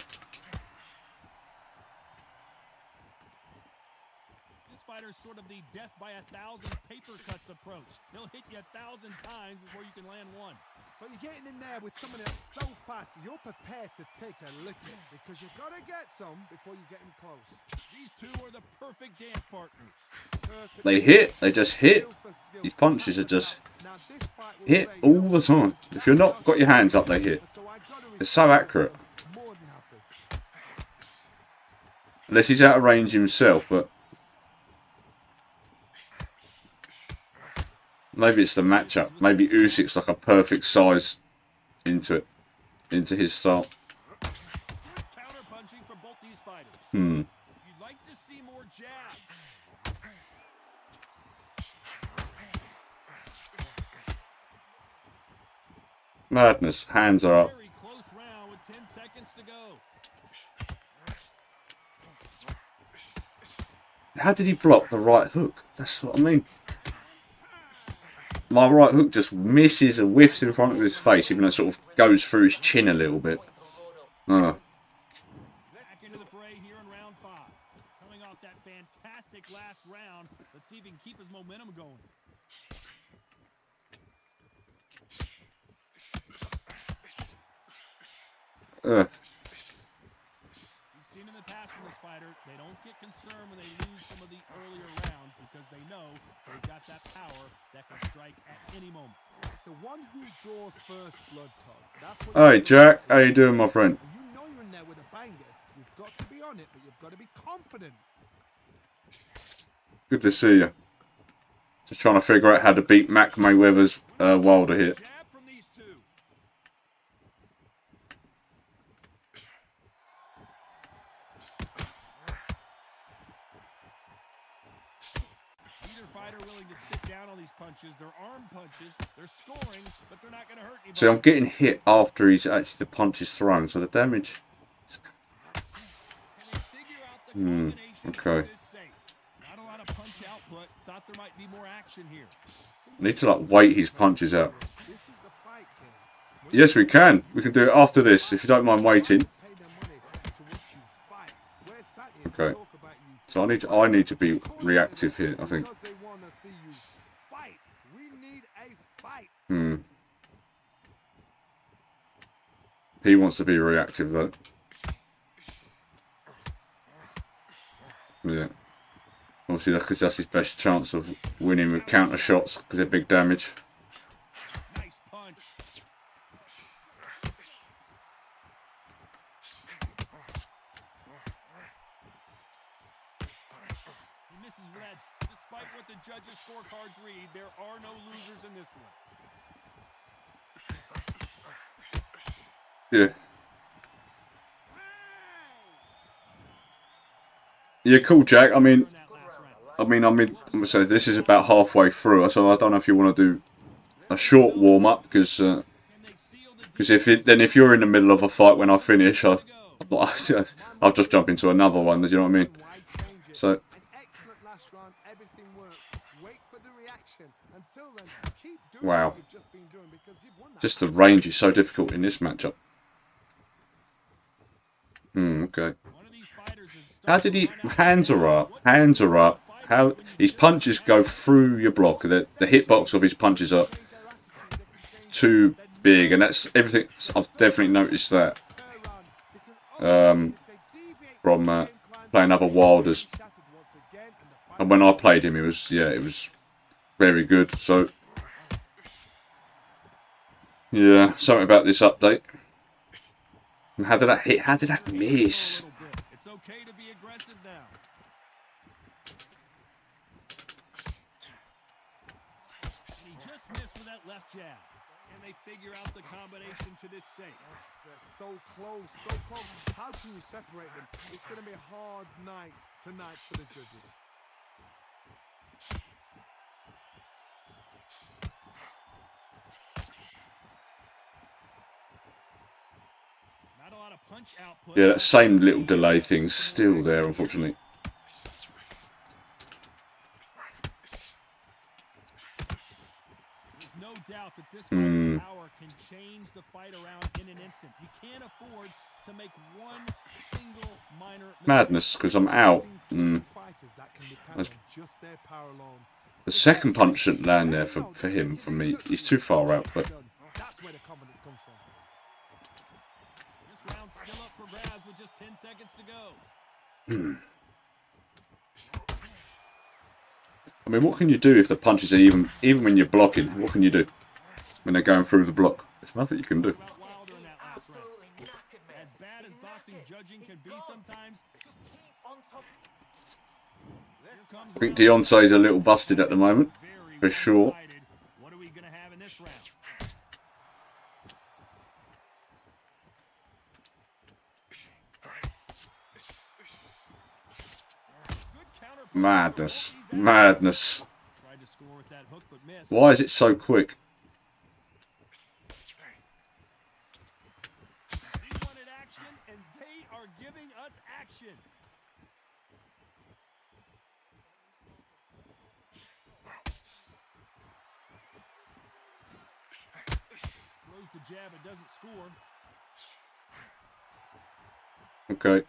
S2: fighter's sort of the death by 1,000 paper cuts approach. He'll hit you 1,000 times before you can land one.
S3: So you're getting in there with somebody that's so fast, you're prepared to take a licking because you've got to get some before you get him close.
S2: These two are the perfect dance partners.
S1: They hit. They just hit. These punches are just hit all the time. If you're not got your hands up, they hit. It's so accurate. Unless he's out of range himself, but maybe it's the matchup. Maybe Usyk's like a perfect size into his style.
S2: Counter punching for both these fighters.
S1: Hmm.
S2: You'd like to see more jabs.
S1: Madness. Hands are up.
S2: Very close round with 10 seconds to go.
S1: How did he block the right hook? That's what I mean. My right hook just misses and whiffs in front of his face, even though it sort of goes through his chin a little bit.
S2: Back into the fray here in round 5. Coming off that fantastic last round, let's see if he can keep his momentum going. We've seen in the past from this fighter, they don't get concerned when they lose some of the earlier rounds because they know they've got that power that can strike at any moment.
S3: It's the one who draws first blood, Todd. That's what
S1: Hey Jack, how you doing, my friend?
S3: you know you're in there with a banger. You've got to be on it, but you've got to be confident.
S1: Good to see you. Just trying to figure out how to beat Mac Mayweather's Wilder hit.
S2: Jab from these two. Either fighter willing to sit down on these punches. They're arm punches. They're scoring, but they're not going to hurt anybody.
S1: See, I'm getting hit after he's actually the punch is thrown, so the damage.
S2: Can they figure out the combination
S1: okay.
S2: to this safe? Not a lot of punch output. Thought there might be more action here.
S1: I need to like wait his punches out.
S3: This is the fight game.
S1: Yes, we can. We can do it after this, if you don't mind waiting.
S3: Pay them money to watch you fight. We're sat here to
S1: Okay.
S3: talk about you.
S1: So I need to be reactive here, I think.
S3: Because they want to see you fight. We need a fight.
S1: Hmm. He wants to be reactive though. Yeah. Obviously, because that's his best chance of winning with counter shots, because they're big damage.
S2: Nice punch. He misses red. Despite what the judges' scorecards read, there are no losers in this one.
S1: Yeah. Yeah, cool, Jack. I'm in. So this is about halfway through, so I don't know if you want to do a short warm up, because if you're in the middle of a fight when I finish, I'll just jump into another one. Do you know what I mean? So.
S3: An excellent last round. Everything worked. Wait for the reaction. Until then, keep doing
S1: Wow.
S3: what you've just been doing because you've won that.
S1: Just the range is so difficult in this matchup. Okay.
S2: One of these fighters is
S1: How did he? Hands are up. Hands are up. How his punches go through your block. The hitbox of his punches are too big, and that's everything. I've definitely noticed that from playing other Wilders. And when I played him, it was very good. So yeah, something about this update. And how did that hit? How did that miss?
S2: It's okay to be aggressive now. He just missed with that left jab. And they figure out the combination to this safe.
S3: They're so close, so close. How can you separate them? It's going to be a hard night tonight for the judges.
S2: Not a lot of punch output.
S1: Yeah, that same little delay thing's still there, unfortunately.
S2: There's no doubt out that this kind of power can change the fight around in an instant. You can't afford to make one single minor mistake.
S1: Madness, because I'm out.
S3: Fighters that can depend
S1: That's-
S3: on just their power alone.
S1: The second punch shouldn't land there for him, for me. He's too far out, but
S3: That's where the confidence comes from.
S2: This round's still up for grabs with just 10 seconds to go.
S1: I mean, what can you do if the punches are even when you're blocking? What can you do when they're going through the block? There's nothing you can do.
S2: About Wilder in that last round.
S5: Absolutely knackered, man.
S2: As bad as boxing judging can be sometimes,
S5: Just keep on top.
S2: here comes
S1: I think Deontay's a little busted at the moment,
S2: very
S1: for sure.
S2: one-sided. What are we going to have in this round? Good counter punch.
S1: Madness,
S2: He's out.
S1: madness.
S2: Tried to score with that hook, but missed.
S1: Why is it so quick?
S2: We wanted action, and they are giving us action. Throws the jab, it doesn't score.
S1: Okay,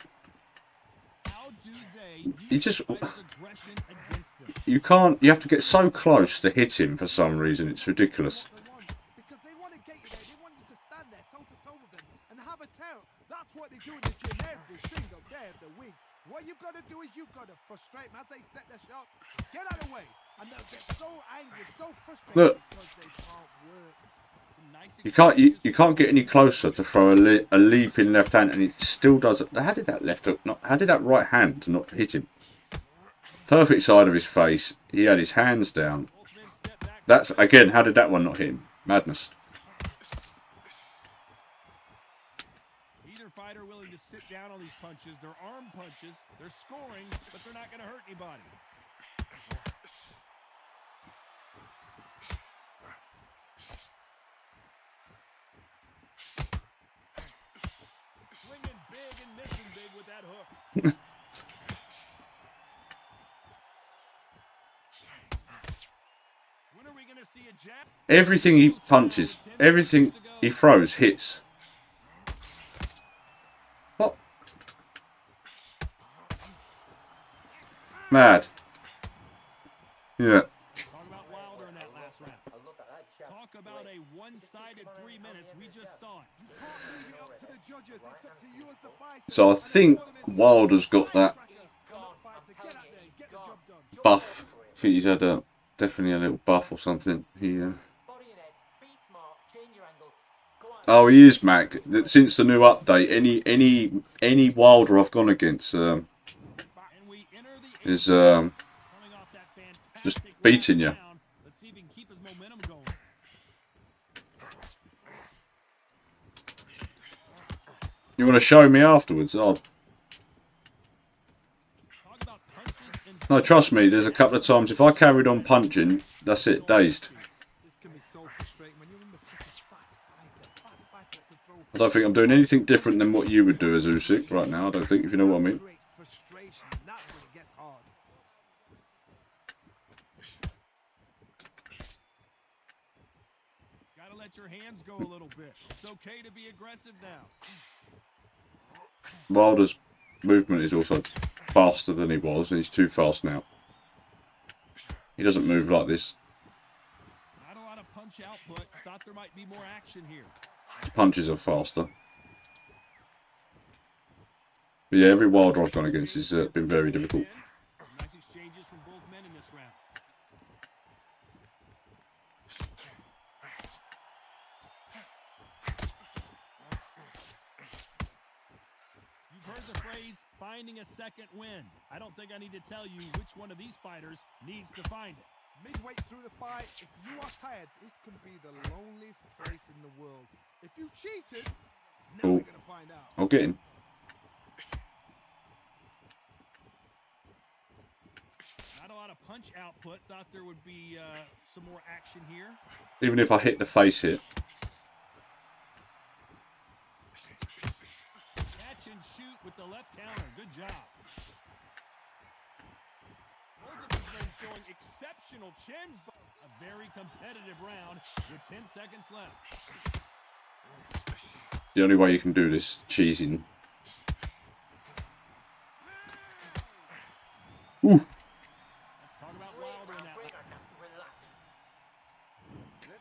S2: How do they
S1: You
S2: use
S1: just-
S2: the fighter's aggression against them?
S1: you can't. You have to get so close to hit him for some reason. It's ridiculous.
S3: What they want, because they want to get you there. They want you to stand there toe to toe with them and have a tear. That's what they do in the gym every single day of the week. What you've got to do is you've got to frustrate them as they set their shots. Get out of the way, and they'll get so angry, so frustrated
S1: Look.
S3: because they can't work.
S2: Some nice
S1: You can't get any closer to throw a leaping left hand, and it still does it. How did that left hook not? How did that right hand not hit him? Perfect side of his face. He had his hands down.
S2: ultimate step back.
S1: That's again. How did that one not hit him? Madness.
S2: Either fighter willing to sit down on these punches. They're arm punches. They're scoring, but they're not going to hurt anybody. Swinging big and missing big with that hook. When are we going to see a jab?
S1: Everything he punches, everything he throws hits. What? Mad. Yeah.
S2: Talk about Wilder in that last round.
S5: A look at that chap.
S2: Talk about a one-sided 3 minutes. We just saw it.
S3: You can't leave it up to the judges. It's up to you as the fighter.
S1: So I think Wilder's got that
S3: Get out there, get the job done.
S1: buff. I think he's had definitely a little buff or something. He.
S5: Body and head. Be smart. Change your angle. Go on.
S1: Oh, he is, Mac. Since the new update, any Wilder I've gone against
S2: And we enter the
S1: is
S2: coming off that fantastic
S1: just beating you.
S2: round. Let's see if he can keep his momentum going.
S1: You want to show me afterwards? Oh,
S2: Talk about punches and
S1: no, trust me. There's a couple of times if I carried on punching, that's it, dazed.
S3: This can be so frustrating when you're in such a fast fighter that can throw
S1: I don't think I'm doing anything different than what you would do as Usyk right now. I don't think, if you know what I mean.
S3: creates frustration. That's when it gets hard.
S2: gotta let your hands go a little bit. It's okay to be aggressive now.
S1: Wilder's movement is also faster than he was, and he's too fast now. He doesn't move like this.
S2: Not a lot of punch output. Thought there might be more action here.
S1: His punches are faster. But yeah, every Wilder I've gone against has been very difficult.
S2: Nice exchanges from both men in this round. You've heard the phrase, finding a second wind. I don't think I need to tell you which one of these fighters needs to find it.
S3: Midway through the fight, if you are tired, this can be the loneliest place in the world. If you cheated, now
S1: Oh.
S3: we're gonna find out.
S1: I'll get him.
S2: Not a lot of punch output. Thought there would be some more action here.
S1: Even if I hit the face hit.
S2: Catch and shoot with the left counter. Good job. Both of these men showing exceptional chins, but a very competitive round with 10 seconds left.
S1: The only way you can do this, cheesing. Ooh.
S2: Let's talk about Wilder in that one.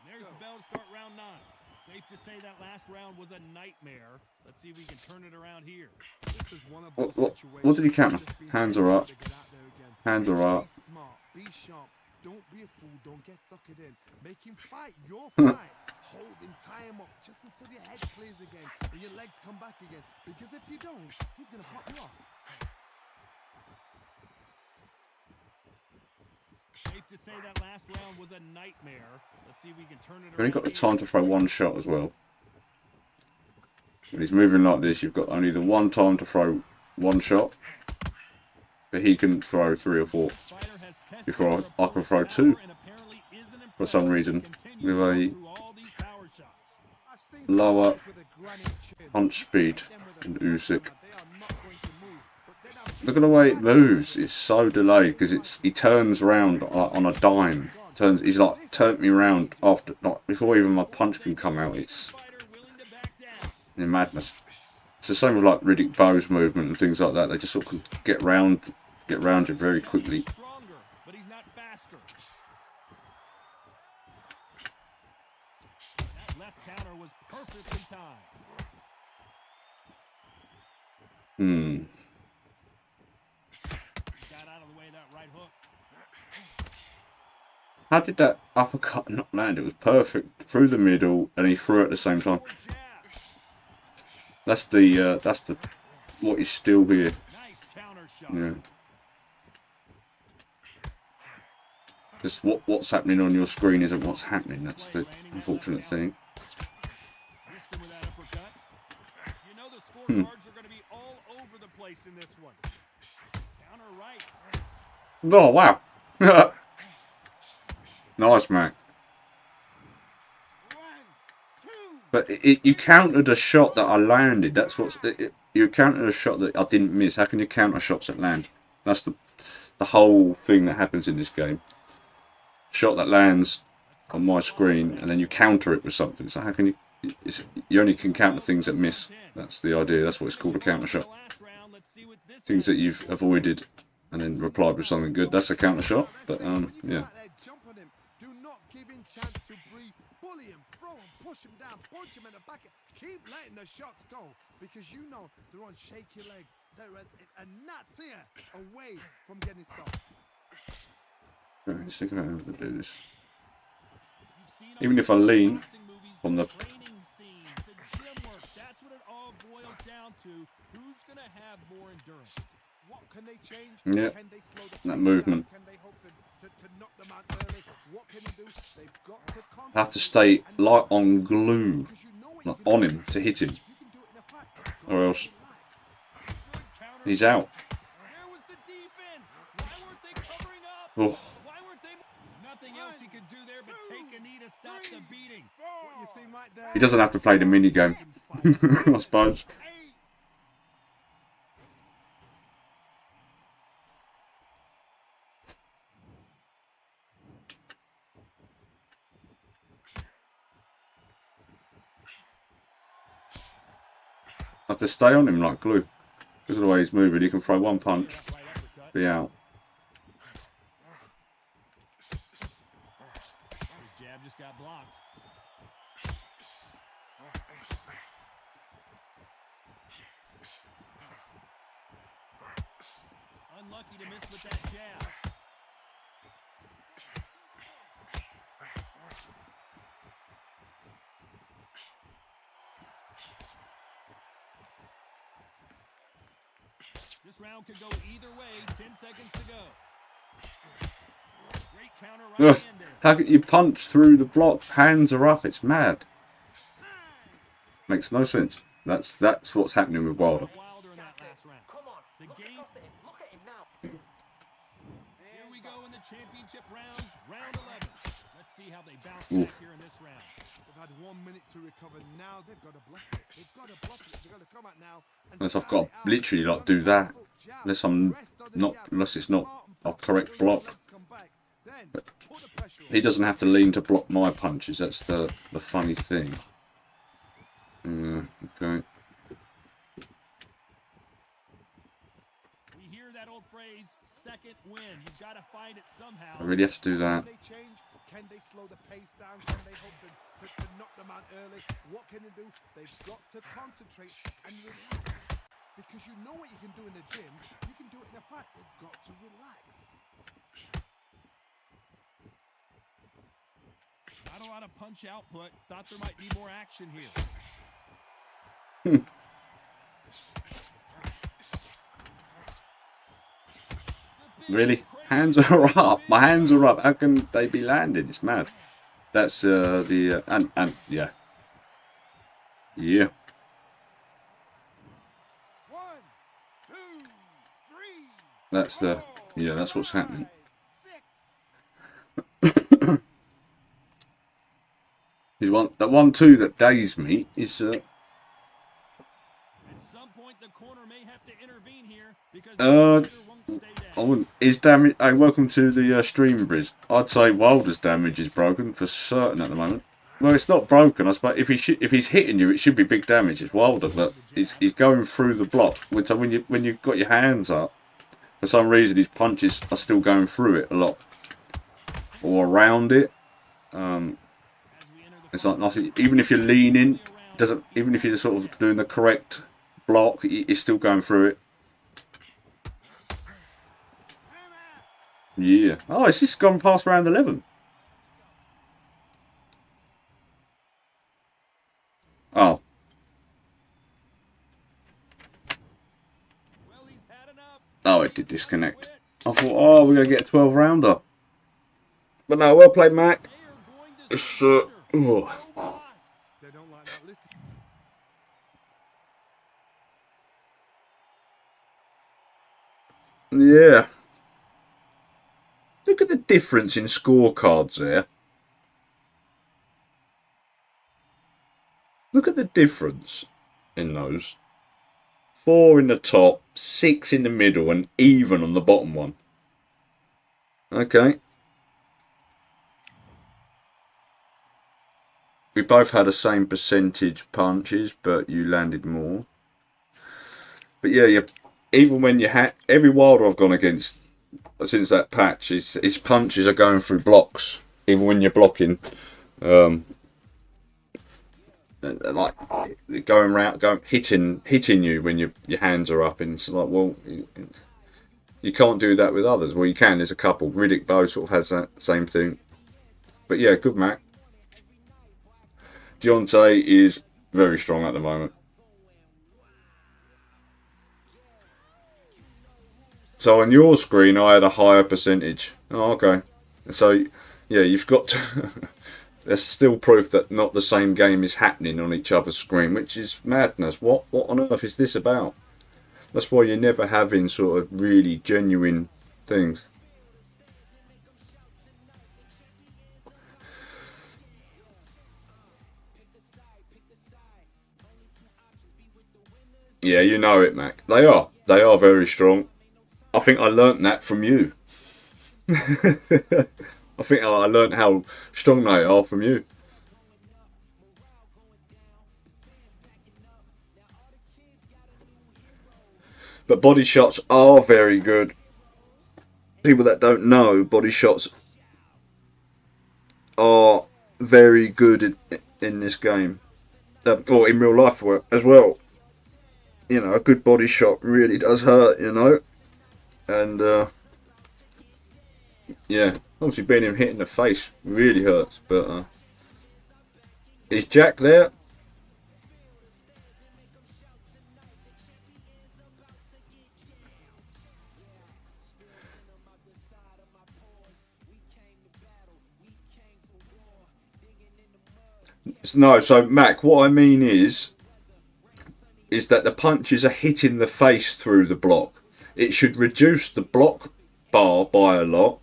S2: There's the bell to start round 9. Safe to say that last round was a nightmare. Let's see if we can turn it around here.
S3: This is one of
S1: What,
S3: those
S1: what,
S3: situations
S1: what did he counter?
S3: just being
S1: Hands are up.
S3: to get out there again.
S1: Hands are up.
S3: Be smart, be sharp, don't be a fool, don't get suckered in. Make him fight your fight. Hold him, tie him up just until your head clears again and your legs come back again. Because if you don't, he's gonna pop you off.
S2: Safe to say that last round was a nightmare. Let's see if we can turn it
S1: You've only
S2: around
S1: got the
S2: here.
S1: time to throw one shot as well. When he's moving like this, you've got only the one time to throw one shot. But he can throw 3 or 4
S2: Fighter has tested
S1: before
S2: her
S1: I can throw
S2: opponent's
S1: 2
S2: power and apparently isn't
S1: for some
S2: impressed.
S1: reason
S2: Continue
S1: with
S2: to go
S1: a
S2: through all these power shots.
S3: I've seen some
S1: lower
S3: guys with a granite chin.
S1: punch speed
S3: Them with a
S1: than
S3: sledgehammer,
S1: Usyk.
S3: they are not going to move. But then I've seen
S1: Look at the way it moves. It's so delayed because he turns round on a dime. He's like turned me round after, like before even my punch can come out. It's
S2: Fighter willing to back down.
S1: madness. It's the same with like Riddick Bowe's movement and things like that. They just sort of get round you very quickly.
S2: Stronger, but he's not faster. That left counter was perfectly timed. Got out of the way of that right hook.
S1: How did that uppercut not land? It was perfect through the middle, and he threw it at the same time.
S2: Or jab.
S1: That's the what is still here.
S2: Nice counter shot.
S1: Yeah. Just what's happening on your screen isn't what's happening. That's the unfortunate thing.
S2: Missed him with that uppercut. You know the scorecards are going to be all over the place in this one. Counter right.
S1: Oh wow! Nice, man. But you countered a shot that I landed. That's what's you countered a shot that I didn't miss. How can you counter shots that land? That's the whole thing that happens in this game. Shot that lands on my screen, and then you counter it with something. So how can you? You only can counter things that miss. That's the idea. That's what it's called, a counter shot.
S2: Last round, let's see what this
S1: Things
S2: is.
S1: that you've avoided and then replied with something good. That's a counter shot. But yeah.
S3: Jump on him. Do not give him chance to breathe. Bully him, throw him, push him down, punch him in the back. Keep letting the shots go because you know they're on shaky leg. They're a gnat's ear away from getting stopped.
S1: Let's think about how to do this.
S2: You've seen
S1: Even
S2: all
S1: if I
S2: these
S1: lean
S2: boxing movies,
S1: from the
S2: training scenes, the gym work, that's what it all boils down to. Who's going to have more endurance?
S3: What can they change?
S1: Yeah.
S3: Can they slow the
S1: That
S3: pace
S1: movement.
S3: down? Can they hope to knock them out early? What can they do? They've got to
S1: Have to stay
S3: concentrate and
S1: like
S3: focus,
S1: on glue,
S3: because you know what
S1: like
S3: you can
S1: on
S3: do.
S1: him to hit him,
S3: You can do it in a fight.
S1: or else
S3: Relax.
S2: Good counter.
S1: he's out.
S2: Where was the defense? Why weren't they covering up?
S1: Oh,
S2: Why weren't they? Nothing else he could do there but take a knee to stop the beating.
S3: What you see right there?
S1: he doesn't have to play the mini game, I suppose. Have to stay on him like glue. Because of the way he's moving, he can throw one punch,
S2: Right uppercut.
S1: be out.
S2: His jab just got blocked. Unlucky to miss with that jab. This round could go either way. 10 seconds to go. Great counter right
S1: Ugh.
S2: hand there.
S1: How can you punch through the block? Hands are up. It's mad. Makes no sense. That's what's happening with Wilder.
S2: Wilder in that last round.
S5: Come on.
S2: The
S5: Look
S2: game.
S5: across at him. Look at him now.
S2: Here we go in the championship rounds, round 11. Let's see how they bounce
S1: Oof.
S2: back here in this round.
S3: They've had 1 minute to recover. Now they've got to block it. They've got to block it. They've got to come out now. And
S1: Unless I've
S3: stand
S1: got
S3: it out.
S1: to literally like
S3: They've
S1: do that.
S3: got to jab.
S1: Unless I'm
S3: Rest on the
S1: not,
S3: jab.
S1: unless it's not
S3: Smart and
S1: a
S3: punch
S1: correct
S3: until your
S1: block.
S3: legs come back. Then put the pressure on.
S1: He doesn't have to lean to block my punches. That's the funny thing. Okay.
S2: We hear that old phrase, second win. You've got to find it somehow.
S1: I really have to do that.
S3: Can they change? Can they slow the pace down? Can they hope to knock them out early? What can they do? They've got to concentrate and relax. Because you know what you can do in the gym, you can do it in a fight. They've got to relax.
S2: Not a lot of punch output. Thought there might be more action here.
S1: Really? Hands are up. My hands are up. How can they be landing? It's mad. That's and yeah. Yeah.
S3: 1, 2, 3.
S1: That's that's what's happening.
S3: 6.
S1: The 1-2 that dazed me is
S2: At some point, the corner may have to intervene here because the leader won't stay
S1: I
S2: down.
S1: wouldn't. Is damage? Hey, welcome to the stream, Briz. I'd say Wilder's damage is broken for certain at the moment. Well, it's not broken. I suppose if he's hitting you, it should be big damage. It's Wilder, but he's going through the block. So when you've got your hands up, for some reason his punches are still going through it a lot or around it. It's like nothing. Even if you're leaning, doesn't. Even if you're sort of doing the correct block, it's still going through it. Yeah. Oh, it's just gone past round 11. Oh.
S2: Well, he's had enough.
S1: Oh, it did disconnect. I thought, oh, we're going to get a 12 rounder. But no, well played, Mac.
S2: They are going to
S1: It's,
S2: surrender.
S1: oh.
S2: No loss.
S3: They don't like that. Listen.
S1: Yeah. Look at the difference in scorecards there. Look at the difference in those. 4 in the top, 6 in the middle, and even on the bottom one. Okay. We both had the same percentage punches, but you landed more. But yeah, even when you had every Wilder I've gone against since that patch, his punches are going through blocks. Even when you're blocking, like going round, hitting you when your hands are up, and it's like, well, you can't do that with others. Well, you can. There's a couple. Riddick Bowe sort of has that same thing. But yeah, good Mac. Deontay is very strong at the moment. So on your screen, I had a higher percentage. Oh, okay. So, yeah, you've got to... There's still proof that not the same game is happening on each other's screen, which is madness. What on earth is this about? That's why you're never having sort of really genuine things. Yeah, you know it, Mac. They are very strong. I think I learnt that from you. I think I learnt how strong they are from you. But body shots are very good. People that don't know, body shots are very good in this game. Or in real life as well. You know, a good body shot really does hurt, you know. And, yeah, obviously being him hit in the face really hurts. But, is Jack there? No, so Mac, what I mean is that the punches are hitting the face through the block. It should reduce the block bar by a lot,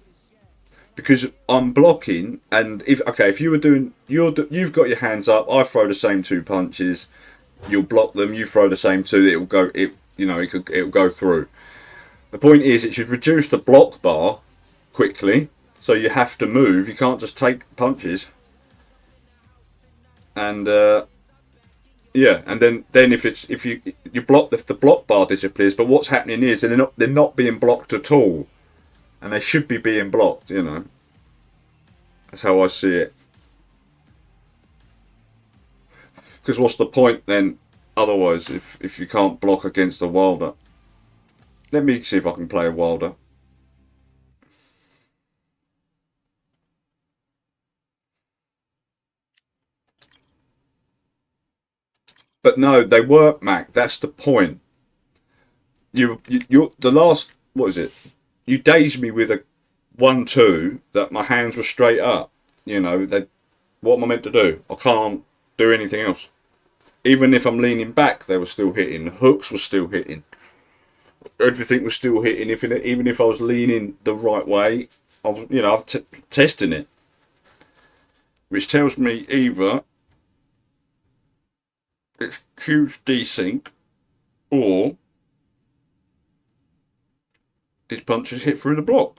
S1: because I'm blocking, and if you were doing you've got your hands up, I throw the same 2 punches, you'll block them, you throw the same 2, it'll go through. The point is, it should reduce the block bar quickly, So you have to move. You can't just take punches. And yeah, and then if you block, the block bar disappears. But what's happening is they're not being blocked at all, and they should be being blocked. You know, that's how I see it. Because what's the point then? Otherwise, if you can't block against a Wilder. Let me see if I can play a Wilder. But no, they weren't, Mac. That's the point. You the last, what is it? You dazed me with a 1-2 that my hands were straight up. You know, what am I meant to do? I can't do anything else. Even if I'm leaning back, they were still hitting. The hooks were still hitting. Everything was still hitting. Even if I was leaning the right way, I'm testing it, which tells me either it's huge desync or his punches hit through the block.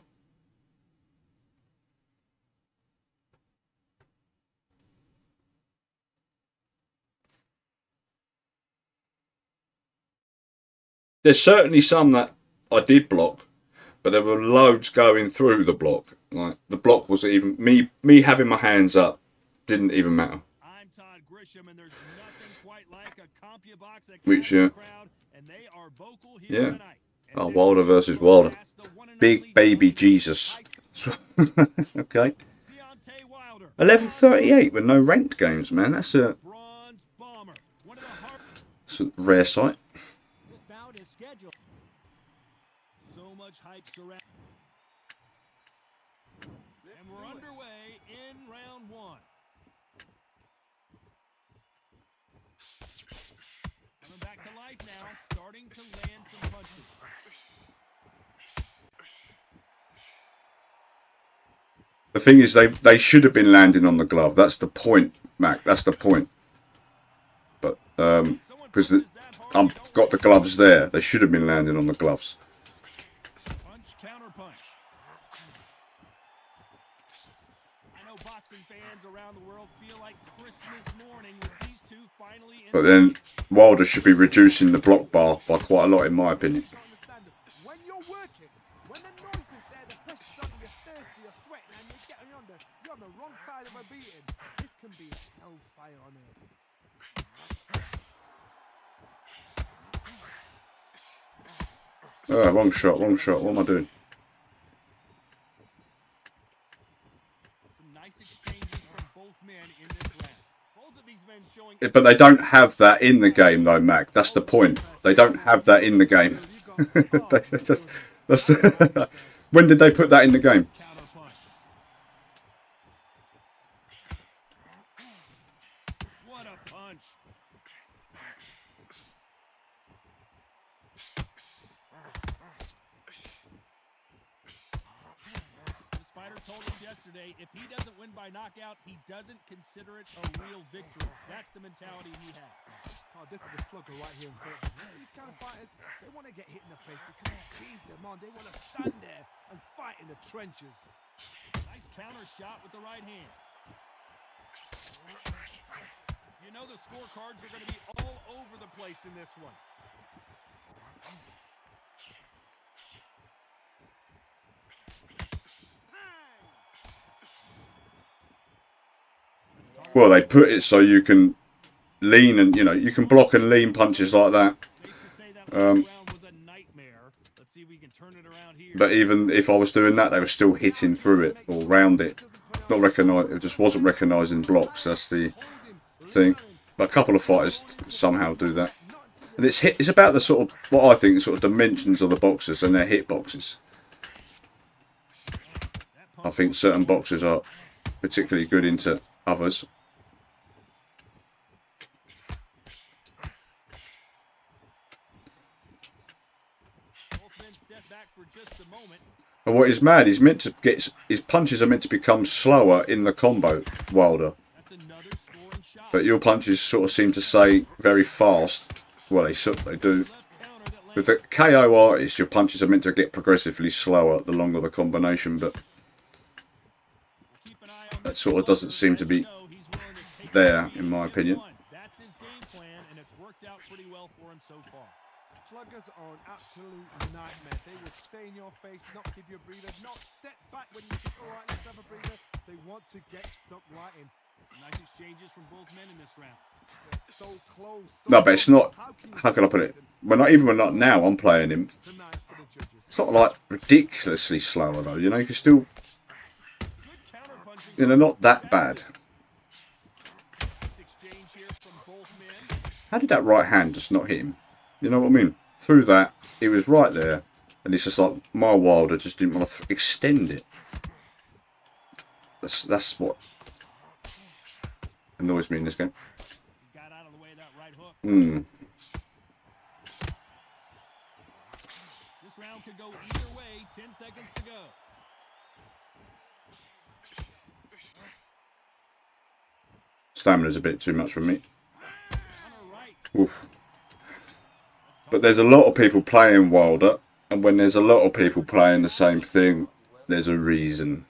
S1: There's certainly some that I did block, but there were loads going through the block. Like the block was even me having my hands up didn't even matter.
S2: I'm Todd Grisham, and there's nothing quite like a CompuBox that
S1: Which
S2: crowd, and they are vocal here
S1: yeah.
S2: tonight.
S1: Oh, Wilder versus Wilder. Big baby Jesus. Okay. 11:38 with no ranked games, man. That's a rare sight.
S4: This bout is scheduled.
S2: So much hype surround. And we're underway in round one. Coming back to life now, starting to land some punches.
S1: The thing is, they should have been landing on the glove. That's the point, Mac. That's the point. But because I've got the gloves there, they should have been landing on the gloves.
S2: Punch, counter punch. I know boxing fans around the world feel like Christmas morning with these two finally in.
S1: But then Wilder should be reducing the block bar by quite a lot, in my opinion.
S3: When you're working, when the noise is there, the pressure's on, you're thirsty, you're sweating, and you're on the wrong side of a beating. This can be hellfire on earth.
S1: Oh, wrong shot, wrong shot. What am I doing?
S2: Some nice exchanges from both men in this round. Both of these men showing.
S1: But they don't have that in the game, though, Mac. That's the point. They don't have that in the game. that's when did they put that in the game?
S2: Counter punch. What a punch. This fighter told us yesterday, if he doesn't win by knockout, he doesn't consider it a real victory. That's the mentality he has.
S3: Oh, this is a slugger right here in front of me. These kind of fighters, they want to get hit in the face because it cheese them on. They want to stand there and fight in the trenches.
S2: Nice counter shot with the right hand. You know the scorecards are going to be all over the place in this one.
S1: Well, they put it so you can lean and, you can block and lean punches like that. But even if I was doing that, they were still hitting through it or round it. Not recognise. It just wasn't recognising blocks. That's the thing. But a couple of fighters somehow do that. And it's about the sort of, what I think, sort of dimensions of the boxers and their hit boxes. I think certain boxers are particularly good into others. And what is mad, he's meant to get, his punches are meant to become slower in the combo, Wilder. But your punches sort of seem to say very fast. Well, they do. With the KO artist, your punches are meant to get progressively slower the longer the combination, but that sort of doesn't seem to be there, in my opinion.
S2: That's his game plan, and it's worked out pretty well for him so far.
S3: Sluggers are an absolute nightmare. They will stay in your face, not give you a breather, not step back when you think, all right, let's have a breather. They want to get stuck right in.
S2: Nice exchanges from both men in this round.
S3: They're so close. So
S1: No, but it's not.
S3: close.
S1: How can I put it? When not now, I'm playing him.
S3: Tonight for the judges.
S1: It's not like ridiculously slower though. You know, you can still.
S2: Good counterpunching.
S1: You know, not that bad.
S2: Nice exchange here from both men.
S1: How did that right hand just not hit him? You know what I mean? Through that, he was right there, and it's just like my Wilder just didn't want to extend it. That's what annoys me in this game.
S2: He got out of the way of that right hook. This round could go either way. 10 seconds to go.
S1: Stamina's a bit too much for me.
S2: On her right.
S1: Oof. But there's a lot of people playing Wilder, and when there's a lot of people playing the same thing, there's a reason.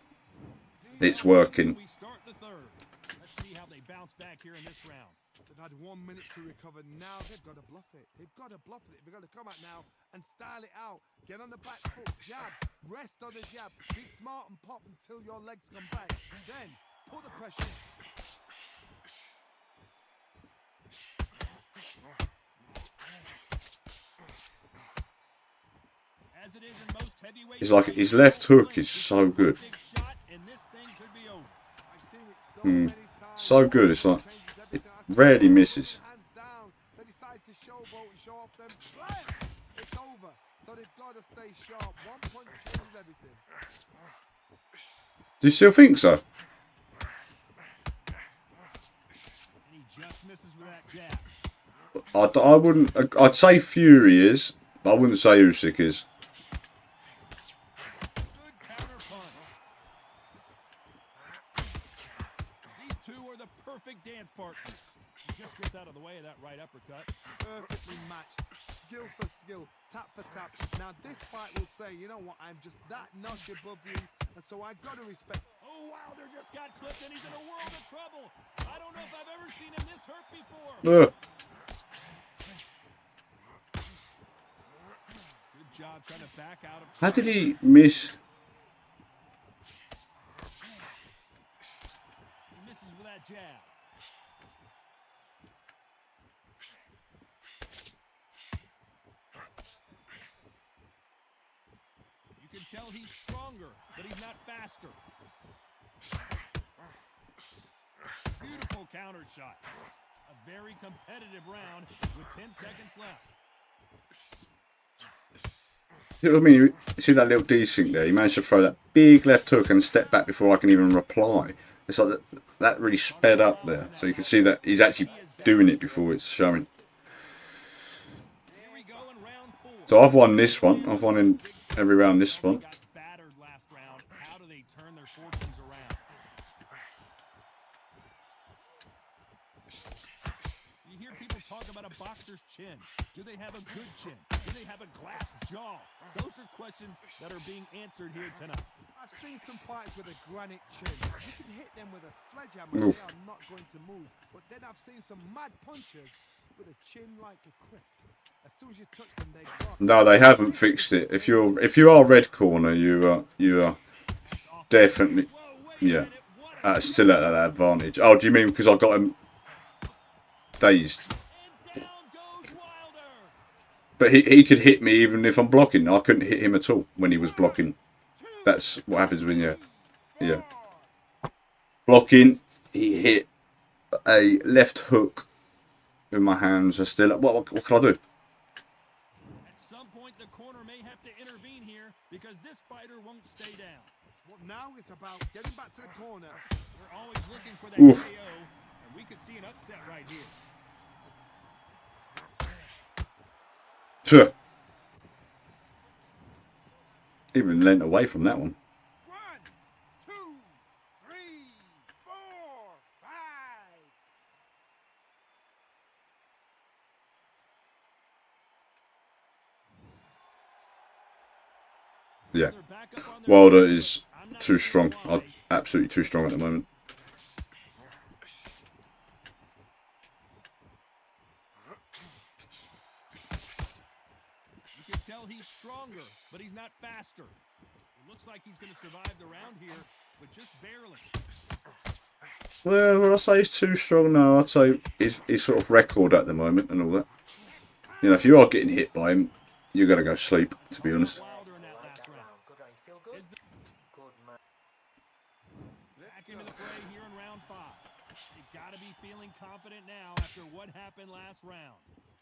S1: It's working.
S2: We start the third. Let's see how they bounce back here in this round.
S3: They've had 1 minute to recover. Now they've got to bluff it. They've got to bluff it. They've got to come out now and style it out. Get on the back foot, jab, rest on the jab. Be smart and pop until your legs come back. Then pull the pressure.
S2: As it is in most heavyweight
S1: It's like his left hook is so good.
S2: big shot, and this thing could be over.
S3: I've seen it so many times.
S1: So good. It's like
S3: Changes
S1: it
S3: everything. I
S1: rarely
S3: saw
S1: misses.
S3: hands down. They decide to showboat and show off them. Blam! It's over. So they've got to stay sharp. One punch changes everything.
S1: Do you still think so?
S2: And he just misses with that jab.
S1: I wouldn't. I'd say Fury is, but I wouldn't say Usyk is.
S2: Good counter punch. These two are the perfect dance partners. He just gets out of the way of that right uppercut.
S3: Perfectly matched. Skill for skill. Tap for tap. Now this fight will say, you know what, I'm just that notch above you. And so I got to respect.
S2: Oh, Wilder just got clipped, and he's in a world of trouble. I don't know if I've ever seen him this hurt before.
S1: Ugh.
S2: Good job trying to back out of.
S1: How did he miss?
S2: He misses with that jab. You can tell he's stronger, but he's not faster. Beautiful counter shot. A very competitive round with 10 seconds left.
S1: You know what I mean? You see that little desync there? He managed to throw that big left hook and step back before I can even reply. It's like that really sped up there. So you can see that he's actually doing it before it's showing.
S2: Here we go in round 4.
S1: So I've won this one. I've won in every round this one.
S2: Got battered last round. How do they turn their fortunes around? You hear people talk about a boxer's chin. Do they have a good chin? Do they have a glass jaw? Those are questions that are being answered here tonight.
S3: I've seen some fighters with a granite chin. You can hit them with a sledgehammer.
S1: Oof.
S3: They are not going to move. But then I've seen some mad punchers with a chin like a crisp. As soon as you touch them, they're gone.
S1: No, they haven't fixed it. If you are red corner, you are definitely still at that advantage. Oh, do you mean because I got him dazed?
S2: And down goes Wilder.
S1: But he could hit me even if I'm blocking. I couldn't hit him at all when he was blocking. That's what happens when you're blocking. He hit a left hook with my hands are still up. What can I do?
S2: At some point, the corner may have to intervene here because this fighter won't stay down.
S3: Well, now it's about getting back to the corner.
S2: We're always looking for that
S1: Oof.
S2: KO, and we could see an upset right here.
S1: Sure. Even leant away from that one.
S3: 1, 2, 3, 4, 5.
S1: Yeah.
S2: They're back up on their
S1: Wilder
S2: feet.
S1: is
S2: I'm not
S1: too
S2: sure
S1: strong.
S2: why.
S1: Absolutely too strong at the moment.
S2: tell he's stronger, but he's not faster. It looks like he's going to survive the round here, but just barely.
S1: Well, would I say he's too strong? No, I'd say he's sort of record at the moment and all that. You know, if you are getting hit by him, you're going to go sleep, to be honest.
S2: Wilder in that
S5: Like
S2: last
S5: that
S2: round.
S5: round. Good round. You feel good?
S2: Is the-
S5: Good man.
S2: Back into the fray here in round 5. You got to be feeling confident now after what happened last round.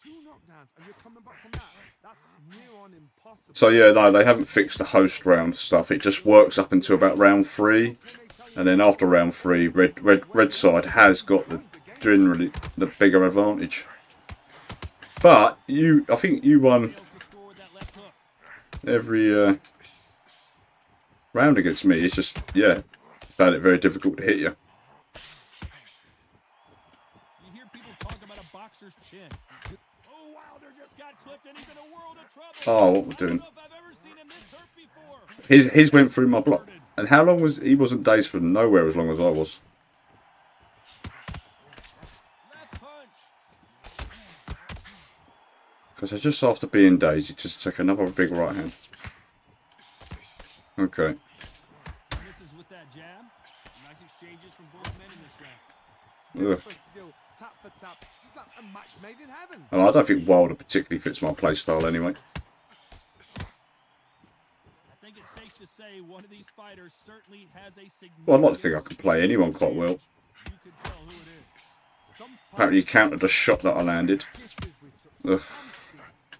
S3: 2 knockdowns and you're coming back from that. That's near on impossible.
S1: So yeah, no, they haven't fixed the host round stuff. It just works up until about round 3, and then after round 3, red side has got the generally the bigger advantage. But I think you won
S2: Fails to score with that left hook.
S1: every round against me. It's just found it very difficult to hit you.
S2: You hear people talk about a boxer's chin. Oh, Wilder just got clipped and he's in a world of trouble.
S1: Oh, what we're
S2: I don't
S1: doing?
S2: know if I've ever seen him this hurt before.
S1: His went through my block. And how long was he? Wasn't dazed for nowhere as long as I was.
S2: Left punch.
S1: Because just after being dazed, he just took another big right hand. Okay.
S2: Misses with that jab. Nice exchanges from both men in this round.
S1: Ugh.
S3: For skill, tap for tap. Just like a match made in heaven.
S1: And I don't think Wilder particularly fits my play style anyway.
S2: I think it's safe to say one of these fighters certainly has a significant.
S1: Well, I'd like to think I can play anyone quite well.
S2: You can tell who it is.
S3: Some
S1: Apparently he
S3: fighters
S1: countered a shot that I landed.
S3: gifted with such
S1: Ugh.
S3: speed,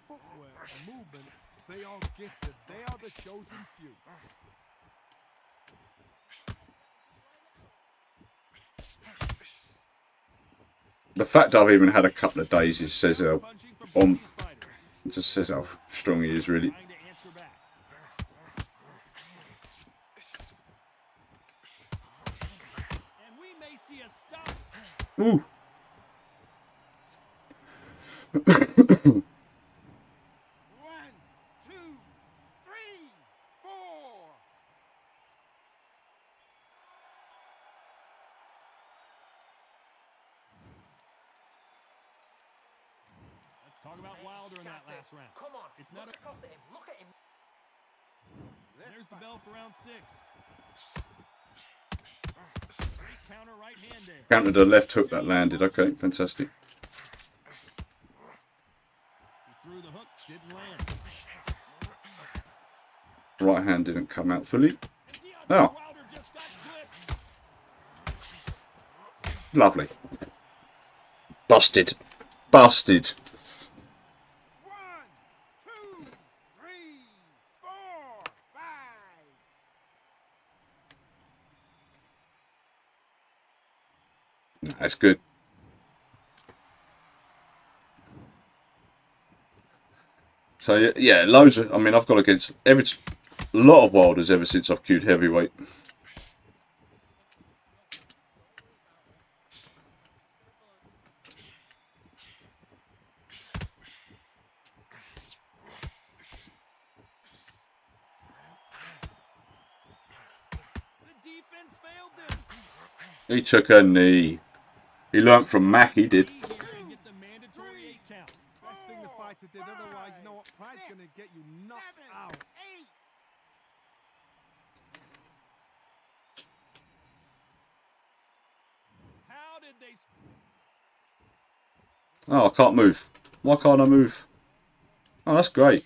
S3: footwork, and movement. They are gifted. They are the chosen few.
S1: The fact I've even had a couple of days says how
S2: Punching from both
S1: on
S2: these fighters.
S1: it just says how strong he is really.
S2: Trying to answer back. And we may see a stop.
S1: Ooh.
S3: 1, 2, 3, 4.
S2: Let's talk about Wilder in that
S5: That's it.
S2: last round.
S5: Come on.
S2: It's not
S5: Look
S2: a-
S5: across at him. Look at him.
S2: There's the bell for round 6. Great counter right hand there.
S1: Countered a left hook that landed. Okay, fantastic.
S2: He threw the hook, didn't land.
S1: Right hand didn't come out fully.
S2: And Deontay
S1: Oh.
S2: Wilder just got clipped.
S1: Lovely. Busted. Busted.
S3: 1, 2, 3, 4, 5.
S1: That's good. So yeah, loads of. I mean, I've gone against a lot of Wilders ever since I've queued heavyweight.
S2: The defense failed them.
S1: He took a knee. He learnt from Mac. He did.
S2: Here and get the mandatory 8 count.
S3: Best thing the fighter did. Otherwise, you know what? Pride's going to get you knocked out.
S2: How did they?
S1: Oh, I can't move. Why can't I move? Oh, that's great.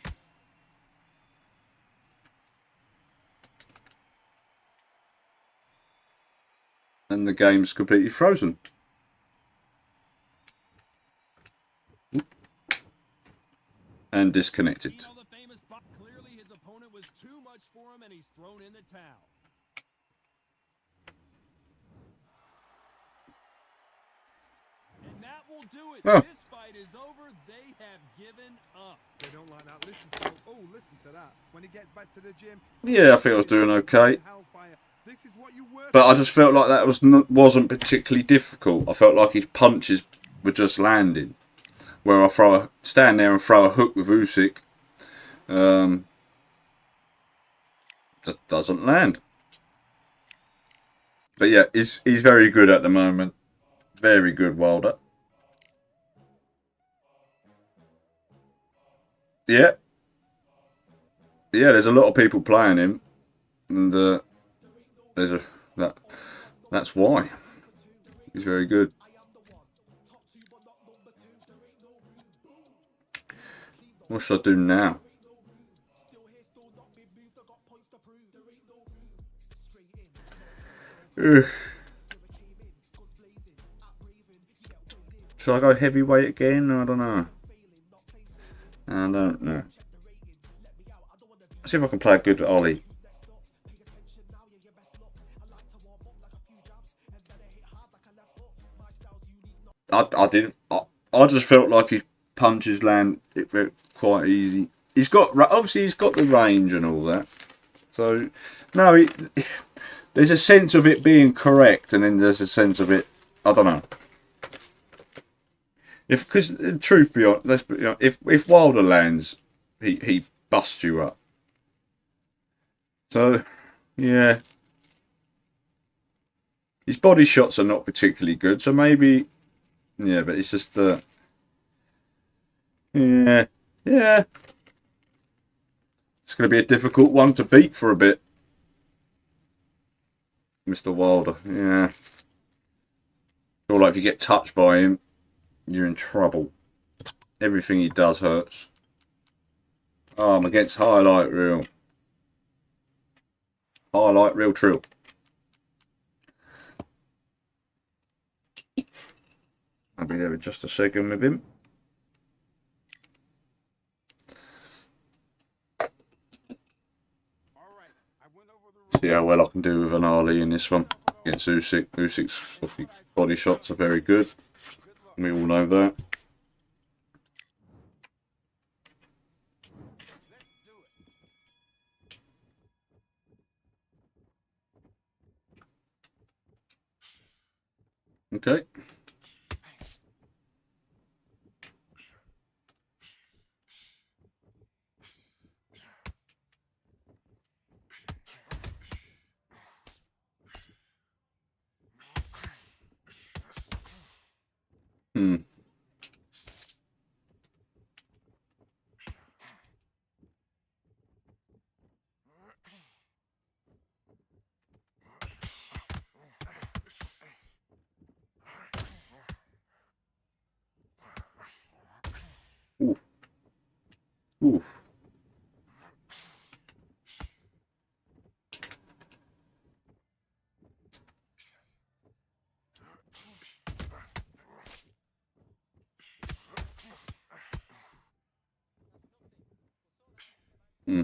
S1: And the game's completely frozen. And disconnected.
S2: You know the famous clearly his opponent was too much for him and he's thrown in the towel. And that will do it.
S1: Oh.
S2: This fight is over. They have given up.
S3: They don't like that. Listen to listen to that. When he gets back to the gym.
S1: Yeah, I think I was doing okay.
S3: Hellfire. This is what you work
S1: But I just felt like that wasn't particularly difficult. I felt like his punches were just landing. Where I stand there and throw a hook with Usyk, just doesn't land. But yeah, he's very good at the moment. Very good, Wilder. Yeah. yeah, there's a lot of people playing him, and that's why he's very good. What should I do now? Ugh. Should I go heavyweight again? I don't know. I don't know. See if I can play a good Ollie. I didn't. I just felt like his punches land quite easy. Obviously he's got the range and all that. So no, there's a sense of it being correct, and then there's a sense of it. I don't know. Because truth be honest, if Wilder lands, he busts you up. So yeah, his body shots are not particularly good. So maybe yeah, but it's just yeah. It's going to be a difficult one to beat for a bit, Mr. Wilder. Yeah. Feel like if you get touched by him, you're in trouble. Everything he does hurts. Oh, I'm against highlight reel. Highlight reel trill. I'll be there in just a second with him. See how well I can do with an Ali in this one against Usyk. Usyk's body shots are very good. We all know that. Okay. Hmm. Ooh. Ooh. Hmm.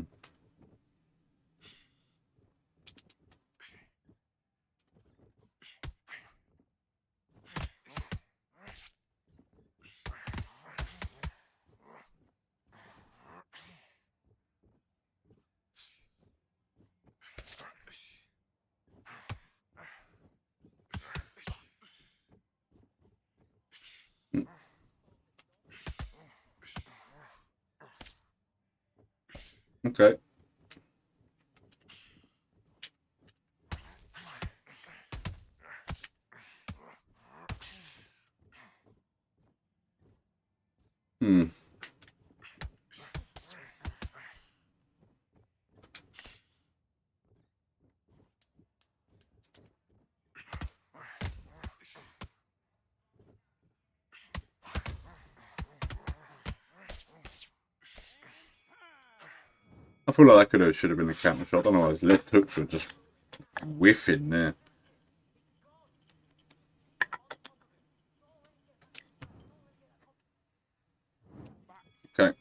S1: Okay. Hmm. I feel like that should have been a counter shot. I don't know why his left hooks were just whiffing there. Okay.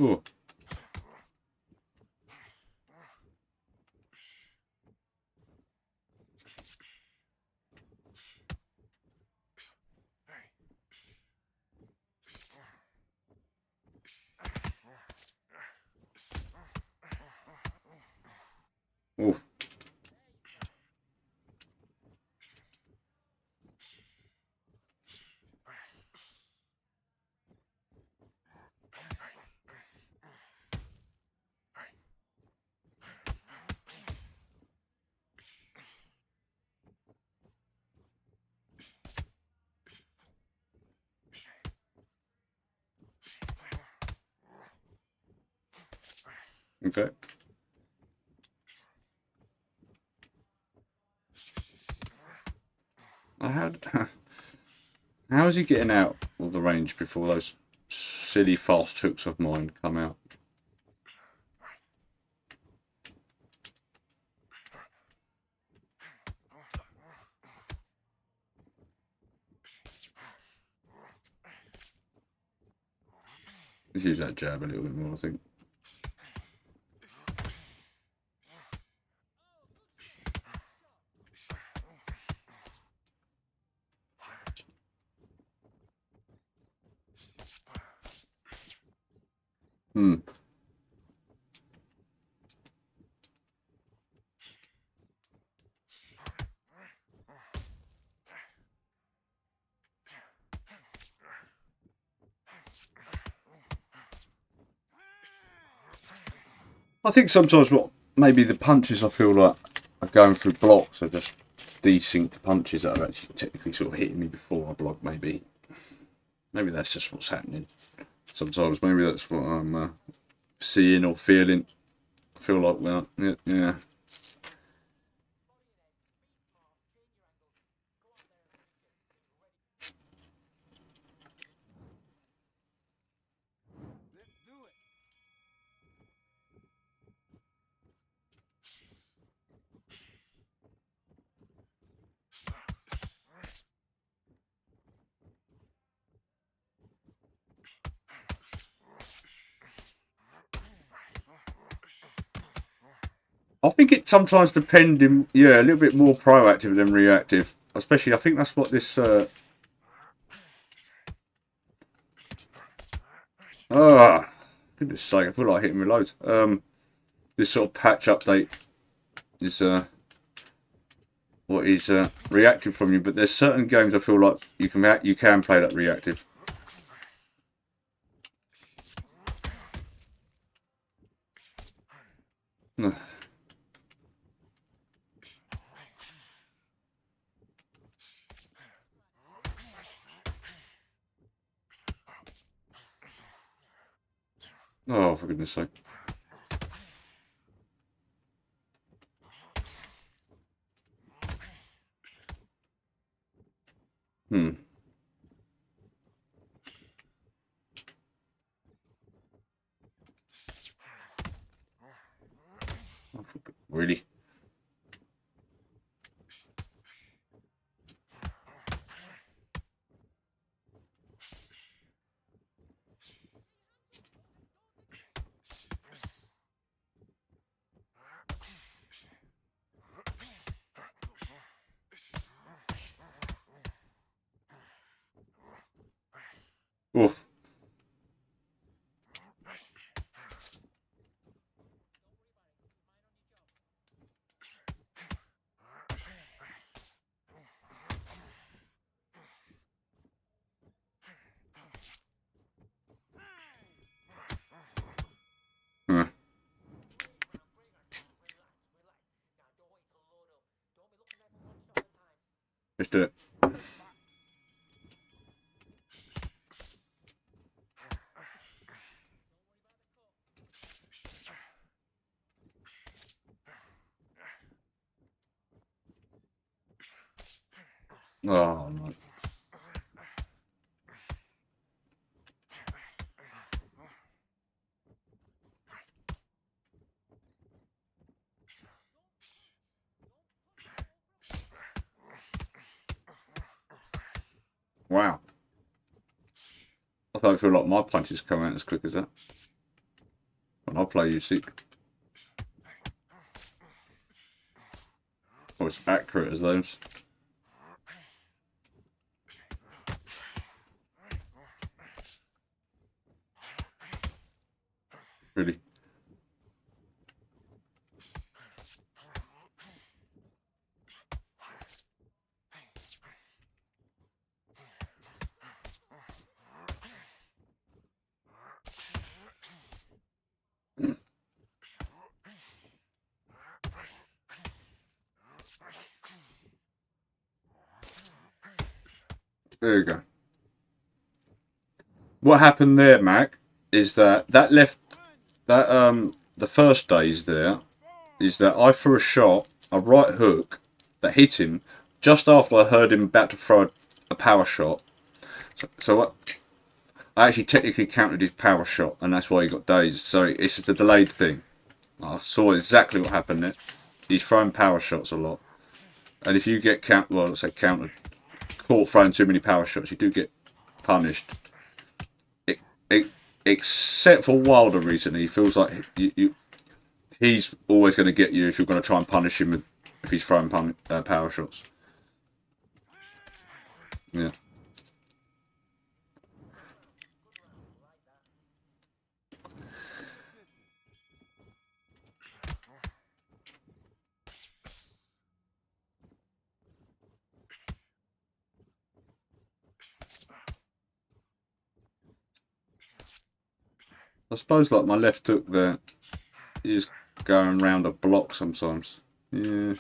S1: Ooh. Ooh. Okay. How is he getting out of the range before those silly fast hooks of mine come out? Let's use that jab a little bit more, I think. Hmm. I think sometimes what maybe the punches I feel like are going through blocks are just desynced punches that are actually technically sort of hitting me before I block. Maybe that's just what's happening. Sometimes maybe that's what I'm seeing or feeling. I feel like when yeah.
S3: Let's do it.
S1: I think it sometimes depending, yeah, a little bit more proactive than reactive. Especially, I think that's what this. Goodness sake! I feel like hitting me loads. This sort of patch update is what is reactive from you, but there's certain games I feel like you can play that reactive. Oh, for goodness sake. Hmm. Really? Oof. Huh. Let's do it. Oh, no. Wow. I don't feel like my punches come out as quick as that. When I play Usyk. Or as accurate as those. Really. There you go. What happened there, Mac, is that the first days there is that I threw a shot, a right hook, that hit him just after I heard him about to throw a power shot. So I actually technically countered his power shot, and that's why he got dazed. So it's the delayed thing. I saw exactly what happened there. He's throwing power shots a lot. And if you get caught throwing too many power shots, you do get punished. Except for Wilder recently, he feels like he's always going to get you if you're going to try and punish him if he's throwing power shots. Yeah. I suppose like my left hook there is going round a block sometimes. Yeah.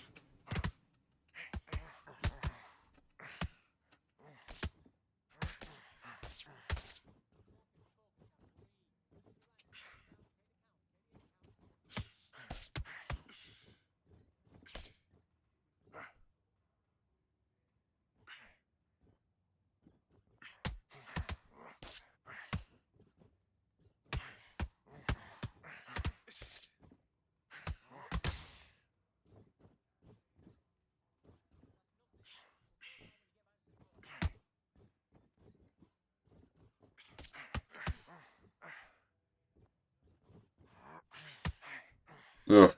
S1: Ugh.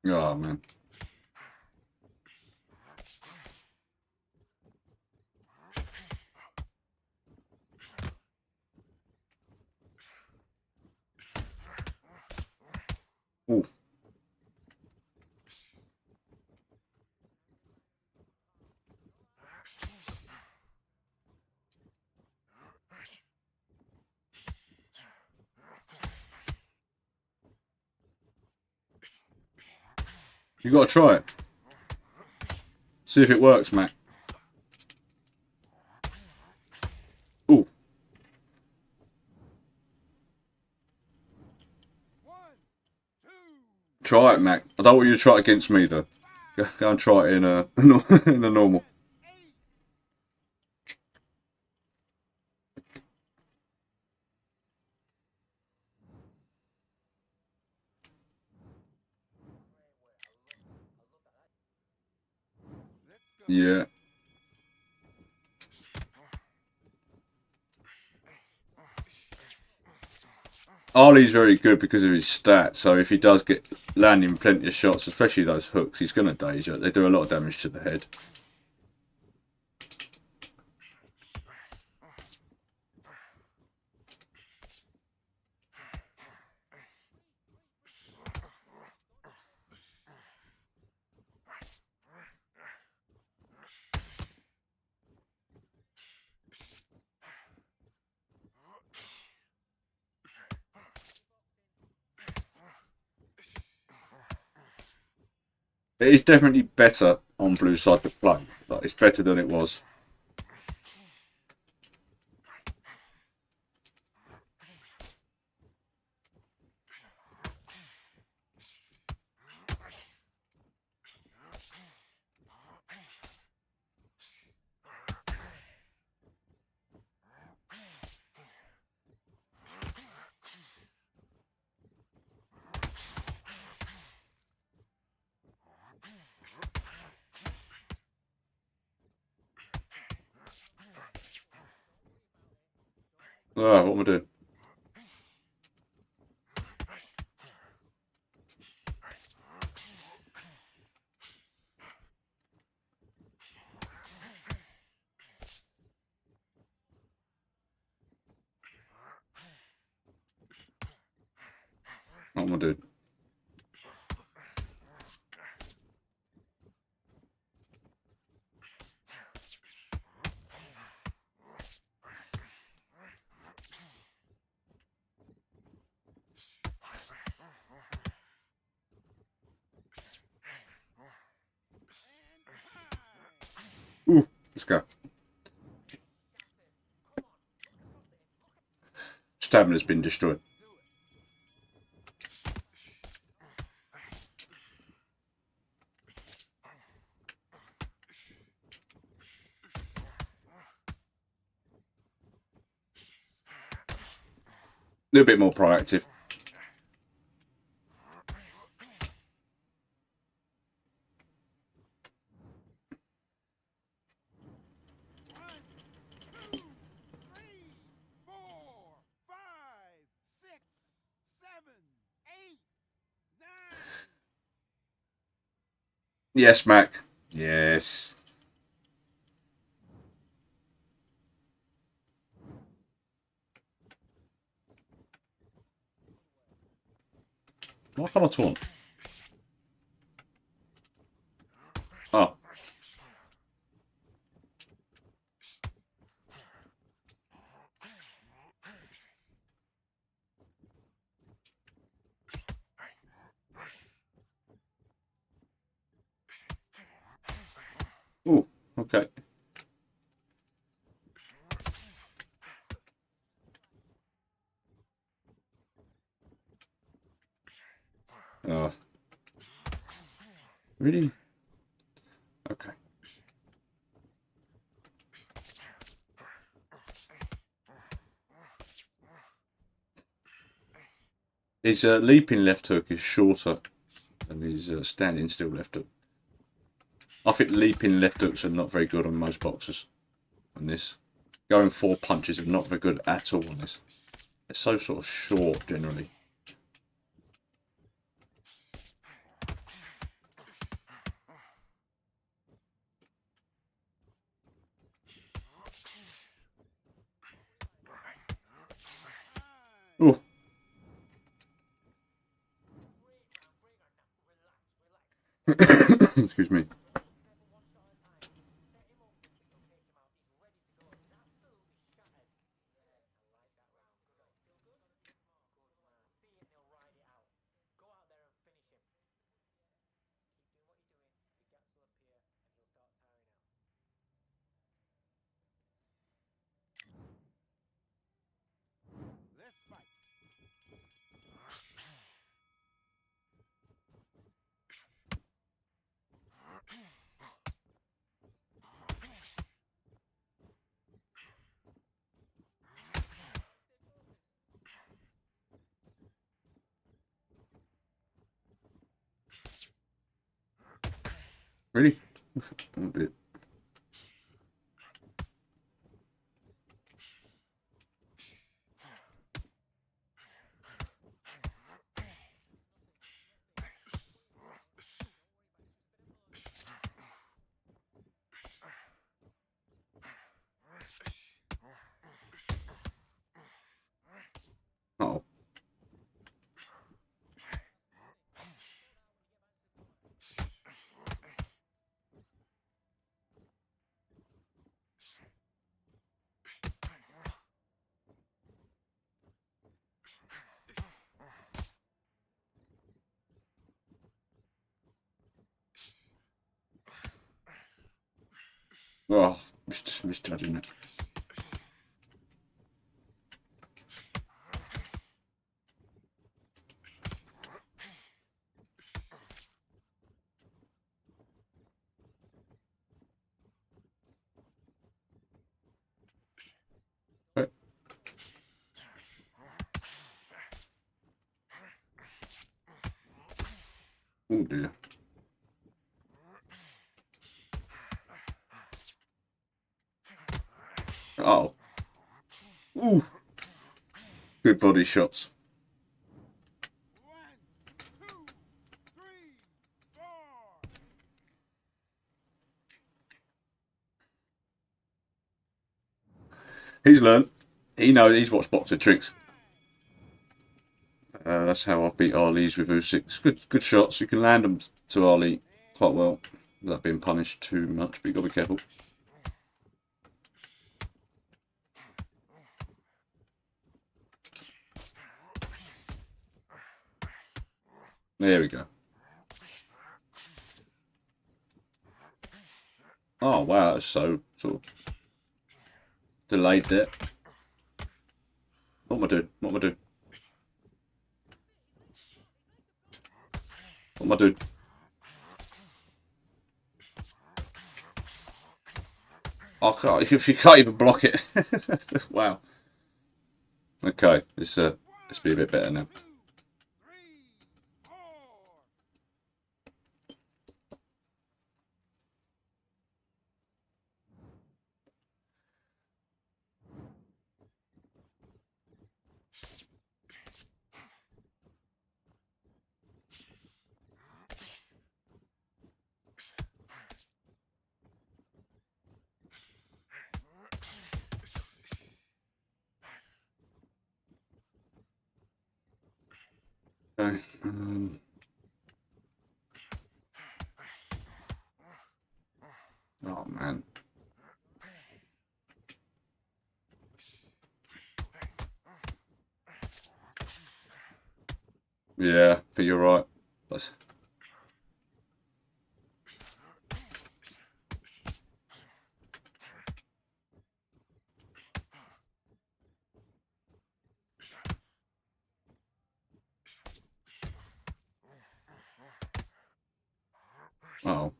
S1: Oh man. Ooh. You gotta try it. See if it works, Mac. Ooh. Try it, Mac. I don't want you to try it against me though. Go and try it in a in a normal. Yeah. Ali's very good because of his stats, so if he does get landing plenty of shots, especially those hooks, he's going to daze you. They do a lot of damage to the head. It is definitely better on blue side to play. Like, it's better than it was. Ah, what am I doing? What am I doing? Ooh, let's go. Stamina's been destroyed. A little bit more proactive. Yes, Mac. Yes. Why can't I taunt? Oh. Ooh, okay. Oh. Really? Okay. His leaping left hook is shorter than his standing still left hook. I think leaping left hooks are not very good on most boxers. On this, going 4 punches are not very good at all on this. They're so sort of short generally. Ooh. Excuse me. Really? A bit. Oh. Oh, just misjudging it. Right. Oh dear. Oh. Ooh. Good body shots. He's learned. He knows. He's watched BoxerTrix. That's how I beat Ali's with U6. Good shots. You can land them to Ali quite well without being punished too much, but you got to be careful. There we go. Oh wow, that's so sort of delayed there. What am I doing? What am I doing? What am I doing? I can't, you can't even block it. Wow. Okay, let's be a bit better now. Okay. Oh man. Yeah, but you're right. Let's... Oh.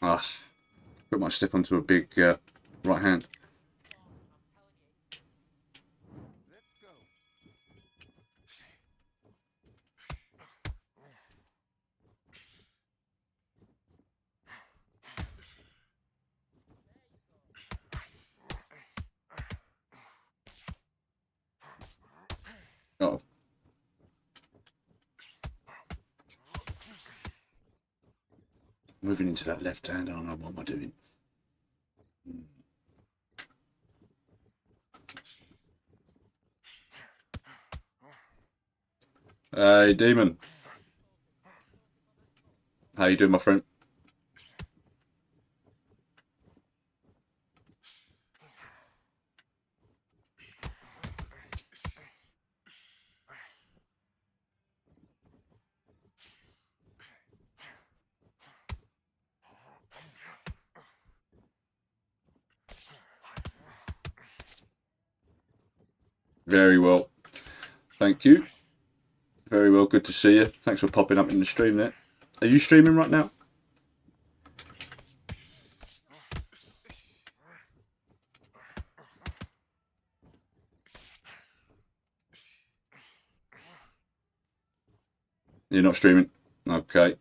S1: Ah, put my step onto a big right hand. Oh. Moving into that left hand, I don't know what am I doing. Hey, Demon. How you doing, my friend? Very well. Thank you. Very well. Good to see you. Thanks for popping up in the stream there. Are you streaming right now? You're not streaming? Okay.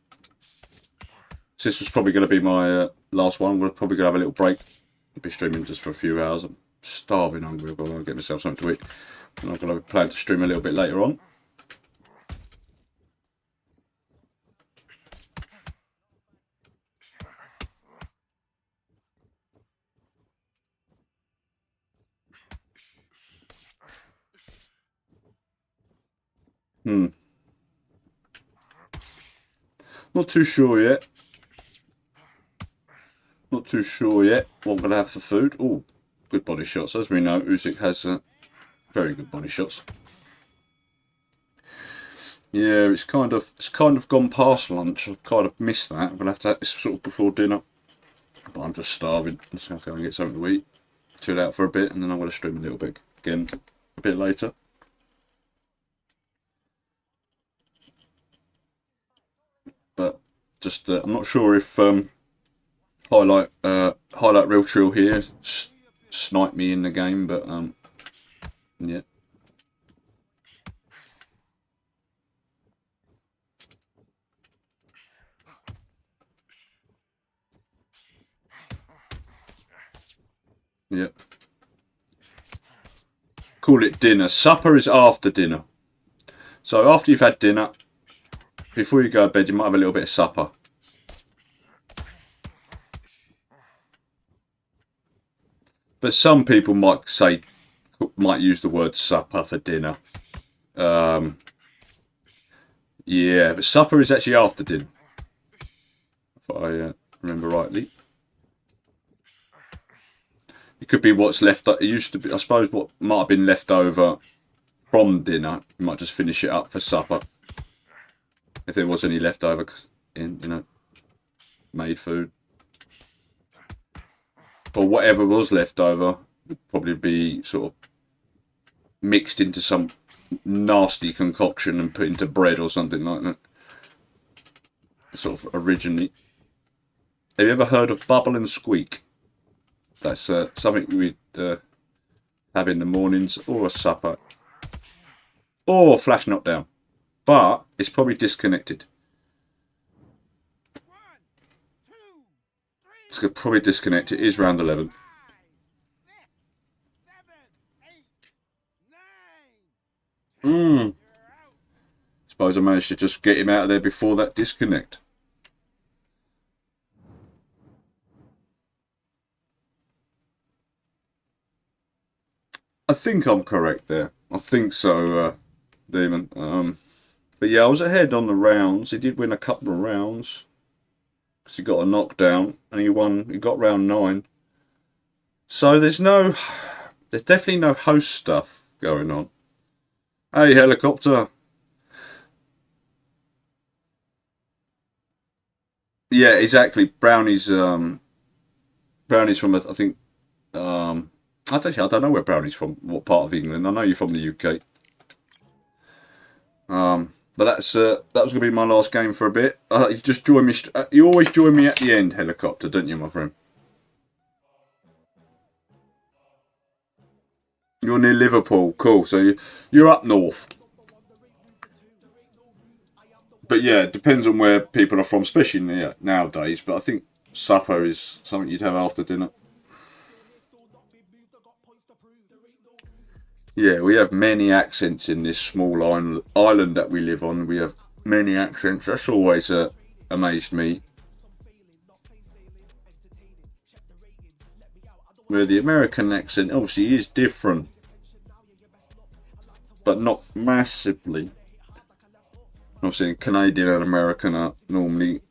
S1: So this was probably going to be my last one. We're probably going to have a little break. I'll be streaming just for a few hours. I'm starving hungry. I've got to get myself something to eat. And I'm going to plan to stream a little bit later on. Not too sure yet. Not too sure yet what I'm going to have for food. Oh, good body shots. As we know, Usyk has very good body shots. Yeah, it's kind of gone past lunch. I've kind of missed that. I'm going to have to have this sort of before dinner. But I'm just starving. I'm just going to have to go and get something to eat. Chill out for a bit, and then I'm going to stream a little bit again a bit later. But just I'm not sure if highlight real trill here sniped me in the game, but yeah. Yeah. Call it dinner. Supper is after dinner. So after you've had dinner, before you go to bed, you might have a little bit of supper. But some people might use the word supper for dinner. Yeah, but supper is actually after dinner, if I remember rightly. It could be what's left. It used to be, I suppose, what might have been left over from dinner. You might just finish it up for supper if there was any left over in, made food. Or whatever was left over would probably be sort of mixed into some nasty concoction and put into bread or something like that. Sort of originally. Have you ever heard of bubble and squeak? That's something we have in the mornings, or a supper, or flash knockdown. But it's probably disconnected. It's probably disconnected. It is round 11. Suppose I managed to just get him out of there before that disconnect. I think I'm correct there. I think so, Demon. But yeah, I was ahead on the rounds. He did win a couple of rounds because he got a knockdown and he won. He got round 9. So there's definitely no host stuff going on. Hey, helicopter. Yeah, exactly. Brownie's from, I think, I don't know where Brownie's from, what part of England. I know you're from the UK. But that was going to be my last game for a bit. You just join me. You always join me at the end, helicopter, don't you, my friend? You're near Liverpool, cool. So you're up north. But yeah, it depends on where people are from, especially nowadays. But I think supper is something you'd have after dinner. Yeah, we have many accents in this small island that we live on. We have many accents. That's always amazed me. Where the American accent obviously is different, but not massively. Obviously, Canadian and American are normally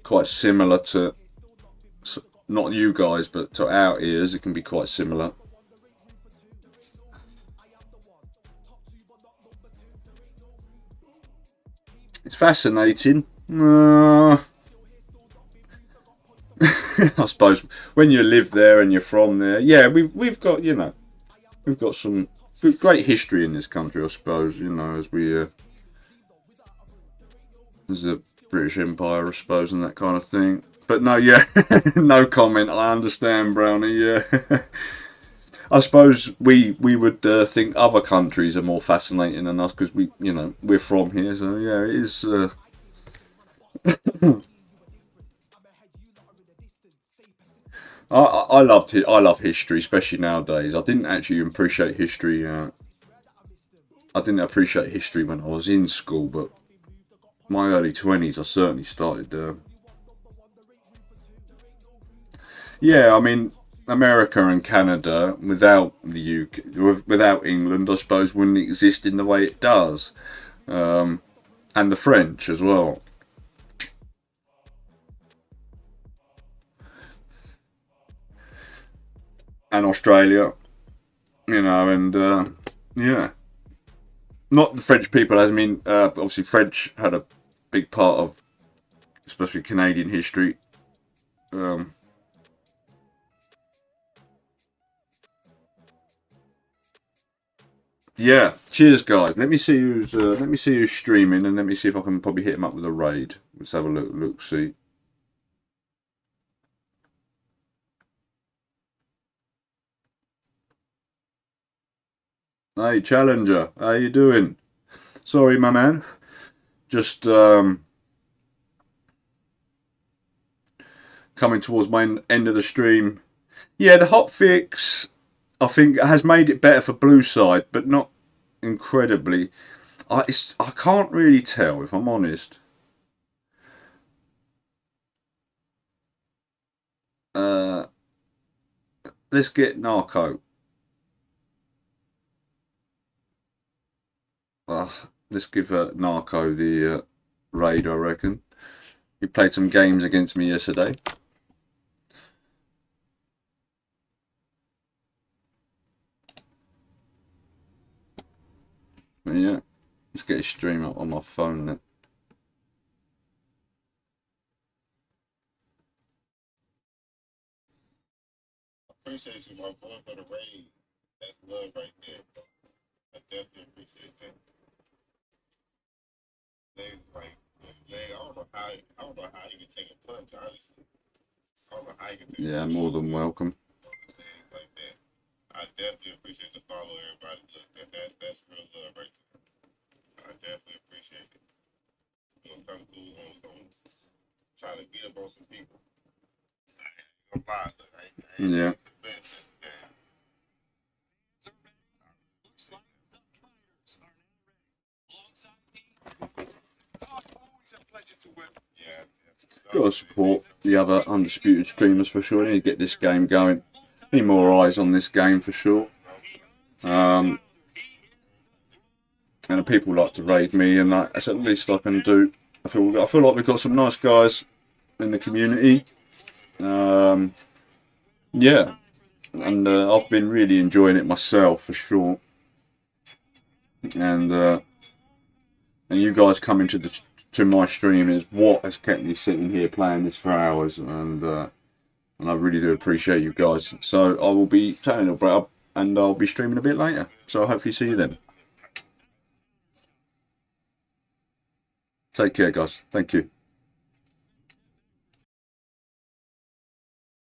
S1: quite similar to, not you guys, but to our ears, it can be quite similar. It's fascinating. I suppose when you live there and you're from there, yeah, we've got we've got some great history in this country, I suppose. As a British Empire, I suppose, and that kind of thing. But no, yeah, no comment. I understand, Brownie. Yeah. I suppose we would think other countries are more fascinating than us because we're from here. So yeah, it is. I love history, especially nowadays. I didn't actually appreciate history. I didn't appreciate history when I was in school, but my early 20s, I certainly started. Yeah, I mean, America and Canada, without the UK, without England, I suppose, wouldn't exist in the way it does. And the French as well. And Australia, and yeah. Not the French people, as I mean, obviously French had a big part of, especially Canadian history. Yeah, cheers, guys. Let me see who's streaming, and let me see if I can probably hit him up with a raid. Let's have a look, see. Hey, Challenger, how you doing? Sorry, my man. Just coming towards my end of the stream. Yeah, the hotfix, I think, has made it better for blue side, but not incredibly. I can't really tell, if I'm honest. Let's get Narco. Let's give Narco the raid, I reckon. He played some games against me yesterday. Yeah, let's get his stream up on my phone then.
S6: Appreciate you, my boy, for the raid. That's love right there. I definitely appreciate that. Niggas like, man, I don't know how you can take a punch, honestly. I don't know how you can take
S1: Yeah,
S6: a punch.
S1: more than welcome.
S6: Things like that. I definitely appreciate the follow, everybody. Look, that's real love right there. I definitely appreciate it. You know, come cool on try to beat up on some people. I ain't gonna lie, look, I ain't
S1: Yeah.
S6: the best at the game.
S2: Looks like the Pirates are now ready. Alongside me, always a pleasure to work.
S6: Yeah.
S1: Got to support the other Undisputed streamers for sure. Need to get this game going. Need more eyes on this game for sure. And the people like to raid me, and that's at least I can do. I feel like we've got some nice guys in the community. Yeah, and I've been really enjoying it myself for sure. And you guys coming to my stream is what has kept me sitting here playing this for hours, and I really do appreciate you guys. So I will be turning a break up, and I'll be streaming a bit later. So I hopefully see you then. Take care, guys. Thank you.